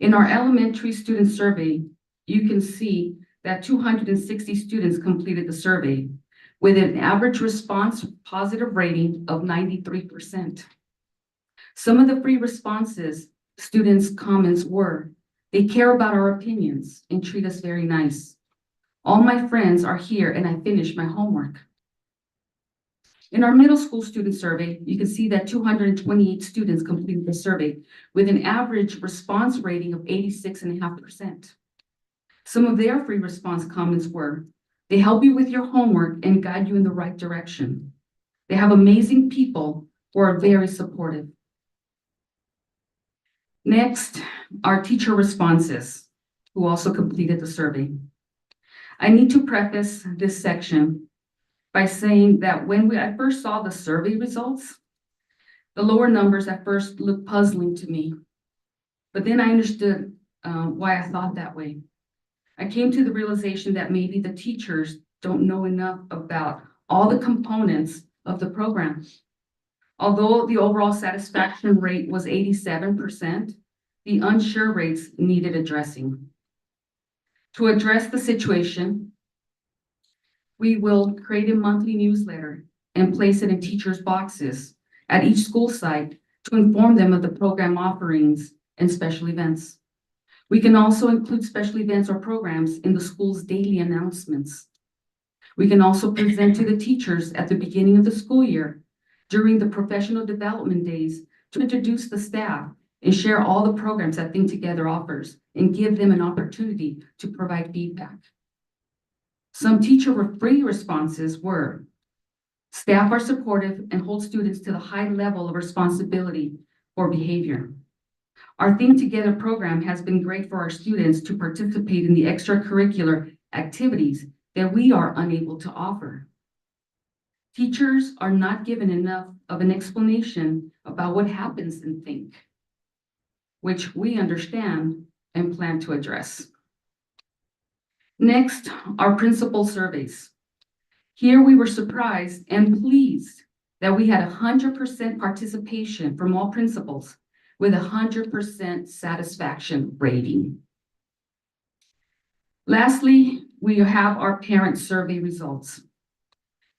In our elementary student survey, you can see that 260 students completed the survey with an average response positive rating of 93%. Some of the free responses students' comments were, they care about our opinions and treat us very nice. All my friends are here and I finished my homework. In our middle school student survey, you can see that 228 students completed the survey with an average response rating of 86.5%. Some of their free response comments were, they help you with your homework and guide you in the right direction. They have amazing people who are very supportive. Next, our teacher responses, who also completed the survey. I need to preface this section by saying that when I first saw the survey results, the lower numbers at first looked puzzling to me, but then I understood why I thought that way. I came to the realization that maybe the teachers don't know enough about all the components of the program. Although the overall satisfaction rate was 87%, the unsure rates needed addressing. To address the situation, we will create a monthly newsletter and place it in teachers' boxes at each school site to inform them of the program offerings and special events. We can also include special events or programs in the school's daily announcements. We can also present to the teachers at the beginning of the school year during the professional development days to introduce the staff and share all the programs that Think Together offers and give them an opportunity to provide feedback. Some teacher free responses were, staff are supportive and hold students to the high level of responsibility for behavior. Our Think Together program has been great for our students to participate in the extracurricular activities that we are unable to offer. Teachers are not given enough of an explanation about what happens in Think, which we understand and plan to address. Next, our principal surveys. Here we were surprised and pleased that we had 100% participation from all principals with 100% satisfaction rating. Lastly, we have our parent survey results.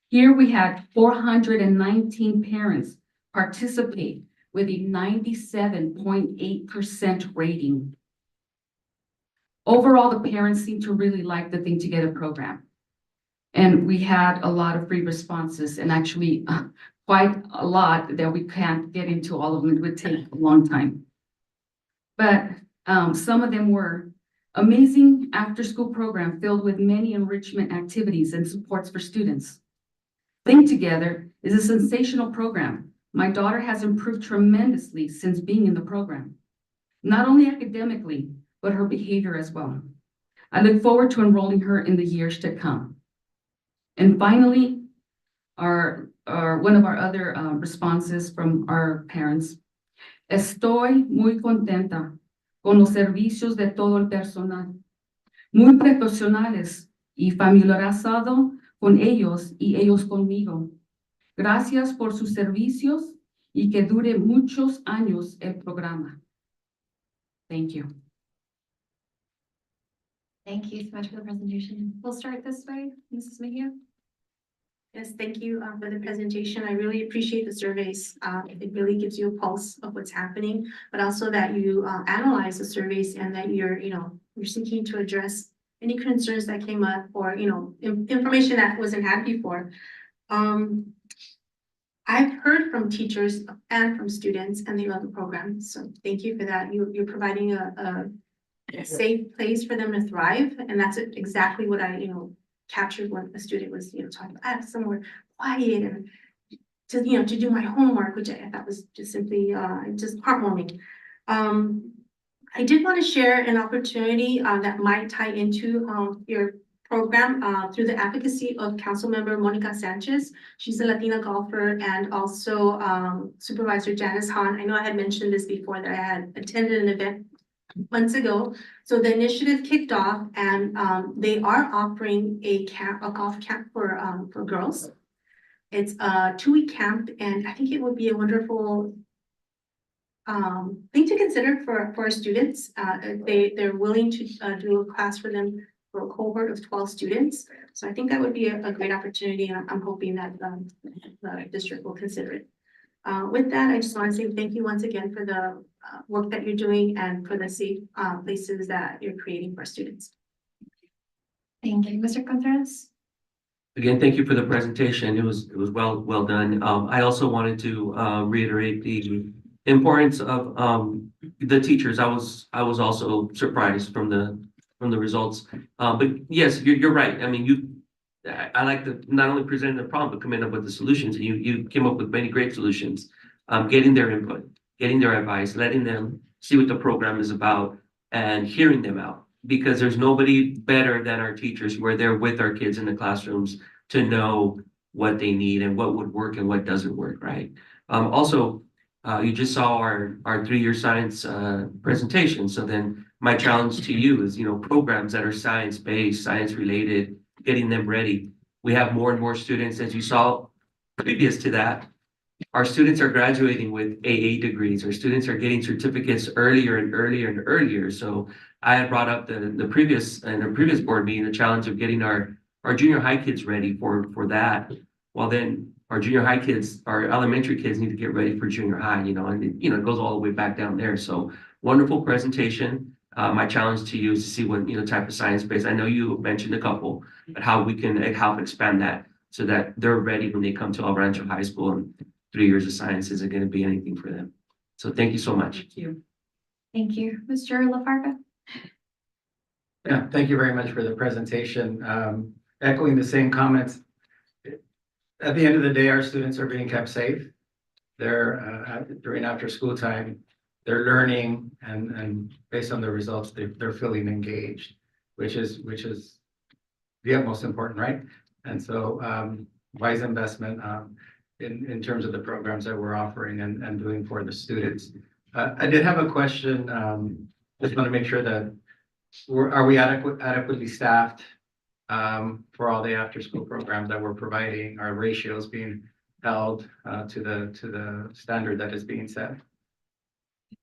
Here we had 419 parents participate with a 97.8% rating. Overall, the parents seem to really like the Think Together program. And we had a lot of free responses, and actually quite a lot that we can't get into all of them. It would take a long time. But some of them were amazing after-school program filled with many enrichment activities and supports for students. Think Together is a sensational program. My daughter has improved tremendously since being in the program, not only academically, but her behavior as well. I look forward to enrolling her in the years to come. And finally, one of our other responses from our parents. Estoy muy contenta con los servicios de todo el personal, muy profesionales y familiarizado con ellos y ellos conmigo. Gracias por sus servicios y que dure muchos años el programa. Thank you. Thank you so much for the presentation. We'll start this way, Mrs. Mejia. Yes, thank you for the presentation. I really appreciate the surveys. It really gives you a pulse of what's happening, but also that you analyze the surveys and that you're seeking to address any concerns that came up or, information that wasn't had before. I've heard from teachers and from students, and they love the program. So thank you for that. You're providing a safe place for them to thrive, and that's exactly what I, captured when a student was, talking about. I have somewhere quiet and to do my homework, which I thought was just simply just heartwarming. I did want to share an opportunity that might tie into your program through the advocacy of Councilmember Monica Sanchez. She's a Latina golfer, and also Supervisor Janice Hahn. I know I had mentioned this before, that I had attended an event months ago. So the initiative kicked off, and they are offering a golf camp for girls. It's a 2-week camp, and I think it would be a wonderful thing to consider for our students. They're willing to do a class for them for a cohort of 12 students. So I think that would be a great opportunity, and I'm hoping that the district will consider it. With that, I just want to say thank you once again for the work that you're doing and for the safe places that you're creating for students. Thank you, Mr. Contreras. Again, thank you for the presentation. It was well done. I also wanted to reiterate the importance of the teachers. I was also surprised from the results. But yes, you're right. I mean, I like to not only present the problem, but coming up with the solutions. And you came up with many great solutions. Getting their input, getting their advice, letting them see what the program is about, and hearing them out. Because there's nobody better than our teachers who are there with our kids in the classrooms to know what they need and what would work and what doesn't work, right? Also, you just saw our 3-year science presentation. So then my challenge to you is, programs that are science-based, science-related, getting them ready. We have more and more students, as you saw previous to that. Our students are graduating with AA degrees. Our students are getting certificates earlier and earlier and earlier. So I had brought up in a previous board meeting, the challenge of getting our junior high kids ready for that. Well, then our junior high kids, our elementary kids need to get ready for junior high, and it goes all the way back down there. So wonderful presentation. My challenge to you is to see what type of science base. I know you mentioned a couple, but how we can help expand that so that they're ready when they come to El Rancho High School, and 3 years of science isn't going to be anything for them. So thank you so much. Thank you. Thank you, Mr. LaFarga. Yeah, thank you very much for the presentation. Echoing the same comments. At the end of the day, our students are being kept safe. They're during after school time, they're learning, and based on the results, they're feeling engaged, which is the utmost important, right? And so wise investment in terms of the programs that we're offering and doing for the students. I did have a question. Just want to make sure that are we adequately staffed for all the after school programs that we're providing? Our ratios being held to the standard that is being set?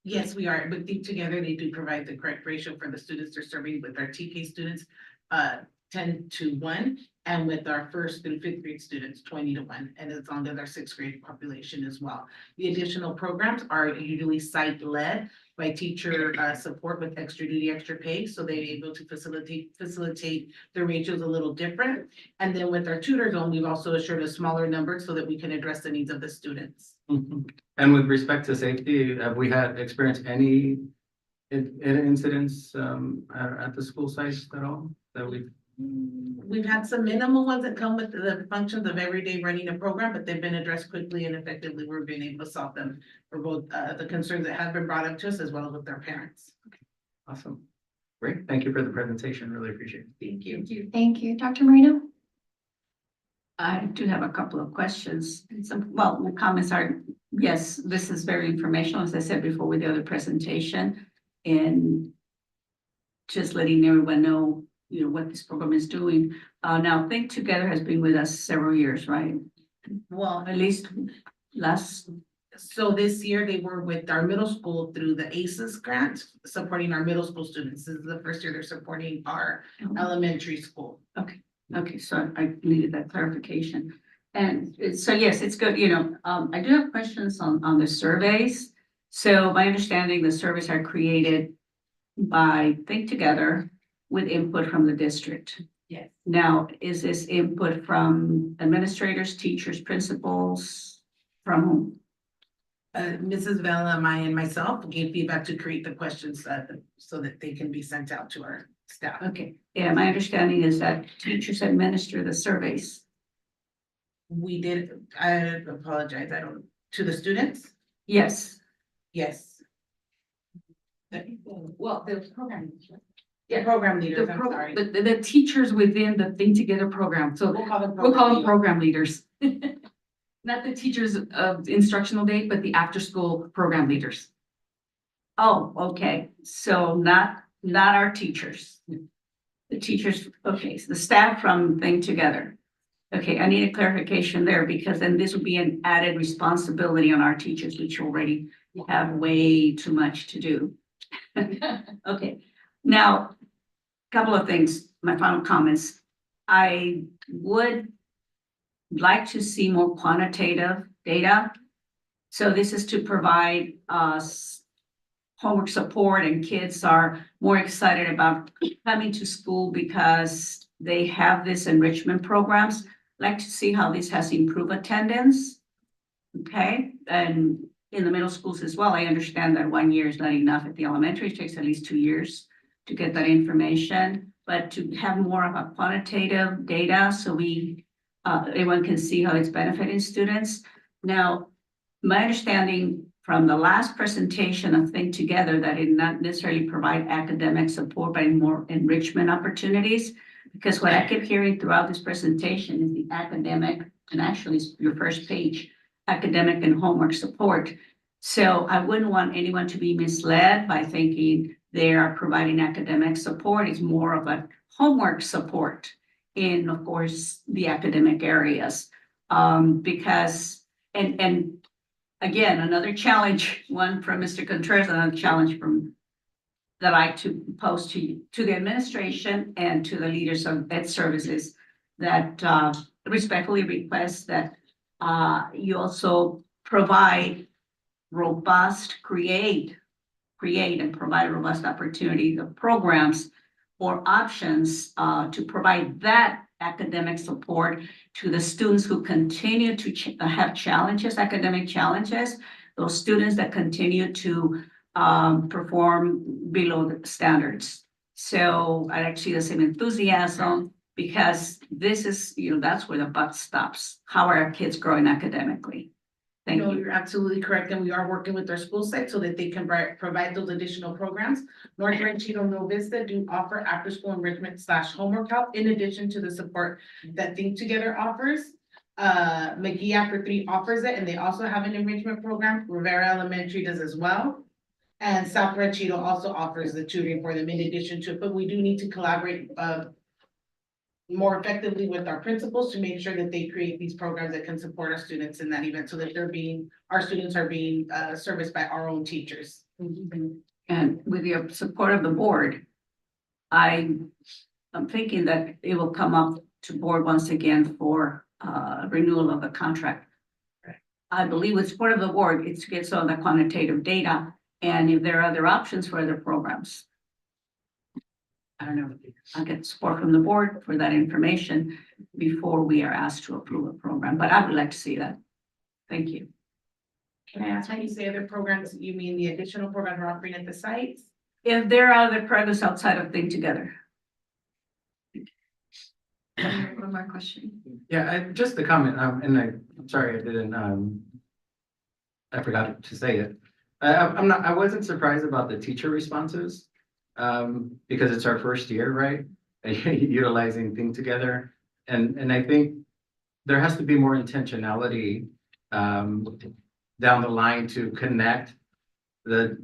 Yes, we are. With Think Together, they do provide the correct ratio for the students they're serving with our TK students. 10-1. And with our 1st through 5th grade students, 20-1, and it's on their 6th grade population as well. The additional programs are usually site-led by teacher support with extra duty, extra pay, so they're able to facilitate the ratios a little different. And then with our tutor zone, we've also assured a smaller number so that we can address the needs of the students. And with respect to safety, have we had experienced any incidents at the school sites at all that We've had some minimal ones that come with the functions of everyday running a program, but they've been addressed quickly and effectively. We're being able to solve them for both the concerns that have been brought up to us as well as with their parents. Awesome. Great. Thank you for the presentation. Really appreciate it. Thank you. Thank you. Dr. Marino? I do have a couple of questions. Well, the comments are, yes, this is very informational, as I said before with the other presentation. And just letting everyone know, what this program is doing. Now, Think Together has been with us several years, right? Well, At least so this year they were with our middle school through the ACES grant, supporting our middle school students. This is the first year they're supporting our elementary school. Okay, so I needed that clarification. And so, yes, it's good, I do have questions on the surveys. So my understanding, the surveys are created by Think Together with input from the district. Yes. Now, is this input from administrators, teachers, principals, from whom? Mrs. Vela, Maya, and myself gave feedback to create the questions so that they can be sent out to our staff. Okay, yeah, my understanding is that teachers administer the surveys. We did, I apologize, to the students? Yes. Yes. Well, the program. Yeah, program leaders, I'm sorry. The teachers within the Think Together program, so We'll call them program leaders. Not the teachers of instructional day, but the after-school program leaders. Oh, okay, so not our teachers. The teachers, okay, so the staff from Think Together. Okay, I need a clarification there because then this would be an added responsibility on our teachers, which already have way too much to do. Okay, now, couple of things, my final comments. I would like to see more quantitative data. So this is to provide us homework support, and kids are more excited about coming to school because they have this enrichment programs. Like to see how this has improved attendance. Okay, and in the middle schools as well, I understand that 1 year is not enough. At the elementary, it takes at least 2 years to get that information, but to have more of a quantitative data so everyone can see how it's benefiting students. Now, my understanding from the last presentation of Think Together that it did not necessarily provide academic support, but more enrichment opportunities. Because what I kept hearing throughout this presentation is the academic, and actually it's your first page, academic and homework support. So I wouldn't want anyone to be misled by thinking they are providing academic support. It's more of a homework support in, of course, the academic areas. Because, and again, another challenge, one from Mr. Contreras, another challenge that I to pose to the administration and to the leaders of Ed Services that respectfully request that you also provide create and provide robust opportunity of programs or options to provide that academic support to the students who continue to have challenges, academic challenges, those students that continue to perform below the standards. So I actually the same enthusiasm because this is, that's where the buck stops. How are our kids growing academically? Thank you. You're absolutely correct. And we are working with our school site so that they can provide those additional programs. North Ranchito and Nueva Vista do offer after-school enrichment / homework help in addition to the support that Think Together offers. McGee After 3 offers it, and they also have an enrichment program. Rivera Elementary does as well. And South Ranchito also offers the tutoring for them in addition to it, but we do need to collaborate more effectively with our principals to make sure that they create these programs that can support our students in that event so that our students are being serviced by our own teachers. And with the support of the board, I I'm thinking that it will come up to board once again for renewal of the contract. I believe it's part of the board, it gets all the quantitative data, and if there are other options for other programs. I don't know, I'll get support from the board for that information before we are asked to approve a program, but I would like to see that. Thank you. Can I ask when you say other programs, you mean the additional programs we're offering at the sites? If there are other programs outside of Think Together. One more question. Yeah, just a comment, and I'm sorry, I didn't, I forgot to say it. I wasn't surprised about the teacher responses, because it's our first year, right? Utilizing Think Together, and I think there has to be more intentionality, down the line to connect the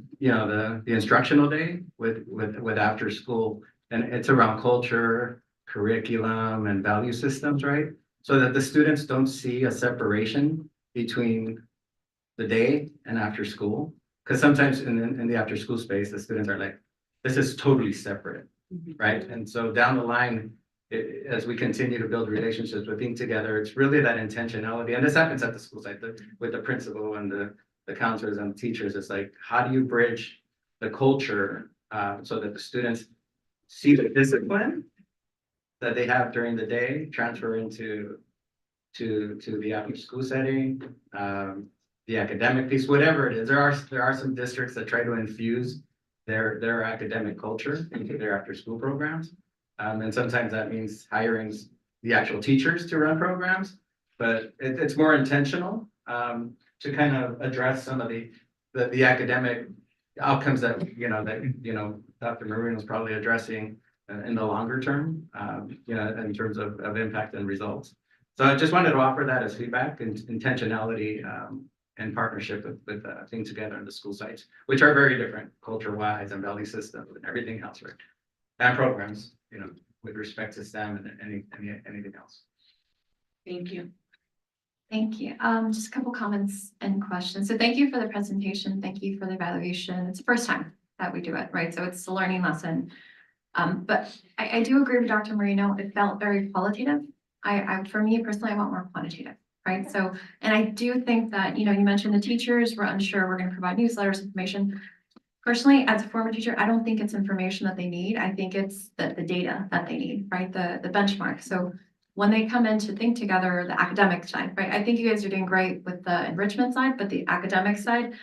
instructional day with after school, and it's around culture, curriculum, and value systems, right? So that the students don't see a separation between the day and after school. Because sometimes in the after school space, the students are like, this is totally separate, right? And so down the line, as we continue to build relationships with Think Together, it's really that intentionality. And this happens at the school site with the principal and the counselors and teachers. It's like, how do you bridge the culture so that the students see the discipline that they have during the day transfer into the after school setting, the academic piece, whatever it is. There are some districts that try to infuse their academic culture into their after school programs. And sometimes that means hiring the actual teachers to run programs, but it's more intentional to kind of address some of the academic outcomes that Dr. Marino's probably addressing in the longer term, in terms of impact and results. So I just wanted to offer that as feedback and intentionality and partnership with Think Together in the school sites, which are very different culture-wise and value systems and everything else, right? And programs, with respect to STEM and anything else. Thank you. Thank you. Just a couple comments and questions. So thank you for the presentation. Thank you for the evaluation. It's the first time that we do it, right? So it's a learning lesson. But I do agree with Dr. Marino. It felt very qualitative. For me personally, I want more quantitative, right? So, and I do think that, you mentioned the teachers were unsure. We're going to provide newsletters, information. Personally, as a former teacher, I don't think it's information that they need. I think it's the data that they need, right? The benchmark. So when they come in to Think Together, the academic side, right? I think you guys are doing great with the enrichment side, but the academic side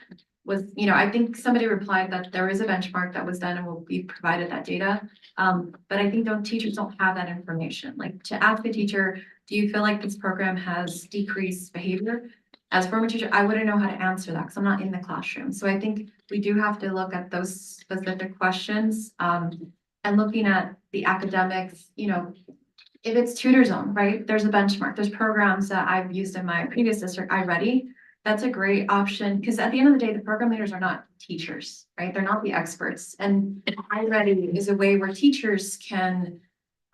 was, I think somebody replied that there is a benchmark that was done and will be provided that data. But I think teachers don't have that information. Like to ask a teacher, do you feel like this program has decreased behavior? As a former teacher, I wouldn't know how to answer that because I'm not in the classroom. So I think we do have to look at those specific questions and looking at the academics, if it's tutor zone, right? There's a benchmark. There's programs that I've used in my previous district, iReady. That's a great option because at the end of the day, the program leaders are not teachers, right? They're not the experts. And iReady is a way where teachers can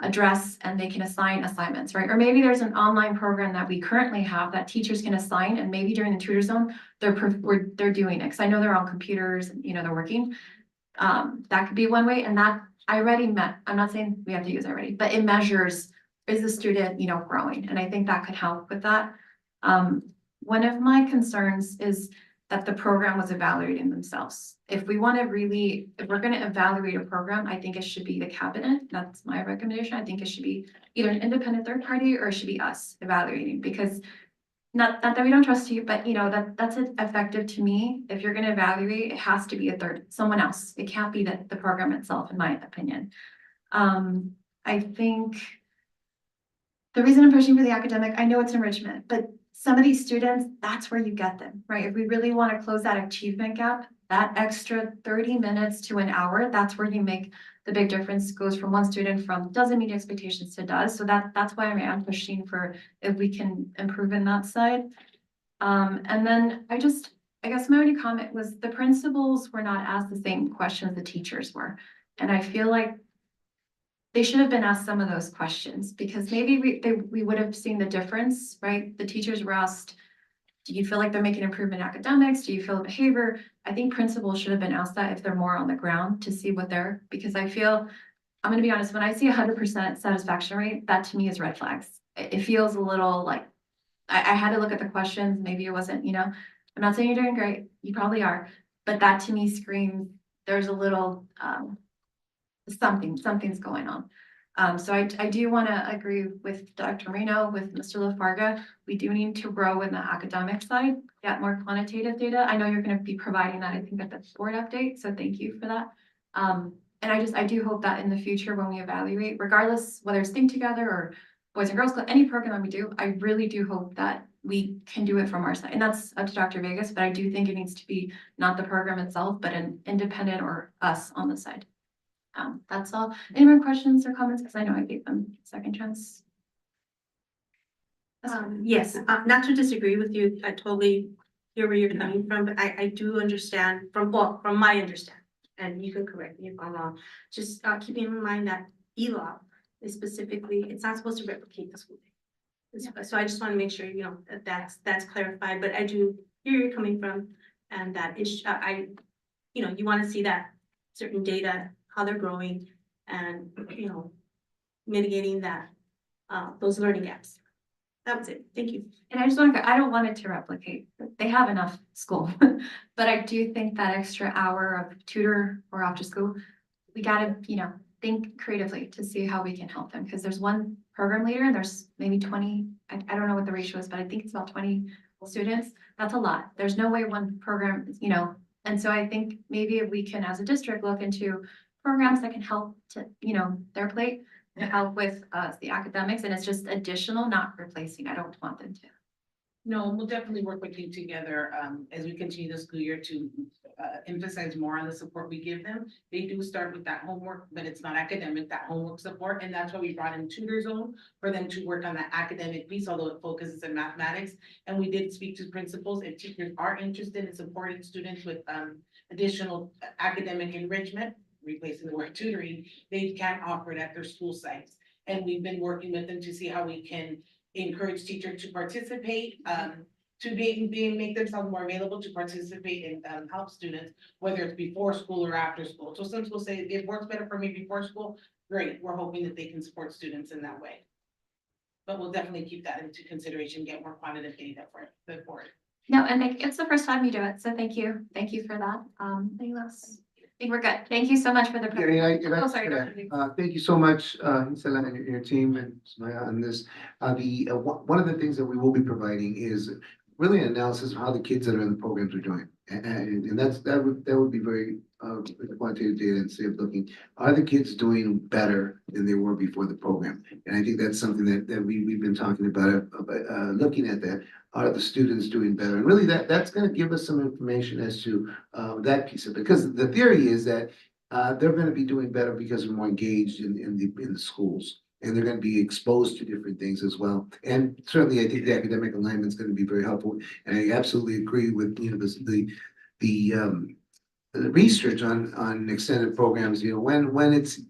address and they can assign assignments, right? Or maybe there's an online program that we currently have that teachers can assign, and maybe during the tutor zone, they're doing it. Because I know they're on computers, and they're working. That could be one way. And that iReady I'm not saying we have to use iReady, but it measures, is the student, growing? And I think that could help with that. One of my concerns is that the program was evaluating themselves. If we're going to evaluate a program, I think it should be the cabinet. That's my recommendation. I think it should be either an independent third party or it should be us evaluating, because not that we don't trust you, but that's effective to me. If you're going to evaluate, it has to be someone else. It can't be the program itself, in my opinion. I think the reason I'm pushing for the academic, I know it's enrichment, but some of these students, that's where you get them, right? If we really want to close that achievement gap, that extra 30 minutes to an hour, that's where you make the big difference. Goes from one student from doesn't meet expectations to does. So that's why I'm pushing for if we can improve in that side. And then I guess my only comment was the principals were not asked the same questions the teachers were. And I feel like they should have been asked some of those questions, because maybe we would have seen the difference, right? The teachers were asked, do you feel like they're making improvement in academics? Do you feel behavior? I think principals should have been asked that if they're more on the ground to see because I feel I'm gonna be honest, when I see 100% satisfaction rate, that to me is red flags. It feels a little like, I had to look at the questions, maybe it wasn't, I'm not saying you're doing great, you probably are, but that to me screams, there's a little, something's going on. So I do want to agree with Dr. Marino, with Mr. LaFarga. We do need to grow in the academic side, get more quantitative data. I know you're going to be providing that, I think, at the board update, so thank you for that. And I do hope that in the future, when we evaluate, regardless whether it's Think Together or Boys and Girls Club, any program we do, I really do hope that we can do it from our side. And that's up to Dr. Vegas, but I do think it needs to be not the program itself, but an independent or us on the side. That's all. Any more questions or comments? Because I know I gave them a second chance. Yes, not to disagree with you, I totally hear where you're coming from, but I do understand from my understanding, and you can correct me if I'm wrong, just keeping in mind that ELOP is specifically, it's not supposed to replicate the school day. So I just want to make sure, that's clarified, but I do hear where you're coming from, and that is, you want to see that certain data, how they're growing, and, mitigating that, those learning gaps. That was it. Thank you. And I don't want it to replicate. They have enough school, but I do think that extra hour of tutor or after school, we gotta, think creatively to see how we can help them. Because there's one program leader and there's maybe 20, I don't know what the ratio is, but I think it's about 20 students. That's a lot. There's no way one program, and so I think maybe if we can, as a district, look into programs that can help to, their plate to help with the academics, and it's just additional, not replacing. I don't want them to. No, we'll definitely work with you together, as we continue the school year to, emphasize more on the support we give them. They do start with that homework, but it's not academic, that homework support, and that's why we brought in Tutor Zone for them to work on that academic piece, although it focuses in mathematics. And we did speak to principals, if teachers are interested in supporting students with, additional academic enrichment, replacing the word tutoring, they can offer it at their school sites. And we've been working with them to see how we can encourage teachers to participate, to make themselves more available to participate and help students, whether it's before school or after school. So some schools say it works better for me before school, great, we're hoping that they can support students in that way. But we'll definitely keep that into consideration, get more quantitative data for it. No, and it's the first time you do it, so thank you for that. Anything else? I think we're good. Thank you so much for the. Yeah, Oh, sorry, Dr. Vegas. thank you so much, Isela, and your team and Smaya on this. One of the things that we will be providing is really an analysis of how the kids that are in the programs are doing. And that would be very quantitative data and say, looking, are the kids doing better than they were before the program? And I think that's something that we've been talking about looking at that. Are the students doing better? And really that's going to give us some information as to that piece of it. Because the theory is that they're going to be doing better because they're more engaged in the schools. And they're going to be exposed to different things as well. And certainly I think the academic alignment is going to be very helpful. And I absolutely agree with, the research on extended programs, when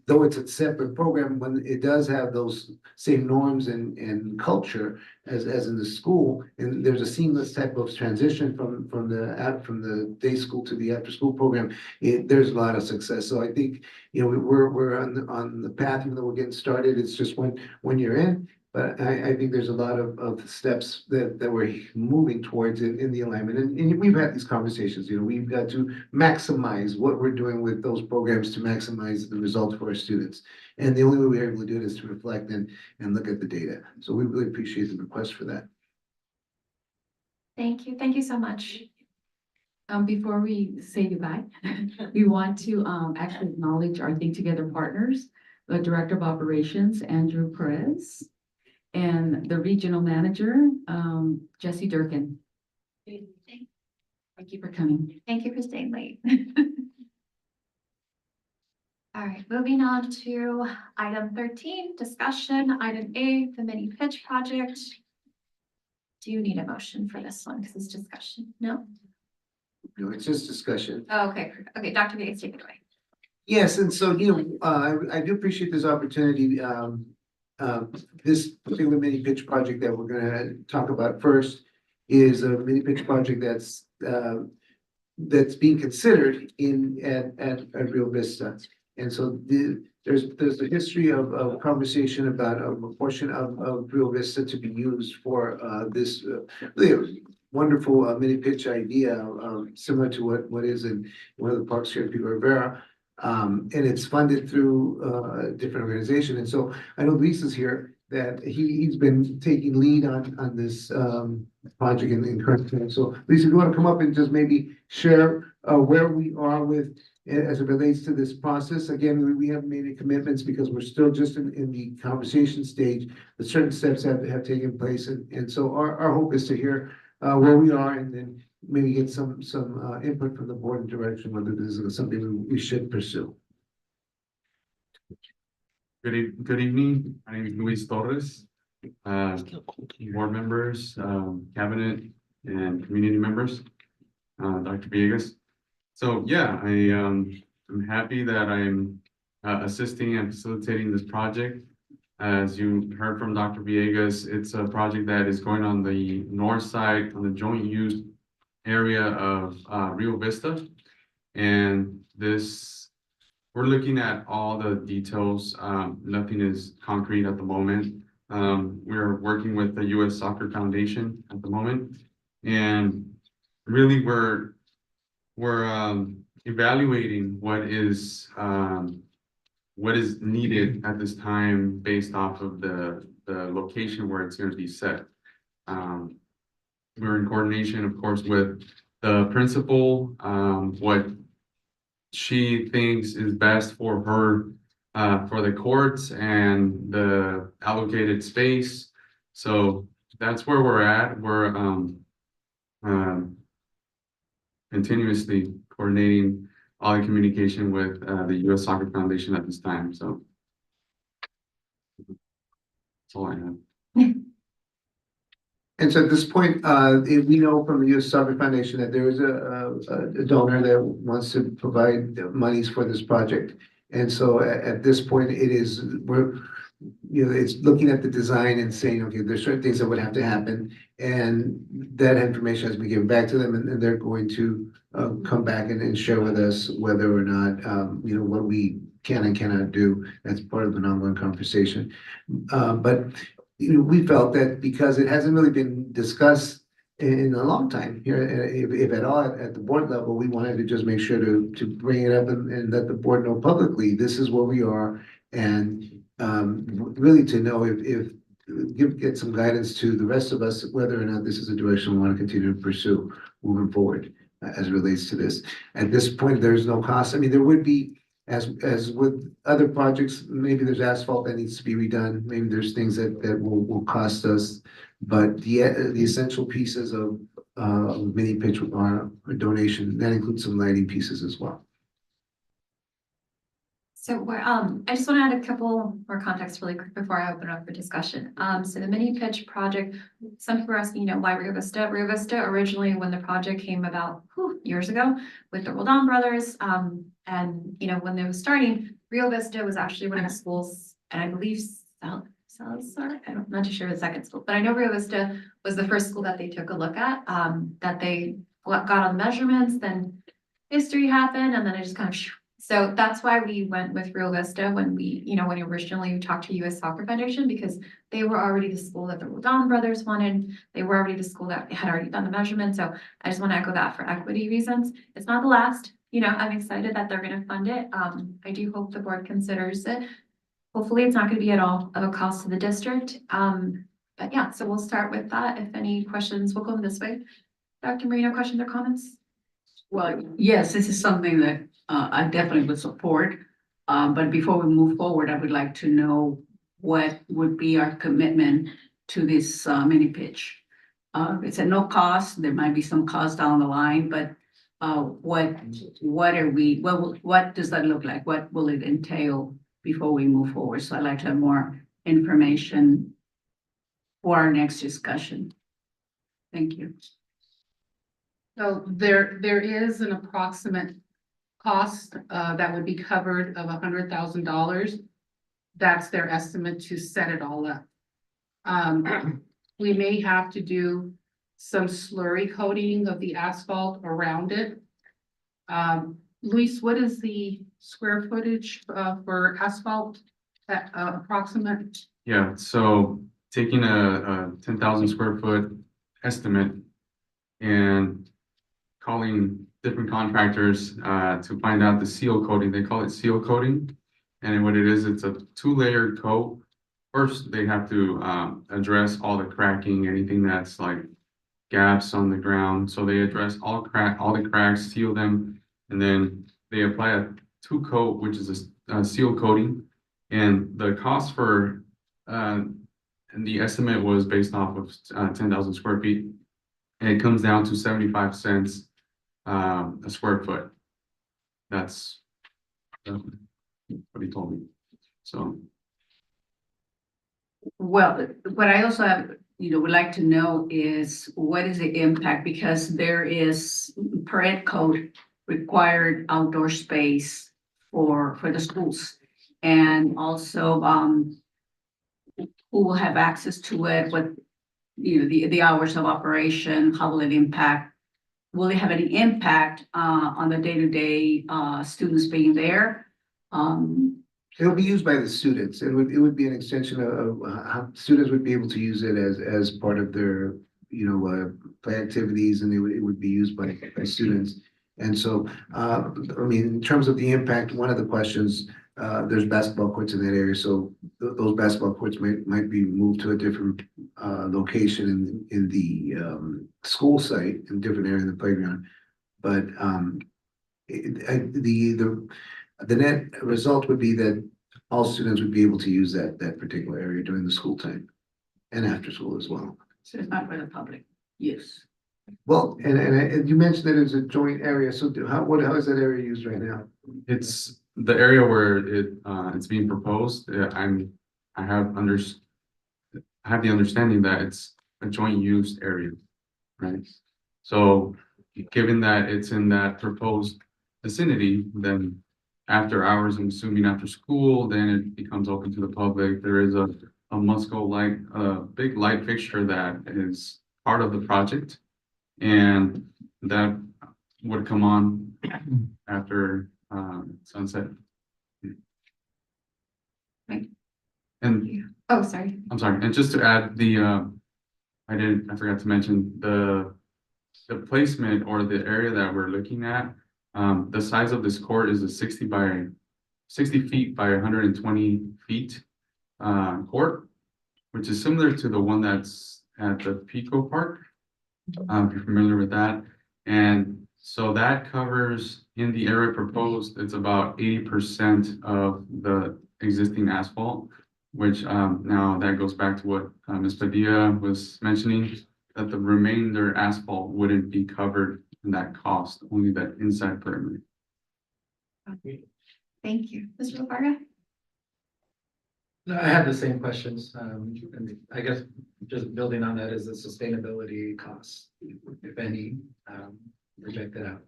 though it's a separate program, when it does have those same norms and culture as in the school, and there's a seamless type of transition from the day school to the after school program, there's a lot of success. So I think, we're on the path, even though we're getting started, it's just when you're in. But I think there's a lot of steps that we're moving towards in the alignment. And we've had these conversations, we've got to maximize what we're doing with those programs to maximize the results for our students. And the only way we're able to do it is to reflect and look at the data. So we really appreciate the request for that. Thank you. Thank you so much. Before we say goodbye, we want to actually acknowledge our Think Together partners, the Director of Operations, Andrew Perez, and the Regional Manager, Jesse Durkin. Thank you for coming. Thank you for staying late. All right, moving on to item 13, discussion. Item A, the mini pitch project. Do you need a motion for this one? Because it's discussion. No? No, it's just discussion. Oh, okay. Okay, Dr. Vegas, take it away. Yes, and so, I do appreciate this opportunity. This particular mini pitch project that we're gonna talk about first is a mini pitch project that's being considered at Rio Vista. And so there's a history of conversation about a portion of Rio Vista to be used for, this, really wonderful, mini pitch idea, similar to what is in one of the parks here at Pico Rivera. And it's funded through, a different organization. And so I know Lisa's here, that he's been taking lead on this, project in current time. So Lisa, if you want to come up and just maybe share, where we are with, as it relates to this process. Again, we haven't made any commitments because we're still just in the conversation stage, but certain steps have taken place. And so our hope is to hear, where we are and then maybe get some input from the board and direction, whether this is something we should pursue. Good evening. My name is Luis Torres. Board members, cabinet and community members, Dr. Villegas. So yeah, I'm happy that I'm assisting and facilitating this project. As you heard from Dr. Villegas, it's a project that is going on the north side on the joint use area of Rio Vista. And this, we're looking at all the details. Nothing is concrete at the moment. We're working with the U.S. Soccer Foundation at the moment. And really we're evaluating what is needed at this time based off of the location where it's going to be set. We're in coordination, of course, with the principal, what she thinks is best for her, for the courts and the allocated space. So that's where we're at. We're continuously coordinating all the communication with the U.S. Soccer Foundation at this time. So that's all I have. And so at this point, we know from the U.S. Soccer Foundation that there is a donor that wants to provide monies for this project. And so at this point, it's looking at the design and saying, okay, there's certain things that would have to happen. And that information has been given back to them, and they're going to come back and share with us whether or not, what we can and cannot do as part of an ongoing conversation. But we felt that because it hasn't really been discussed in a long time here, if at all, at the board level, we wanted to just make sure to bring it up and let the board know publicly, this is where we are. And really to know if get some guidance to the rest of us, whether or not this is a direction we want to continue to pursue moving forward as it relates to this. At this point, there's no cost. I mean, there would be, as with other projects, maybe there's asphalt that needs to be redone. Maybe there's things that will cost us. But the essential pieces of mini pitch are a donation. That includes some lighting pieces as well. So we're, I just want to add a couple more context really quick before I open it up for discussion. So the mini pitch project, some people are asking, why Rio Vista? Rio Vista originally, when the project came about years ago with the Roldan brothers, and when they were starting, Rio Vista was actually one of the schools, and I believe Salazar, I'm not too sure the second school, but I know Rio Vista was the first school that they took a look at, that they got on the measurements, then history happened, and then it just kind of. So that's why we went with Rio Vista when we originally talked to U.S. Soccer Foundation, because they were already the school that the Roldan brothers wanted. They were already the school that had already done the measurement. So I just want to echo that for equity reasons. It's not the last, I'm excited that they're going to fund it. I do hope the board considers it. Hopefully it's not going to be at all of a cost to the district. But yeah, so we'll start with that. If any questions, we'll go this way. Dr. Marino, questions or comments? Well, yes, this is something that I definitely would support. But before we move forward, I would like to know what would be our commitment to this mini pitch. It's at no cost. There might be some cost down the line, but what does that look like? What will it entail before we move forward? So I'd like to have more information for our next discussion. Thank you. So there is an approximate cost that would be covered of $100,000. That's their estimate to set it all up. We may have to do some slurry coating of the asphalt around it. Luis, what is the square footage, for asphalt, approximate? Yeah, so taking a 10,000 square foot estimate and calling different contractors to find out the seal coating. They call it seal coating. And what it is, it's a 2-layer coat. First, they have to address all the cracking, anything that's like gaps on the ground. So they address all the cracks, seal them, and then they apply a 2-coat, which is a seal coating. And the cost for and the estimate was based off of 10,000 square feet. And it comes down to 75 cents a square foot. That's what he told me. So Well, what I also have, would like to know is what is the impact? Because there is per ed code required outdoor space for the schools. And also, who will have access to it, what, the hours of operation, how will it impact? Will it have any impact on the day-to-day students being there? It'll be used by the students. It would be an extension of how students would be able to use it as part of their, play activities, and it would be used by students. And so, I mean, in terms of the impact, one of the questions, there's basketball courts in that area, so those basketball courts might be moved to a different location in the school site, in a different area in the playground. But the net result would be that all students would be able to use that particular area during the school time and after school as well. So it's not for the public use. Well, and you mentioned that it's a joint area, so how is that area used right now? it's the area where it's being proposed. I have the understanding that it's a joint use area, right? So given that it's in that proposed vicinity, then after hours, I'm assuming after school, then it becomes open to the public. There is a Musco light, a big light fixture that is part of the project. And that would come on after sunset. Right. And Oh, sorry. I'm sorry, and just to add I forgot to mention the placement or the area that we're looking at. The size of this court is a 60 feet by 120 feet court, which is similar to the one that's at the Pico Park. If you're familiar with that. And so that covers, in the area proposed, it's about 80% of the existing asphalt, which now that goes back to what Ms. Padilla was mentioning, that the remainder asphalt wouldn't be covered in that cost, only that inside perimeter. Thank you. Mr. LaFarga? I had the same questions. And I guess just building on that is the sustainability costs, if any, projected out.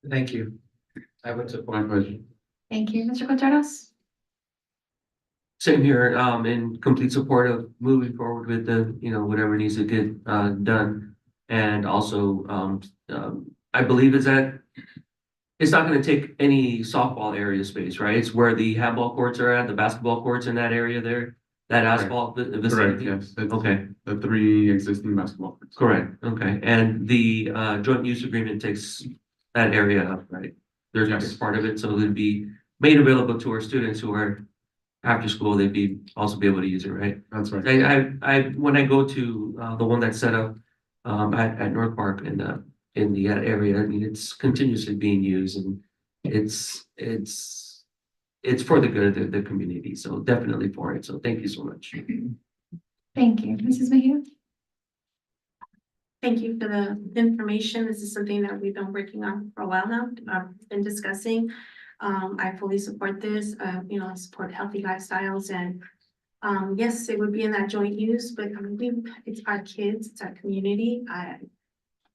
Thank you. I would support. My pleasure. Thank you. Mr. Contreras? Same here, in complete support of moving forward with the, whatever needs to get done. And also, I believe it's not gonna take any softball area space, right? It's where the handball courts are at, the basketball courts in that area there, that asphalt Correct, vicinity. yes. Okay, The 3 existing basketball courts. correct, okay. And the joint use agreement takes that area up, right? There's Yes. a part of it, so it'd be made available to our students who are after school, they'd also be able to use it, right? That's right. When I go to the one that's set up at North Park in the area, I mean, it's continuously being used, and it's for the good of the community. So definitely for it. So thank you so much. Thank you. Mrs. Mejia? Thank you for the information. This is something that we've been working on for a while now, been discussing. I fully support this, I support healthy lifestyles, and yes, it would be in that joint use, but I mean, it's our kids, it's our community.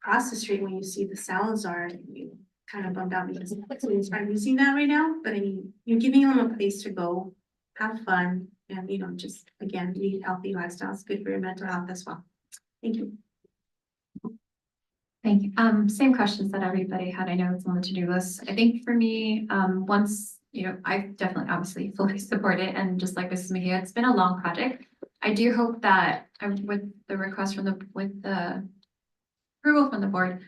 Across the street, when you see the Salazar, you kind of bummed out because students aren't using that right now, but I mean, you're giving them a place to go, have fun, and just, again, lead healthy lifestyles, good for your mental health as well. Thank you. Thank you. Same questions that everybody had. I know it's on the to-do list. I think for me, once, I definitely obviously fully support it. And just like Mrs. Mejia, it's been a long project. I do hope that with the request with the approval from the board,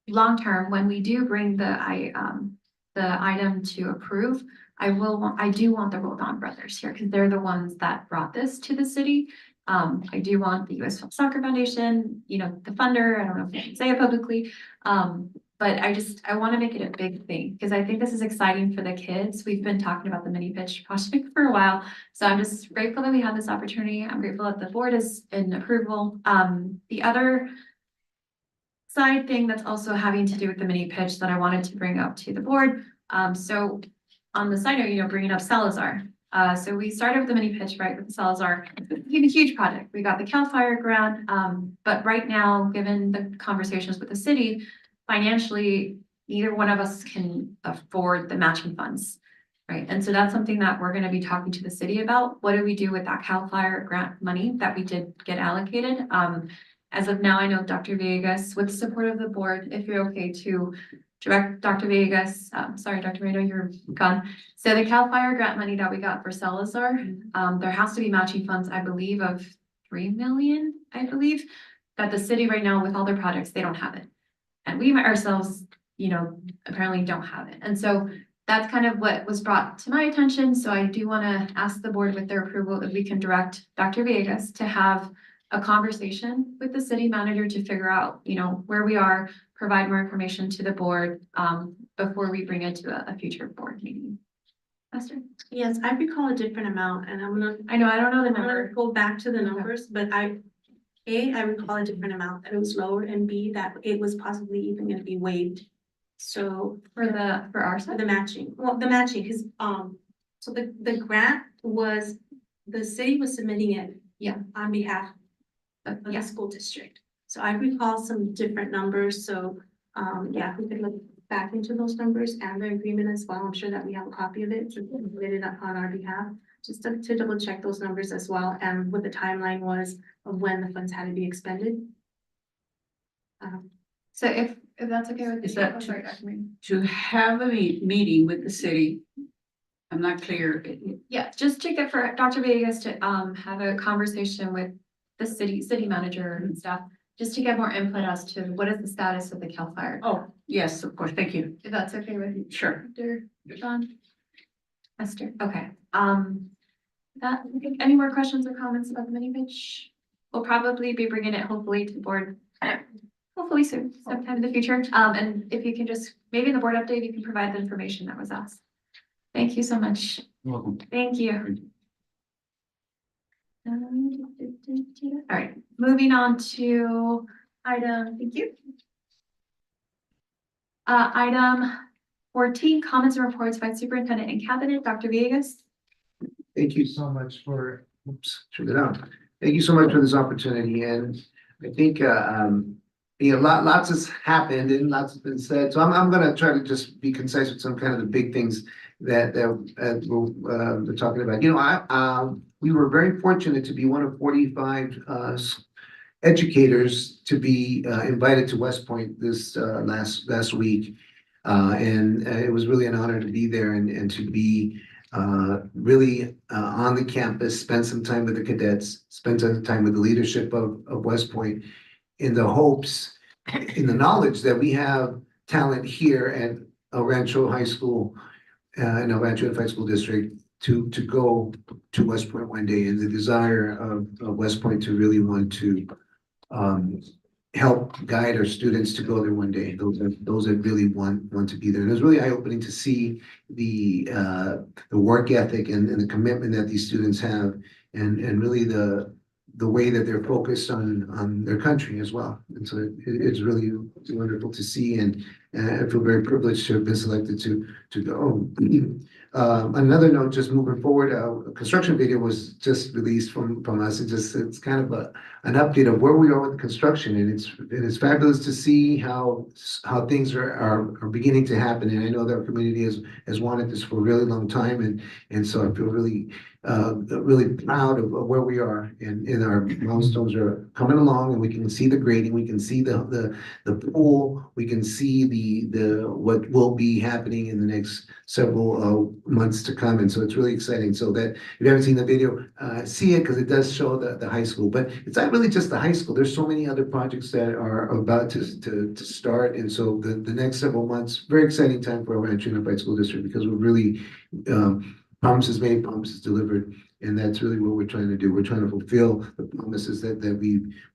long-term, when we do bring the item to approve, I do want the Roldan brothers here because they're the ones that brought this to the city. I do want the U.S. Soccer Foundation, the funder, I don't know if I can say it publicly. But I want to make it a big thing because I think this is exciting for the kids. We've been talking about the mini pitch project for a while. So I'm just grateful that we have this opportunity. I'm grateful that the board is in approval. The other side thing that's also having to do with the mini pitch that I wanted to bring up to the board. So on the side note, bringing up Salazar. So we started with the mini pitch, right, with Salazar. It's a huge project. We got the CAL FIRE grant, but right now, given the conversations with the city, financially, neither one of us can afford the matching funds, right? And so that's something that we're going to be talking to the city about. What do we do with that CAL FIRE grant money that we did get allocated? As of now, I know Dr. Villegas, with the support of the board, if you're okay to direct Dr. Villegas, sorry, Dr. Reno, you're gone. So the CAL FIRE grant money that we got for Salazar, there has to be matching funds, I believe, of 3 million, I believe, that the city right now with all their projects, they don't have it. And we ourselves, apparently don't have it. And so that's kind of what was brought to my attention. So I do want to ask the board with their approval if we can direct Dr. Villegas to have a conversation with the city manager to figure out, where we are, provide more information to the board before we bring it to a future board meeting. Esther? Yes, I recall a different amount and I know, I don't know the I'm gonna number. go back to the numbers, but I recall a different amount that it was lower, and B, that it was possibly even gonna be waived. So For our for side? the matching, because, so the grant was, the city was submitting it. Yeah. On behalf of the school district. So I recall some different numbers, so, yeah, we could look back into those numbers and the agreement as well. I'm sure that we have a copy of it, so we can submit it on our behalf, just to double check those numbers as well, and what the timeline was of when the funds had to be expended. So if that's okay with you. Is that Oh, sorry, Dr. Marie. To have a meeting with the city, I'm not clear. Yeah, just to get for Dr. Vegas to have a conversation with the city manager and stuff, just to get more input as to what is the status of the CAL FIRE. Oh, yes, of course, thank you. If that's okay with you. Sure. Dr. John? Esther, okay. Any more questions or comments about the mini pitch? We'll probably be bringing it hopefully to the board, hopefully soon, sometime in the future. And if you can just, maybe in the board update, you can provide the information that was asked. Thank you so much. You're welcome. Thank you. All right, moving on to thank you. Item 14, comments and reports by superintendent and cabinet, Dr. Villegas. Thank you so much for, turn it on. Thank you so much for this opportunity, and I think, lots has happened and lots has been said, so I'm gonna try to just be concise with some kind of the big things that we're talking about. We were very fortunate to be one of 45 educators to be invited to West Point this last week. And it was really an honor to be there and to be really on the campus, spend some time with the cadets, spend some time with the leadership of West Point, in the hopes, in the knowledge that we have talent here at El Rancho High School, in El Rancho Unified School District, to go to West Point one day, and the desire of West Point to really want to help guide our students to go there one day. Those that really want to be there. And it was really eye-opening to see the work ethic and the commitment that these students have, and really the way that they're focused on their country as well. And so it's really wonderful to see. And and I feel very privileged to have been selected to go. Another note, just moving forward, a construction video was just released from us. It's kind of an update of where we are with construction, and it's fabulous to see how things are beginning to happen. And I know that our community has wanted this for a really long time, and so I feel really proud of where we are, and our milestones are coming along, and we can see the grading, we can see the pool, we can see the what will be happening in the next several months to come, and so it's really exciting. So that if you haven't seen the video, see it, because it does show the high school, but it's not really just the high school. There's so many other projects that are about to start, and so the next several months, very exciting time for our Rancho Unified School District, because we're really promises made, promises delivered, and that's really what we're trying to do. We're trying to fulfill the promises that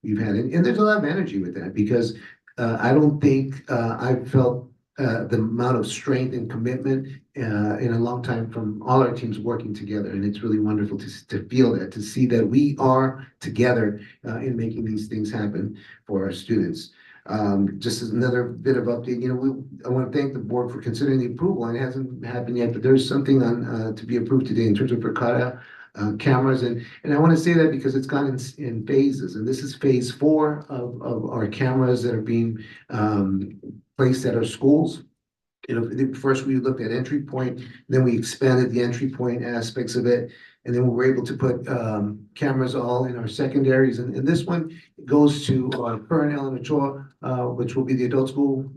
we've had, and there's a lot of energy with that, because I don't think I've felt the amount of strength and commitment in a long time from all our teams working together, and it's really wonderful to feel that, to see that we are together in making these things happen for our students. Just as another bit of update, I want to thank the board for considering the approval, and it hasn't happened yet, but there's something on to be approved today in terms of Verkada cameras, and I want to say that because it's gone in phases, and this is phase 4 of our cameras that are being placed at our schools. First we looked at entry point, then we expanded the entry point aspects of it, and then we were able to put cameras all in our secondaries. And this one goes to our current Ellen Ochoa, which will be the adult school.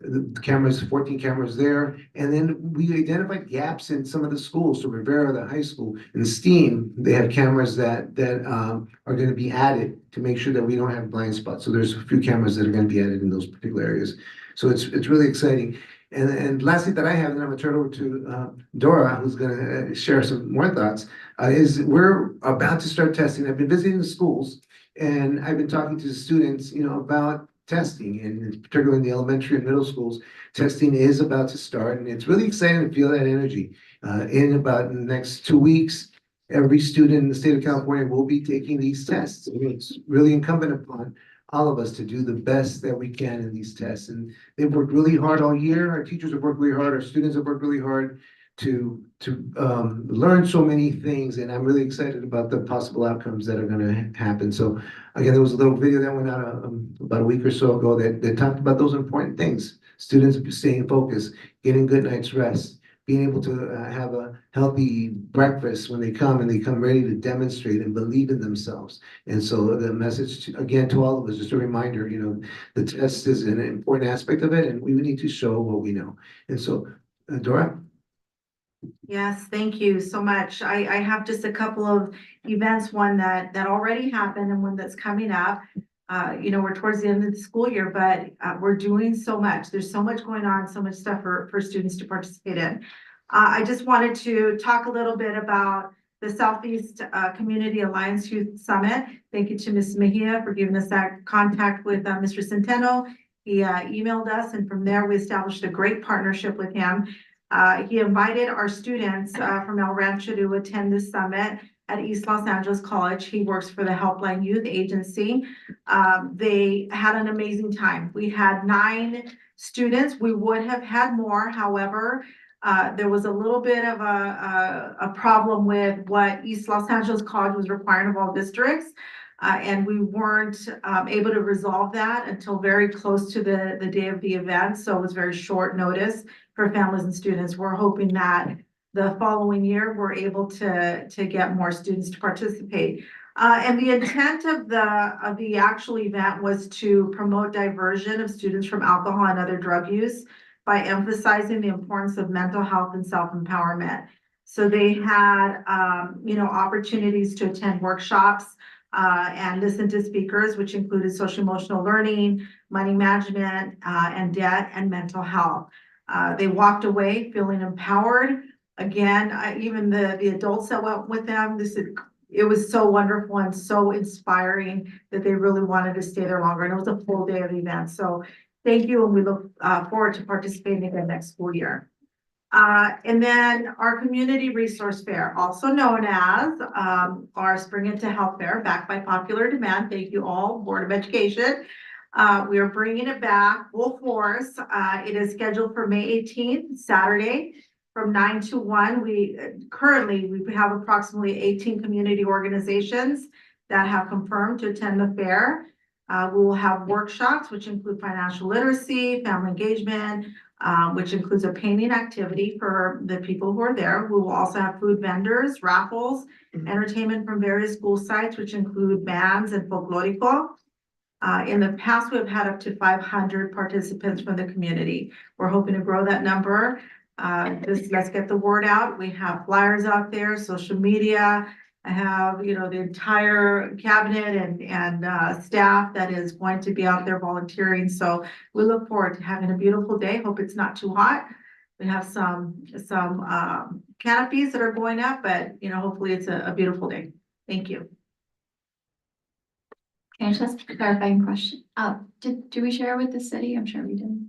The cameras, 14 cameras there. And then we identified gaps in some of the schools. So Rivera, the high school, and STEAM, they have cameras that are going to be added to make sure that we don't have blind spots. So there's a few cameras that are going to be added in those particular areas. So it's really exciting. And lastly that I have, and I'm gonna turn over to Dora, who's gonna share some more thoughts, is we're about to start testing. I've been visiting the schools, and I've been talking to the students, about testing, and particularly in the elementary and middle schools. Testing is about to start, and it's really exciting to feel that energy. In the next 2 weeks, every student in the state of California will be taking these tests. It's really incumbent upon all of us to do the best that we can in these tests. And they've worked really hard all year. Our teachers have worked really hard. Our students have worked really hard to learn so many things. And I'm really excited about the possible outcomes that are going to happen. So again, there was a little video that went out about a week or so ago that talked about those important things. Students staying focused, getting good night's rest, being able to have a healthy breakfast when they come, and they come ready to demonstrate and believe in themselves. And so the message again to all of us, just a reminder, the test is an important aspect of it, and we need to show what we know. And so, Dora? Yes, thank you so much. I have just a couple of events, one that already happened and one that's coming up. We're towards the end of the school year, but we're doing so much. There's so much going on, so much stuff for students to participate in. I just wanted to talk a little bit about the Southeast Community Alliance Youth Summit. Thank you to Ms. Mejia for giving us that contact with Mr. Centeno. He emailed us, and from there we established a great partnership with him. He invited our students from El Rancho to attend this summit at East Los Angeles College. He works for the Helpline Youth Agency. They had an amazing time. We had 9 students. We would have had more. However, there was a little bit of a problem with what East Los Angeles College was requiring of all districts. And we weren't able to resolve that until very close to the day of the event. So it was very short notice for families and students. We're hoping that the following year, we're able to get more students to participate. And the intent of the actual event was to promote diversion of students from alcohol and other drug use by emphasizing the importance of mental health and self-empowerment. So they had, opportunities to attend workshops and listen to speakers, which included social emotional learning, money management, and debt and mental health. They walked away feeling empowered. Again, even the adults that went with them, it was so wonderful and so inspiring that they really wanted to stay there longer. And it was a full day of events. So thank you, and we look forward to participating again next school year. And then our community resource fair, also known as our Spring Into Health Fair, backed by popular demand. Thank you all, Board of Education. We are bringing it back full force. It is scheduled for May 18th, Saturday, from 9 to 1. We have approximately 18 community organizations that have confirmed to attend the fair. We will have workshops, which include financial literacy, family engagement, which includes a painting activity for the people who are there. We will also have food vendors, raffles, entertainment from various school sites, which include bands and folklorico. In the past, we've had up to 500 participants from the community. We're hoping to grow that number. Let's get the word out. We have flyers out there, social media. I have, the entire cabinet and staff that is going to be out there volunteering. So we look forward to having a beautiful day. Hope it's not too hot. We have some canopies that are going up, but hopefully it's a beautiful day. Thank you. Can I just clarifying question? Do we share with the city? I'm sure we did.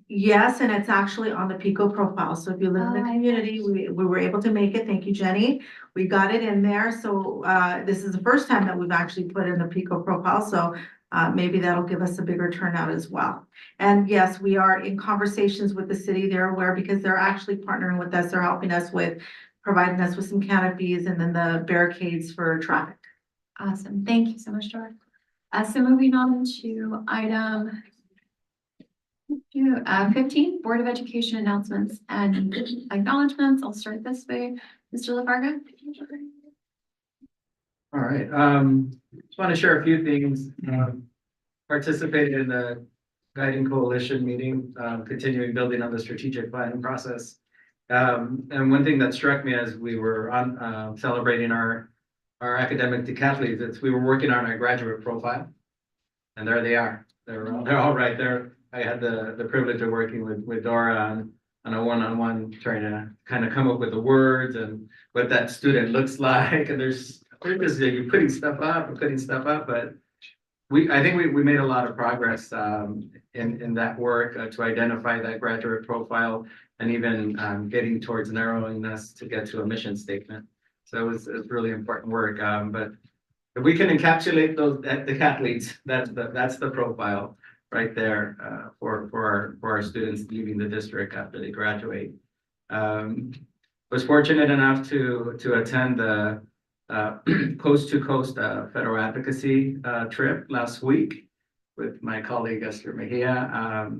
Yes, and it's actually on the Pico profile. So if you live in the community, we were able to make it. Thank you, Jenny. We got it in there. So this is the first time that we've actually put in the Pico profile. So maybe that'll give us a bigger turnout as well. And yes, we are in conversations with the city. They're aware because they're actually partnering with us. They're helping us with providing us with some canopies and then the barricades for traffic. Awesome. Thank you so much, Dora. So moving on to item 15, Board of Education announcements and acknowledgements. I'll start this way. Mr. LaFarga. All right, just want to share a few things. Participated in the Guiding Coalition meeting, continuing building on the strategic planning process. And one thing that struck me as we were on celebrating our academic decathletes, is we were working on our graduate profile, and there they are. They're all right there. I had the privilege of working with Dora on a one-on-one, trying to kind of come up with the words and what that student looks like. And you're putting stuff up, but I think we made a lot of progress in that work to identify that graduate profile and even getting towards narrowing this to get to a mission statement. So it's really important work. But if we can encapsulate those decathletes, that's the profile right there for our students leaving the district after they graduate. Was fortunate enough to attend the Coast to Coast Federal Advocacy trip last week with my colleague Esther Mejia.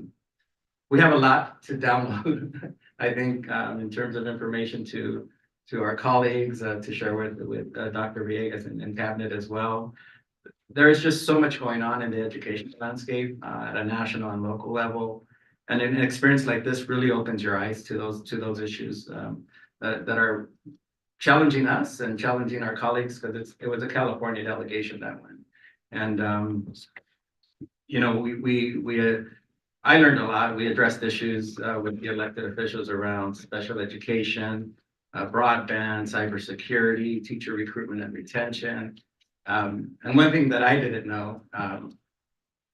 We have a lot to download, I think, in terms of information to our colleagues to share with Dr. Villegas and cabinet as well. There is just so much going on in the education landscape at a national and local level. And an experience like this really opens your eyes to those issues that are challenging us and challenging our colleagues, because it was a California delegation that went. And I learned a lot. We addressed issues with the elected officials around special education, broadband, cybersecurity, teacher recruitment and retention. And one thing that I didn't know,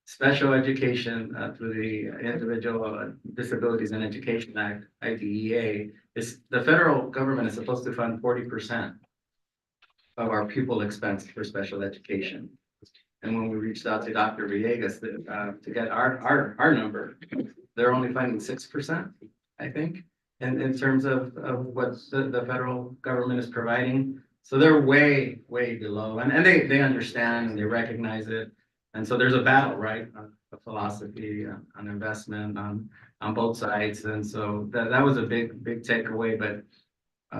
special education through the Individual Disabilities in Education Act, IDEA, is the federal government is supposed to fund 40% of our pupil expense for special education. And when we reached out to Dr. Villegas to get our number, they're only funding 6%, I think, in terms of what the federal government is providing. So they're way, way below, and they understand and they recognize it. And so there's a battle, right? A philosophy, on investment on both sides. And so that was a big takeaway, but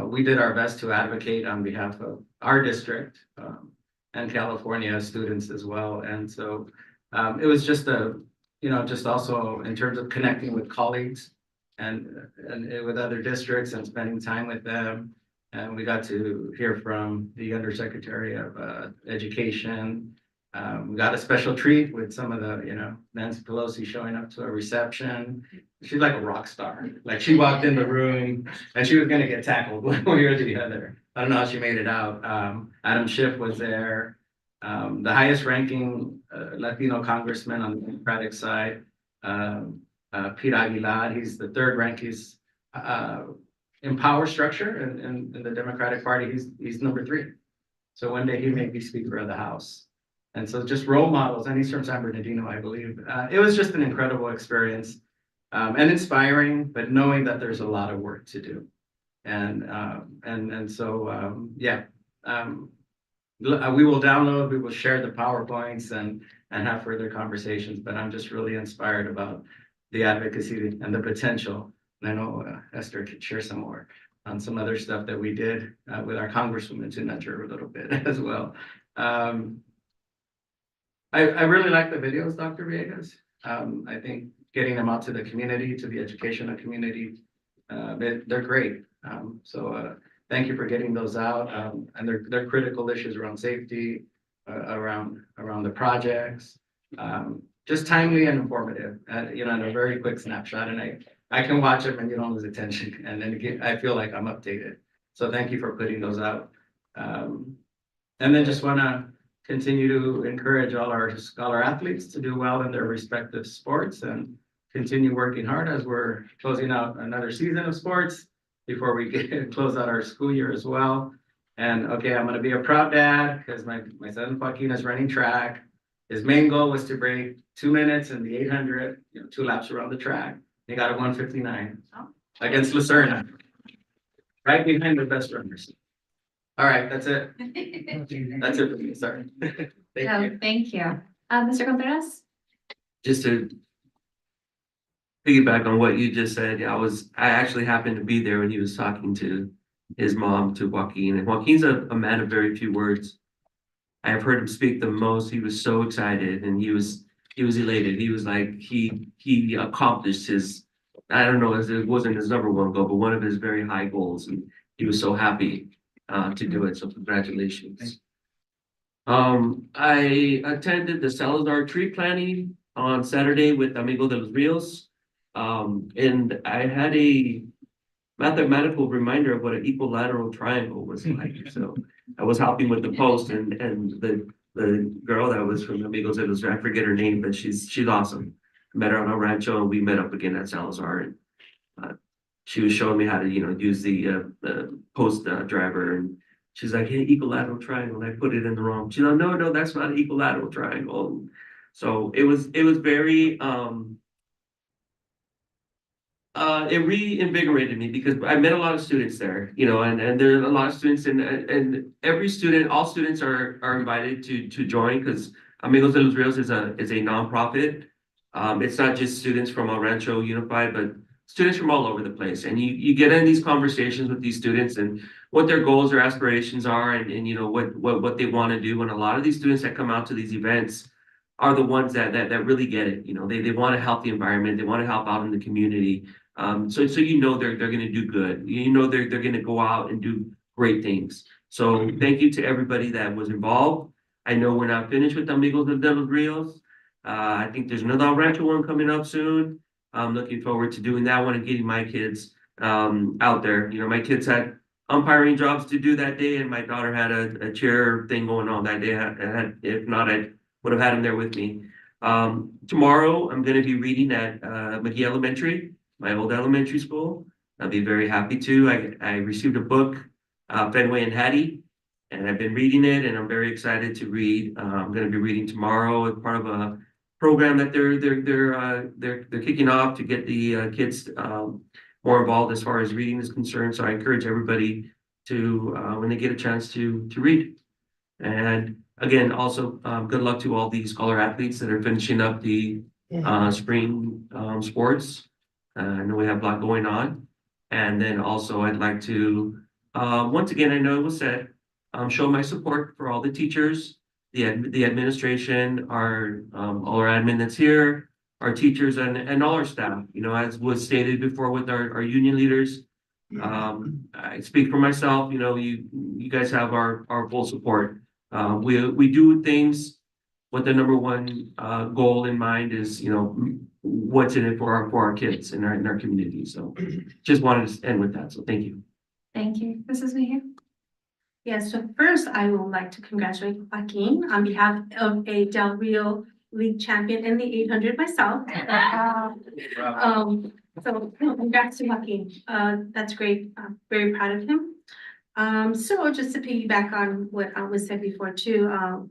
we did our best to advocate on behalf of our district and California students as well. And so it was just just also in terms of connecting with colleagues and with other districts and spending time with them. And we got to hear from the Undersecretary of Education. We got a special treat with some of the, Nancy Pelosi showing up to a reception. She's like a rock star. Like, she walked in the room and she was going to get tackled one way or the other. I don't know how she made it out. Adam Schiff was there. The highest ranking Latino congressman on the Democratic side, Pete Aguilar. He's the third rank. He's in power structure in the Democratic Party. He's number 3. So one day he may be Speaker of the House. And so just role models, and he's from San Bernardino, I believe. It was just an incredible experience, and inspiring, but knowing that there's a lot of work to do. And so, yeah. We will download, we will share the PowerPoints and have further conversations, but I'm just really inspired about the advocacy and the potential. And I know Esther could share some more on some other stuff that we did with our Congresswoman to nudge her a little bit as well. I really like the videos, Dr. Villegas. I think getting them out to the community, to the educational community, they're great. So thank you for getting those out. And they're critical issues around safety, around the projects, just timely and informative, you know, and a very quick snapshot. And I can watch them and you don't lose attention. And then again, I feel like I'm updated. So thank you for putting those out. And then just want to continue to encourage all our scholar athletes to do well in their respective sports and continue working hard as we're closing out another season of sports before we close out our school year as well. And okay, I'm gonna be a proud dad because my son Joaquin is running track. His main goal was to break 2 minutes in the 800, 2 laps around the track. He got a 1:59 against Lucerna, right behind the best runners. All right, that's it. That's it for me, sorry. Thank you. Thank you. Mr. Contreras? Just to piggyback on what you just said, I actually happened to be there when he was talking to his mom, to Joaquin. And Joaquin's a man of very few words. I have heard him speak the most. He was so excited and he was elated. He was like, he accomplished his, I don't know, it wasn't his #1 goal, but one of his very high goals. And he was so happy to do it. So congratulations. I attended the Salazar tree planting on Saturday with Amigo de los Rios. And I had a mathematical reminder of what an equilateral triangle was like. So I was helping with the post and the girl that was from Amigos de los Rios, I forget her name, but she's awesome. I met her on a rancho and we met up again at Salazar, and she was showing me how to, use the post driver, and she's like, hey, equilateral triangle. And I put it in the wrong. She's like, no, that's not an equilateral triangle. So it was very, it reinvigorated me because I met a lot of students there, and there are a lot of students, and every student, all students are invited to join, because Amigos de los Rios is a nonprofit. It's not just students from El Rancho Unified, but students from all over the place. And you get in these conversations with these students and what their goals or aspirations are, and what they want to do. And a lot of these students that come out to these events are the ones that really get it. They want to help the environment, they want to help out in the community. So they're going to do good. They're going to go out and do great things. So thank you to everybody that was involved. I know we're not finished with Amigos de los Rios. I think there's another Rancho one coming up soon. I'm looking forward to doing that one and getting my kids out there. My kids had umpiring jobs to do that day, and my daughter had a cheer thing going on that day. If not, I would have had them there with me. Tomorrow, I'm going to be reading at McGee Elementary, my old elementary school. I'll be very happy to. I received a book, Fenway and Hattie, and I've been reading it, and I'm very excited to read. I'm going to be reading tomorrow as part of a program that they're kicking off to get the kids more involved as far as reading is concerned. So I encourage everybody to, when they get a chance, to read. And again, also good luck to all the scholar athletes that are finishing up the spring sports. I know we have a lot going on. And then also I'd like to, once again, I know it was said, show my support for all the teachers, the administration, all our admin that's here, our teachers, and all our staff. As was stated before with our union leaders, I speak for myself. You guys have our full support. We do things with the #1 goal in mind is, what's in it for our kids in our community. So just wanted to end with that. So thank you. Thank you. Mrs. Mejia? Yes, so first I would like to congratulate Joaquin on behalf of a Del Rio League champion in the 800 myself. So congrats to Joaquin. That's great. I'm very proud of him. So just to piggyback on what was said before too,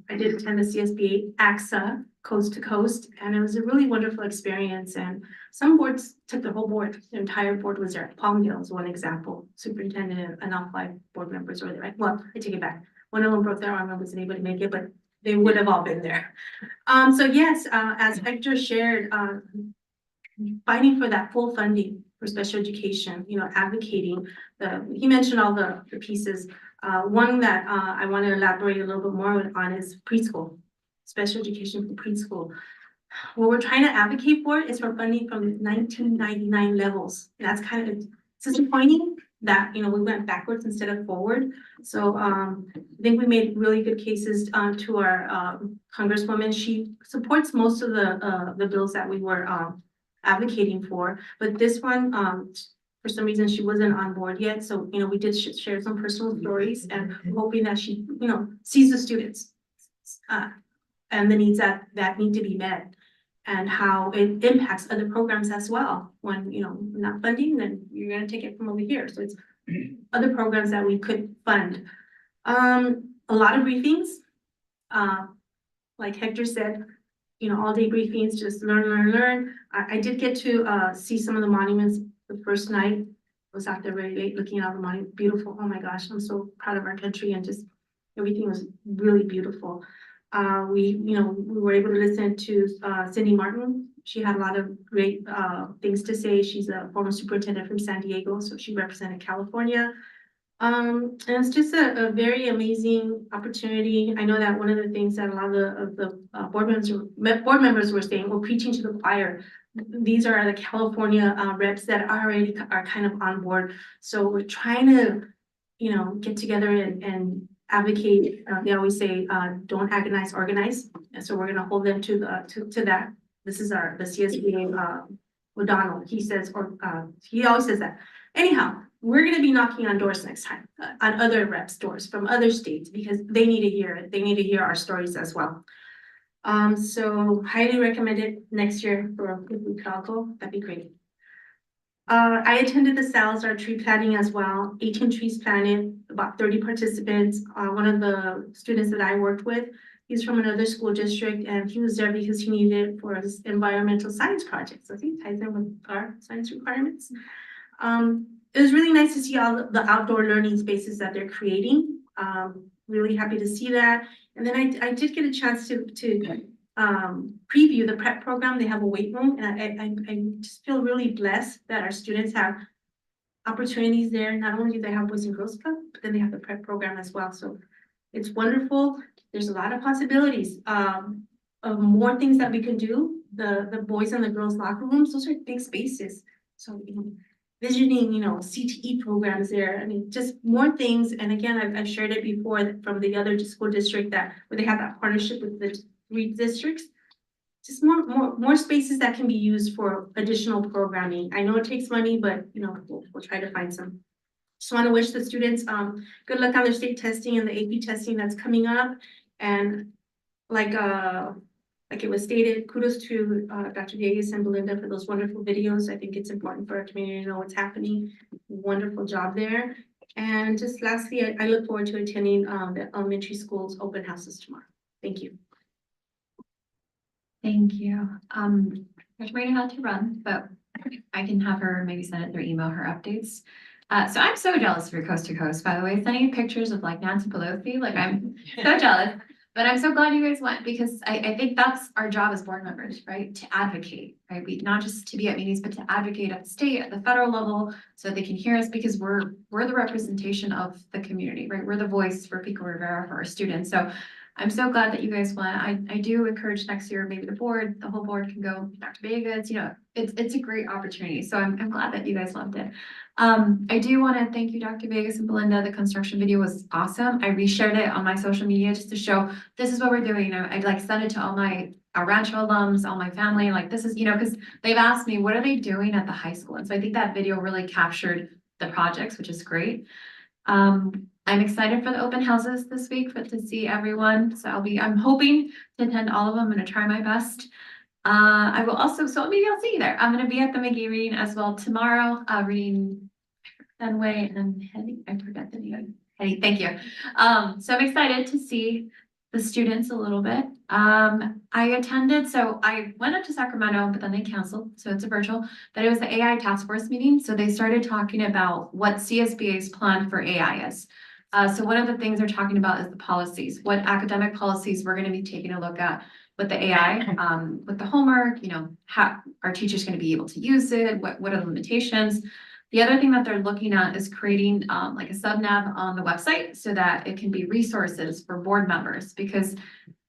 I did attend the CSBA AXA Coast to Coast, and it was a really wonderful experience. And some boards took the whole board, the entire board was there. Palmdale is one example. Superintendent and all 5 board members were there. Well, I take it back. One of them broke their arm and wasn't able to make it, but they would have all been there. So yes, as Hector shared, fighting for that full funding for special education, advocating. He mentioned all the pieces. One that I want to elaborate a little bit more on is preschool, special education for preschool. What we're trying to advocate for is for funding from 1999 levels. And that's kind of disappointing that, we went backwards instead of forward. So I think we made really good cases to our Congresswoman. She supports most of the bills that we were advocating for, but this one, for some reason, she wasn't on board yet. So, we did share some personal stories and hoping that she, sees the students and the needs that need to be met and how it impacts other programs as well. When, not funding, then you're going to take it from over here. So it's other programs that we could fund. A lot of briefings, like Hector said, all day briefings, just learn. I did get to see some of the monuments the first night. I was out there very late looking at all the monuments. Beautiful. Oh my gosh, I'm so proud of our country, and just everything was really beautiful. We were able to listen to Cindy Martin. She had a lot of great things to say. She's a former superintendent from San Diego, so she represented California. And it's just a very amazing opportunity. I know that one of the things that a lot of the board members were saying, we're preaching to the choir. These are the California reps that already are kind of on board. So we're trying to, get together and advocate. They always say, don't agonize, organize. And so we're going to hold them to that. This is the CSBA O'Donnell. He says, he always says that. Anyhow, we're going to be knocking on doors next time, on other reps' doors from other states, because they need to hear it. They need to hear our stories as well. So highly recommend it next year for if we could all go, that'd be great. I attended the Salazar tree planting as well. 18 trees planted, about 30 participants. One of the students that I worked with, he's from another school district, and he was there because he needed it for his environmental science project. So I think it ties in with our science requirements. It was really nice to see all the outdoor learning spaces that they're creating. Really happy to see that. And then I did get a chance to preview the prep program. They have a weight room, and I just feel really blessed that our students have opportunities there. Not only do they have Boys and Girls Club, but then they have the prep program as well. So it's wonderful. There's a lot of possibilities of more things that we can do. The boys and the girls locker rooms, those are big spaces. So, visioning, CTE programs there. I mean, just more things. And again, I've shared it before from the other school district where they have that partnership with the 3 districts. Just more spaces that can be used for additional programming. I know it takes money, but we'll try to find some. Just want to wish the students good luck on their state testing and the AP testing that's coming up. And like it was stated, kudos to Dr. Villegas and Belinda for those wonderful videos. I think it's important for our community to know what's happening. Wonderful job there. And just lastly, I look forward to attending the elementary schools open houses tomorrow. Thank you. Thank you. Dr. Marina had to run, but I can have her maybe send it through email, her updates. So I'm so jealous of your Coast to Coast, by the way, sending pictures of like Nancy Pelosi, like I'm so jealous. But I'm so glad you guys went, because I think that's our job as board members, right? To advocate, right? Not just to be at meetings, but to advocate at the state, at the federal level, so they can hear us, because we're the representation of the community, right? We're the voice for Pico Rivera, for our students. So I'm so glad that you guys went. I do encourage next year, maybe the whole board can go. Dr. Vegas, it's a great opportunity. So I'm glad that you guys loved it. I do want to thank you, Dr. Vegas and Belinda. The construction video was awesome. I reshared it on my social media just to show this is what we're doing. I'd like send it to all our Rancho alums, all my family. Like this is, because they've asked me, what are they doing at the high school? And so I think that video really captured the projects, which is great. I'm excited for the open houses this week, to see everyone. So I'm hoping to attend all of them. I'm going to try my best. I will also, so maybe I'll see you there. I'm going to be at the McGee reading as well tomorrow, reading Fenway and I forget the name. Hey, thank you. So I'm excited to see the students a little bit. I attended, so I went up to Sacramento, but then they canceled, so it's a virtual, but it was the AI task force meeting. So they started talking about what CSBA's plan for AI is. So one of the things they're talking about is the policies, what academic policies we're going to be taking a look at with the AI, with the homework, you know, how are teachers going to be able to use it? What are the limitations? The other thing that they're looking at is creating like a sub-nav on the website so that it can be resources for board members, because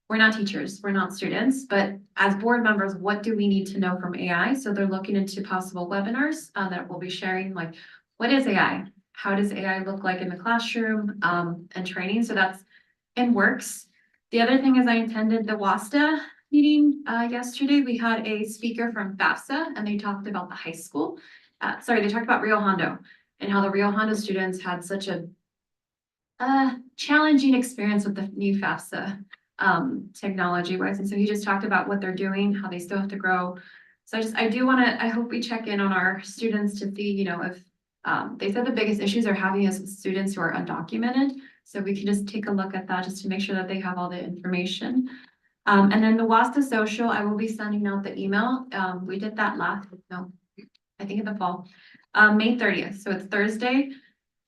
we're not teachers, we're not students, but as board members, what do we need to know from AI? So they're looking into possible webinars that we'll be sharing, like, what is AI? How does AI look like in the classroom and training? So that's in works. The other thing is I attended the WASTA meeting yesterday. We had a speaker from FAFSA and they talked about the high school. They talked about Rio Hondo and how the Rio Hondo students had such a challenging experience with the new FAFSA technology wise. And so he just talked about what they're doing, how they still have to grow. So I hope we check in on our students to see, you know, if they said the biggest issues are having is with students who are undocumented. So we can just take a look at that just to make sure that they have all the information. And then the WASTA social, I will be sending out the email. We did that I think in the fall, May 30th. So it's Thursday.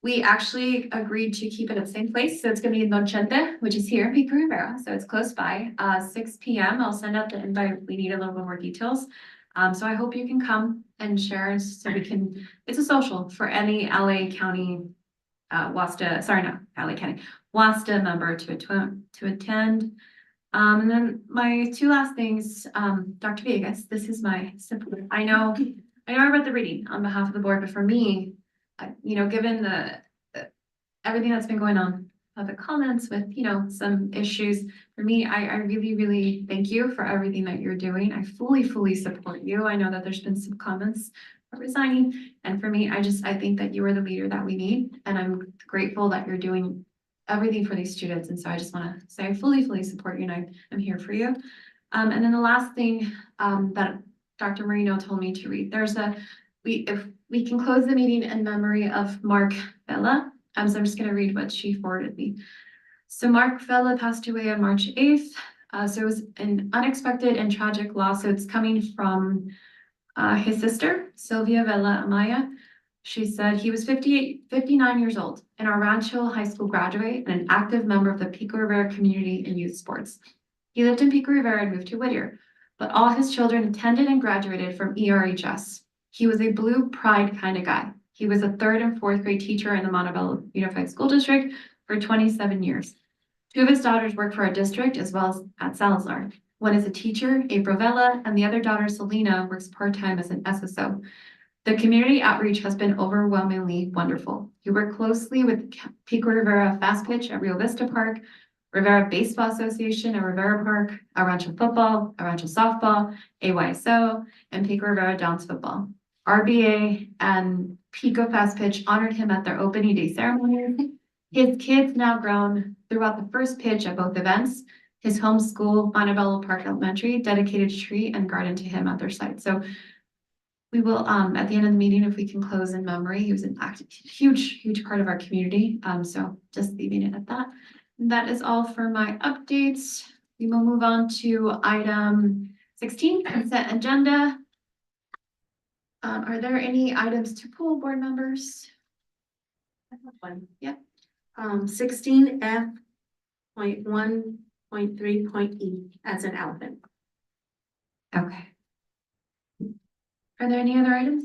We actually agreed to keep it at the same place. So it's going to be in Don Chente, which is here in Pico Rivera. So it's close by, 6 p.m. I'll send out the invite. We need a little bit more details. So I hope you can come and share so we can, it's a social for any LA County, WASTA member to attend. And then my two last things, Dr. Villegas, this is my simple, I know I read the reading on behalf of the board, but for me, you know, given the everything that's been going on, the comments with, you know, some issues, for me, I really, really thank you for everything that you're doing. I fully support you. I know that there's been some comments about resigning, and for me, I think that you are the leader that we need, and I'm grateful that you're doing everything for these students. And so I just want to say I fully support you, and I'm here for you. And then the last thing that Dr. Marino told me to read, if we can close the meeting in memory of Mark Vela. So I'm just going to read what she forwarded me. So Mark Vela passed away on March 8th. So it was an unexpected and tragic loss. So it's coming from his sister, Sylvia Vela Amaya. She said he was 59 years old, and a Rancho High School graduate and an active member of the Pico Rivera community in youth sports. He lived in Pico Rivera and moved to Whittier, but all his children attended and graduated from ERHS. He was a blue pride kind of guy. He was a 3rd and 4th grade teacher in the Montebello Unified School District for 27 years. 2 of his daughters work for our district as well as at Salazar. One is a teacher, April Vela, and the other daughter, Selena, works part-time as an SSO. The community outreach has been overwhelmingly wonderful. He worked closely with Pico Rivera Fast Pitch at Rio Vista Park, Rivera Baseball Association at Rivera Park, Rancho Football, Rancho Softball, AYSO, and Pico Rivera Downs Football. RBA and Pico Fast Pitch honored him at their opening day ceremony. His kids now grown throughout the first pitch at both events. His home school, Montebello Park Elementary, dedicated a tree and garden to him at their site. So we will, at the end of the meeting, if we can close in memory, he was an huge part of our community. So just leaving it at that. And that is all for my updates. We will move on to item 16, consent agenda. Are there any items to pull, board members? I have one. Yeah. 16F.1.3.E as an elephant. Okay. Are there any other items?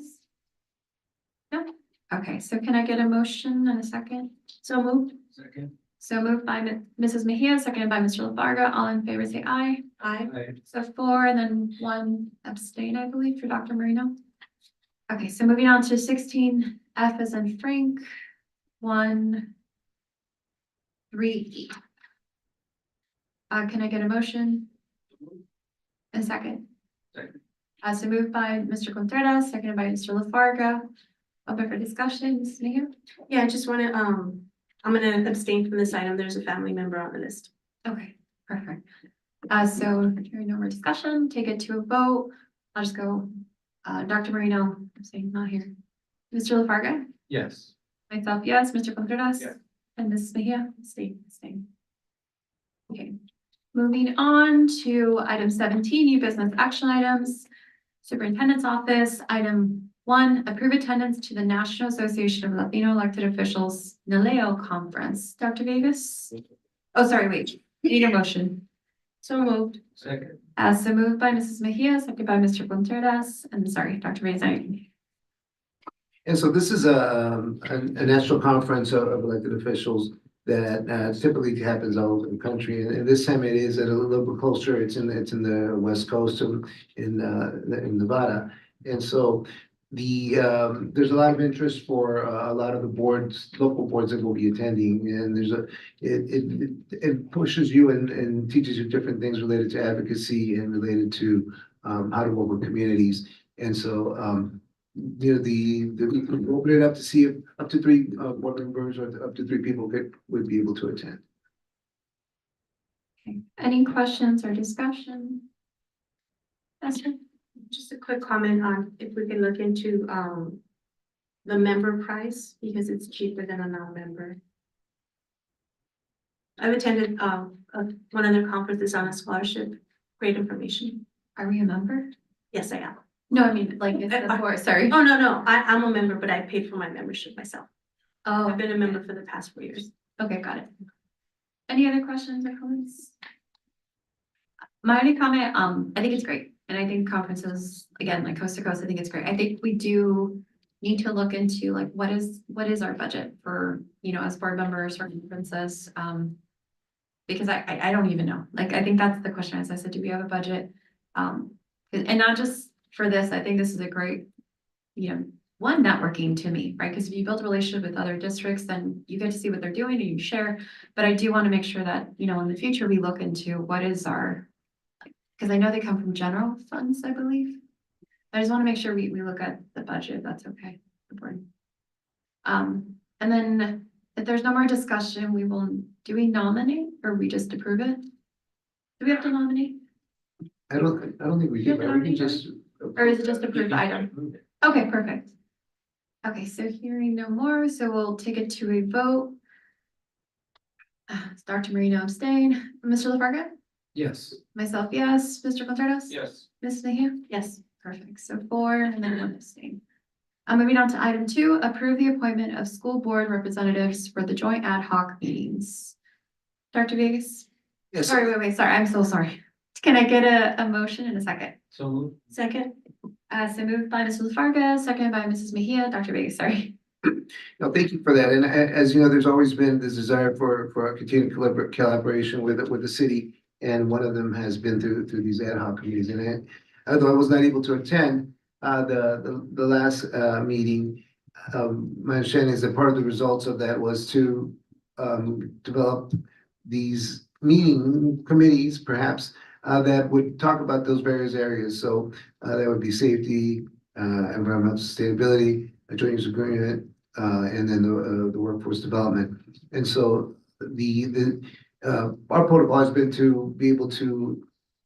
No? Okay, so can I get a motion and a second? So moved. Second. So moved by Mrs. Mejia, seconded by Mr. LaFarga. All in favor say aye. Aye. So 4 and then 1 abstain, I believe, for Dr. Marino. Okay, so moving on to 16F as in Frank, 1.3E. Can I get a motion? A second? Second. So moved by Mr. Contreras, seconded by Mr. LaFarga. Open for discussion, Mrs. Mejia? Yeah, I just want to, I'm going to abstain from this item. There's a family member on the list. Okay, perfect. So hearing no more discussion, take it to a vote. I'll just go, Dr. Marino, I'm saying not here. Mr. LaFarga? Yes. Myself, yes. Mr. Contreras? Yes. And Ms. Mejia, stay. Okay, moving on to item 17, new business action items. Superintendent's office, item 1, approve attendance to the National Association of Latino Elected Officials NALEO Conference. Dr. Vegas? Oh, sorry, wait, need a motion. So moved. Second. So moved by Mrs. Mejia, seconded by Mr. Contreras, and sorry, Dr. Vegas. And so this is a national conference of elected officials that typically happens all over the country. And this time it is at a little bit closer. It's in the West Coast in Nevada. And so there's a lot of interest for a lot of the boards, local boards that will be attending. And it pushes you and teaches you different things related to advocacy and related to how to work with communities. And so you know, open it up to see if up to 3 board members or up to 3 people would be able to attend. Okay. Any questions or discussion? Esther? Just a quick comment on if we can look into the member price, because it's cheaper than a non-member. I've attended one of their conferences on a scholarship. Great information. Are we a member? Yes, I am. No, I mean, like, it's before, sorry. Oh, no, I'm a member, but I paid for my membership myself. Oh, I've been a member for the past 4 years. okay, got it. Any other questions or comments? My only comment, I think it's great. And I think conferences, again, like coast to coast, I think it's great. I think we do need to look into like, what is our budget for, you know, as board members or conferences? Because I don't even know. Like, I think that's the question. As I said, do we have a budget? And not just for this, I think this is a great, you know, one, networking to me, right? Because if you build a relationship with other districts, then you get to see what they're doing and you share. But I do want to make sure that, you know, in the future, we look into what is our, because I know they come from general funds, I believe. I just want to make sure we look at the budget. That's okay. And then if there's no more discussion, do we nominate or we just approve it? Do we have to nominate? I don't think we do, but we can just. Or is it just approved item? Okay, perfect. Okay, so hearing no more, so we'll take it to a vote. Dr. Marino abstain. Mr. LaFarga? Yes. Myself, yes. Mr. Contreras? Yes. Ms. Mejia? Yes. Perfect. So 4 and then 1 abstain. Moving on to item 2, approve the appointment of school board representatives for the joint ad hoc meetings. Dr. Vegas? Yes. Sorry, wait, sorry. I'm so sorry. Can I get a motion in a second? So moved. Second. So moved by Mrs. LaFarga, seconded by Mrs. Mejia. Dr. Vegas, sorry. No, thank you for that. And as you know, there's always been this desire for a continued collaboration with the city. And one of them has been through these ad hoc committees. And although I was not able to attend the last meeting, my understanding is that part of the results of that was to develop these meeting committees, perhaps, that would talk about those various areas. So that would be safety, environmental sustainability, a joint use agreement, and then the workforce development. And so our protocol has been to be able to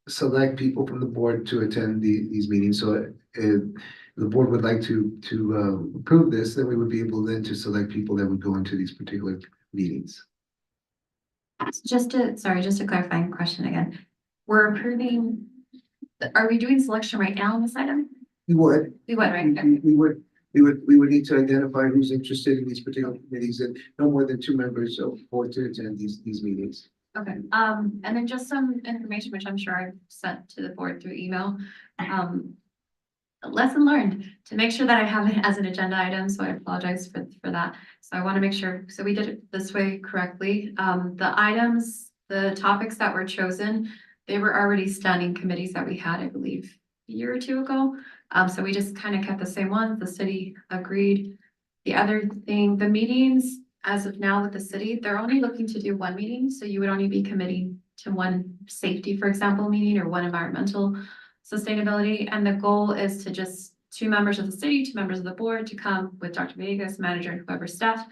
select people from the board to attend these meetings. So if the board would like to approve this, then we would be able then to select people that would go into these particular meetings. Just a clarifying question again. We're approving, are we doing selection right now on this item? We would. We would, right? We would need to identify who's interested in these particular committees and no more than 2 members of board to attend these meetings. Okay, and then just some information, which I'm sure I've sent to the board through email. Lesson learned, to make sure that I have it as an agenda item, so I apologize for that. So I want to make sure, so we did it this way correctly. The topics that were chosen, they were already standing committees that we had, I believe, a year or 2 ago. So we just kind of kept the same ones. The city agreed. The other thing, the meetings, as of now with the city, they're only looking to do 1 meeting. So you would only be committing to 1 safety, for example, meeting or 1 environmental sustainability. And the goal is to just 2 members of the city, 2 members of the board to come with Dr. Vegas, manager, and whoever staff.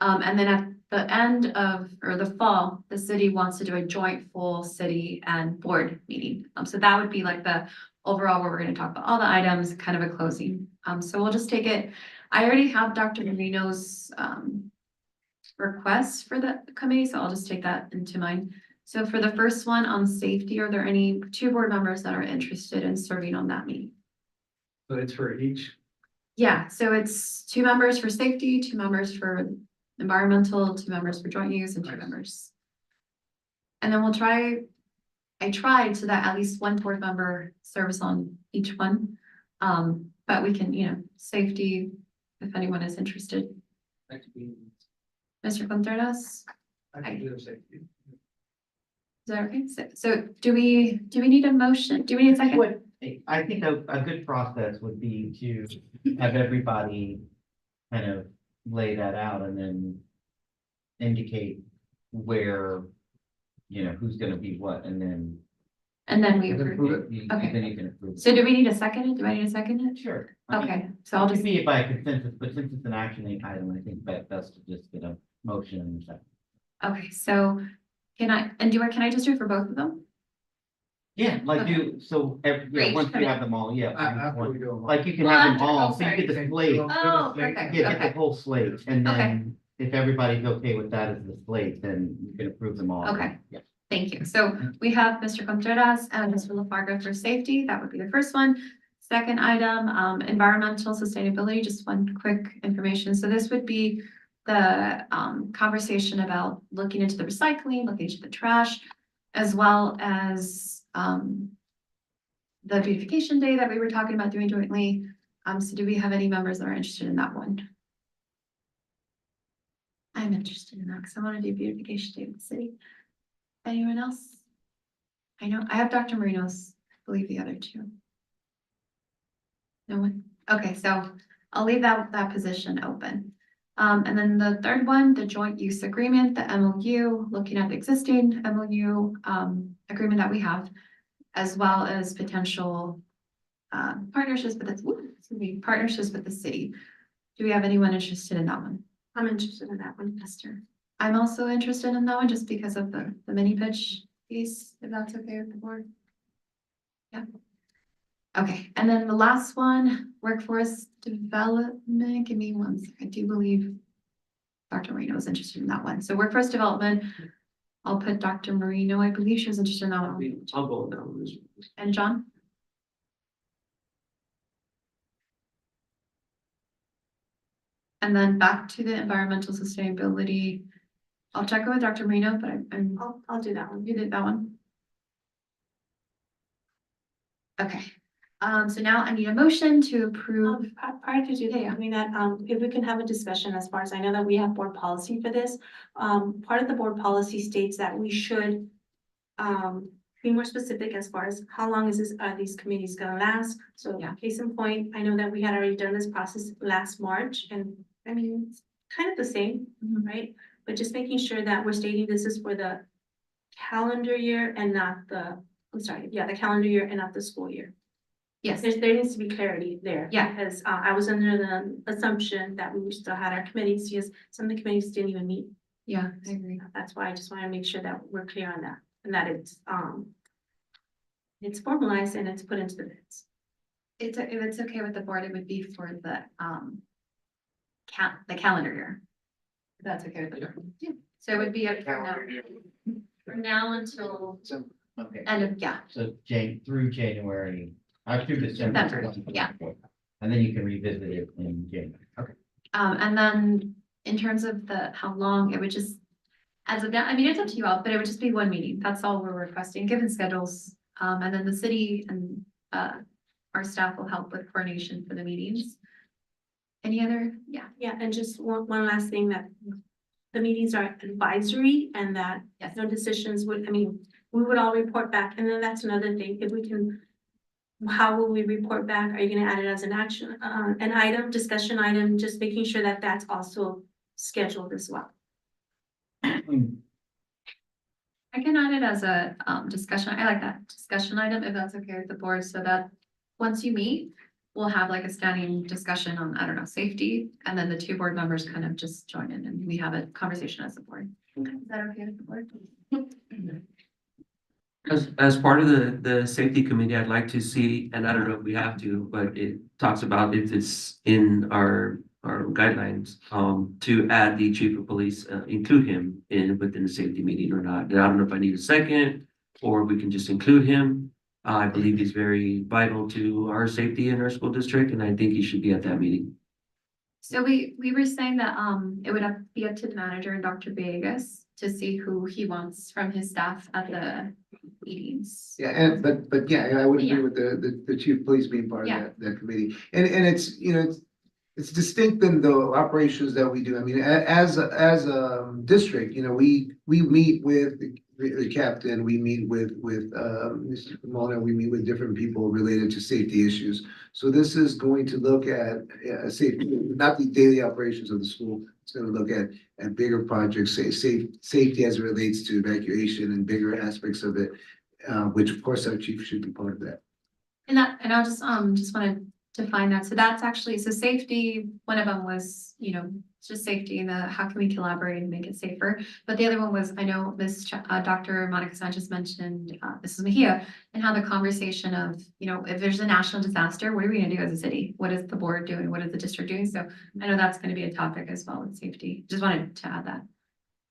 And then at the end of, or the fall, the city wants to do a joint full city and board meeting. So that would be like the overall where we're going to talk about all the items, kind of a closing. So we'll just take it. I already have Dr. Marino's requests for the committee, so I'll just take that into mind. So for the first one on safety, are there any two board members that are interested in serving on that meeting? So it's for each. Yeah, so it's 2 members for safety, 2 members for environmental, 2 members for joint use, and 2 members. And then I tried so that at least 1 board member serves on each one. But we can, safety, if anyone is interested. Mr. Contreras, I can do safety. is that okay? So do we need a motion? Do we need a second? I think a good process would be to have everybody kind of lay that out and then indicate where, who's gonna be what, and then. And then we approve it. Okay. Then you can approve it. So do we need a second? Do I need a second? Sure. Okay, so I'll It just, could be by consensus, but since it's an action item, I think best to just get a motion and a second. okay, so can I just do it for both of them? Yeah, like Okay. Great. once you have them all, After we do them all. like you can Well, have them after- all, oh, so you get the sorry. slate. Oh, perfect, Yeah, get the okay, whole slate, and Okay. then if everybody's okay with that as the slate, then you can approve them all. Okay. Yeah. thank you. So we have Mr. Contreras and Mr. LaFarga for safety, that would be the first one. Second item, environmental sustainability, just one quick information. So this would be the conversation about looking into the recycling, looking into the trash, as well as the beautification day that we were talking about doing jointly. So do we have any members that are interested in that one? I'm interested in that because I want to do beautification day with the city. Anyone else? I know, I have Dr. Marino's, I believe the other 2. No one? Okay, so I'll leave that position open. And then the third one, the joint use agreement, the MOU, looking at the existing MOU agreement that we have, as well as potential partnerships with partnerships with the city. Do we have anyone interested in that one? I'm interested in that one, Esther. I'm also interested in that one just because of the mini pitch piece, if that's okay with the board. Yeah. Okay, and then the last one, workforce development. Give me one second. I do believe Dr. Marino is interested in that one. So workforce development, I'll put Dr. Marino. I believe she was interested in that one. I'll go down. And John? And then back to the environmental sustainability. I'll check it with Dr. Marino, but I'll do that one. You did that one? Okay, so now I need a motion to approve. Prior to doing that, if we can have a discussion as far as I know that we have board policy for this. Part of the board policy states that we should be more specific as far as how long is these committees gonna last. So case in point, I know that we had already done this process last March, and I mean, it's kind of the same, right? But just making sure that we're stating this is for the calendar year and not the, the calendar year and not the school year. Yes. There needs to be clarity there. Yeah. Because I was under the assumption that we still had our committees, because some of the committees didn't even meet. Yeah, I agree. That's why I just want to make sure that we're clear on that, and that it's formalized and it's put into the minutes. If it's okay with the board, it would be for the calendar year. If that's okay with the board. Yeah. So it would be up from now until Okay. end of, So through January, through December. December, yeah. And then you can revisit it in January. Okay. And then in terms of how long, it would just, as of now, I mean, it's up to you all, but it would just be one meeting. That's all we're requesting, given schedules. And then the city and our staff will help with coordination for the meetings. Any other? Yeah. Yeah, and just one last thing, that the meetings are advisory and that no decisions we would all report back. And then that's another thing, if we can, how will we report back? Are you gonna add it as an action, an item, discussion item, just making sure that that's also scheduled as well. I can add it as a discussion. I like that discussion item, if that's okay with the board, so that once you meet, we'll have like a standing discussion on, I don't know, safety, and then the 2 board members kind of just join in and we have a conversation as a board. Is that okay with the board? As part of the safety committee, I'd like to see, and I don't know if we have to, but it talks about if it's in our or guidelines, to add the chief of police, include him within the safety meeting or not. I don't know if I need a second, or we can just include him. I believe he's very vital to our safety in our school district, and I think he should be at that meeting. So we were saying that, it would be up to the manager and Dr. Villegas to see who he wants from his staff at the meetings. Yeah, but yeah, I would agree Yeah. with the chief of police being part of Yeah. that committee. And it's, it's distinct in the operations that we do. I mean, as a district, we meet with the captain, we meet with Mr. Pomona, we meet with different people related to safety issues. So this is going to look at safety, not the daily operations of the school. It's going to look at bigger projects, safety as it relates to evacuation and bigger aspects of it, which of course our chief should be part of that. And I'll just want to define that. So that's actually, so safety, one of them was, just safety and how can we collaborate and make it safer? But the other one was, I know Dr. Monica Sanchez mentioned, Mrs. Mejia, and how the conversation of, if there's a national disaster, what are we gonna do as a city? What is the board doing? What is the district doing? So I know that's gonna be a topic as well with safety. Just wanted to add that.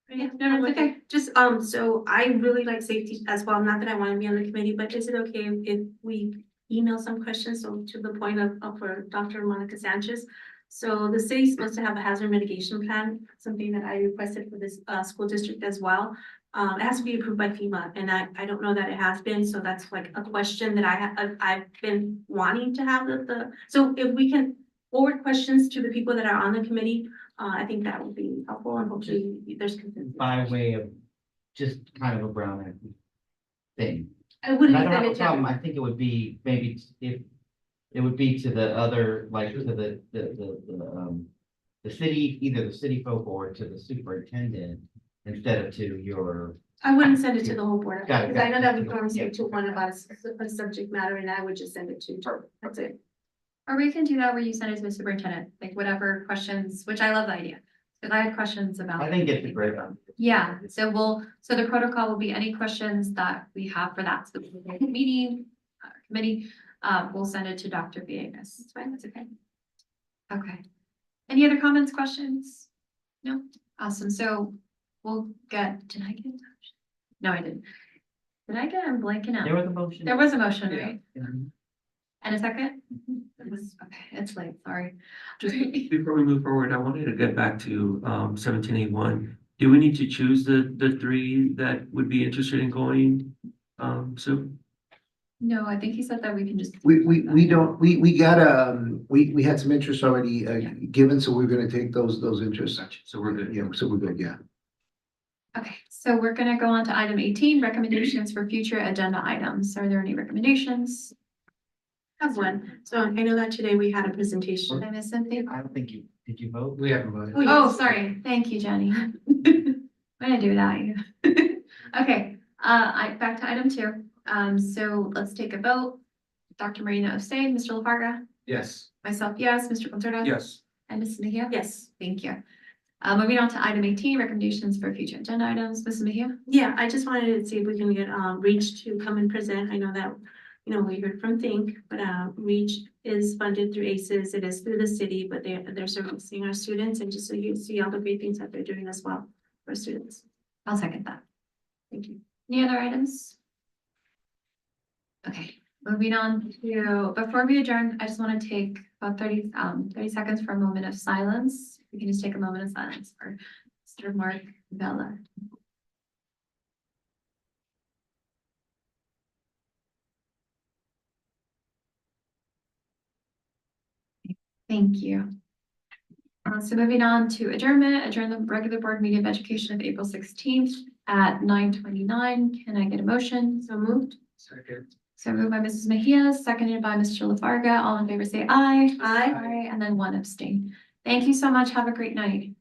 Yeah, no, it's okay. Just, so I really like safety as well. Not that I want to be on the committee, but is it okay if we email some questions? So to the point of for Dr. Monica Sanchez. So the city's supposed to have a hazard mitigation plan, something that I requested for this school district as well. It has to be approved by FEMA, and I don't know that it has been, so that's like a question that I've been wanting to have so if we can forward questions to the people that are on the committee, I think that would be helpful, and hopefully there's consensus. By way of just kind of a brown egg thing. I wouldn't And I don't send have it a to problem. I think it would be maybe if it would be to the other, like to the city, either the city folk or to the superintendent instead of to your. I wouldn't send it to the whole board, Got it, because I know that we got it. only speak to one about a subject matter, and I would just send it to, that's it. Or we can do that where you send it to the superintendent, like whatever questions, which I love the idea. Because I had questions about. I think it's a great one. Yeah, so the protocol will be any questions that we have for that specific meeting, committee, we'll send it to Dr. Villegas. That's fine, that's okay. Okay. Any other comments, questions? No? Awesome, so we'll did I get a motion? No, I didn't. Did I get, I'm blanking out. There was a motion. There was a motion, right? Yeah. And a second? Okay, it's late, sorry. Just before we move forward, I wanted to get back to 1781. Do we need to choose the three that would be interested in going? So No, I think he said that we can just. We don't, we got, we had some interest already given, so we're gonna take those interests. so we're good. Yeah, so we're good, yeah. Okay, so we're gonna go on to item 18, recommendations for future agenda items. Are there any recommendations? I have one. So I know that today we had a presentation. Did I miss something? I don't think did you vote? We haven't voted. Oh, sorry. Thank you, Jenny. I'm gonna do that. Okay, back to item 2. So let's take a vote. Dr. Marina abstained, Mr. LaFarga, Yes. myself, yes, Mr. Contreras. Yes. And Mrs. Mejia? Yes. Thank you. Moving on to item 18, recommendations for future agenda items, Mrs. Mejia? Yeah, I just wanted to see if we can get Reach to come and present. I know that, we heard from Think, but Reach is funded through ACES. It is through the city, but they're servicing our students, and just so you see all the great things that they're doing as well for students. I'll second that. Thank you. Any other items? Okay, moving on to, before we adjourn, I just want to take about 30 seconds for a moment of silence. We can just take a moment of silence for Mr. Mark Vela. Thank you. So moving on to adjourn the regular board meeting of education of April 16th at 9:29. Can I get a motion? So moved. Second. So moved by Mrs. Mejia, seconded by Mr. LaFarga. All in favor say aye. Aye. And then 1 abstain. Thank you so much. Have a great night.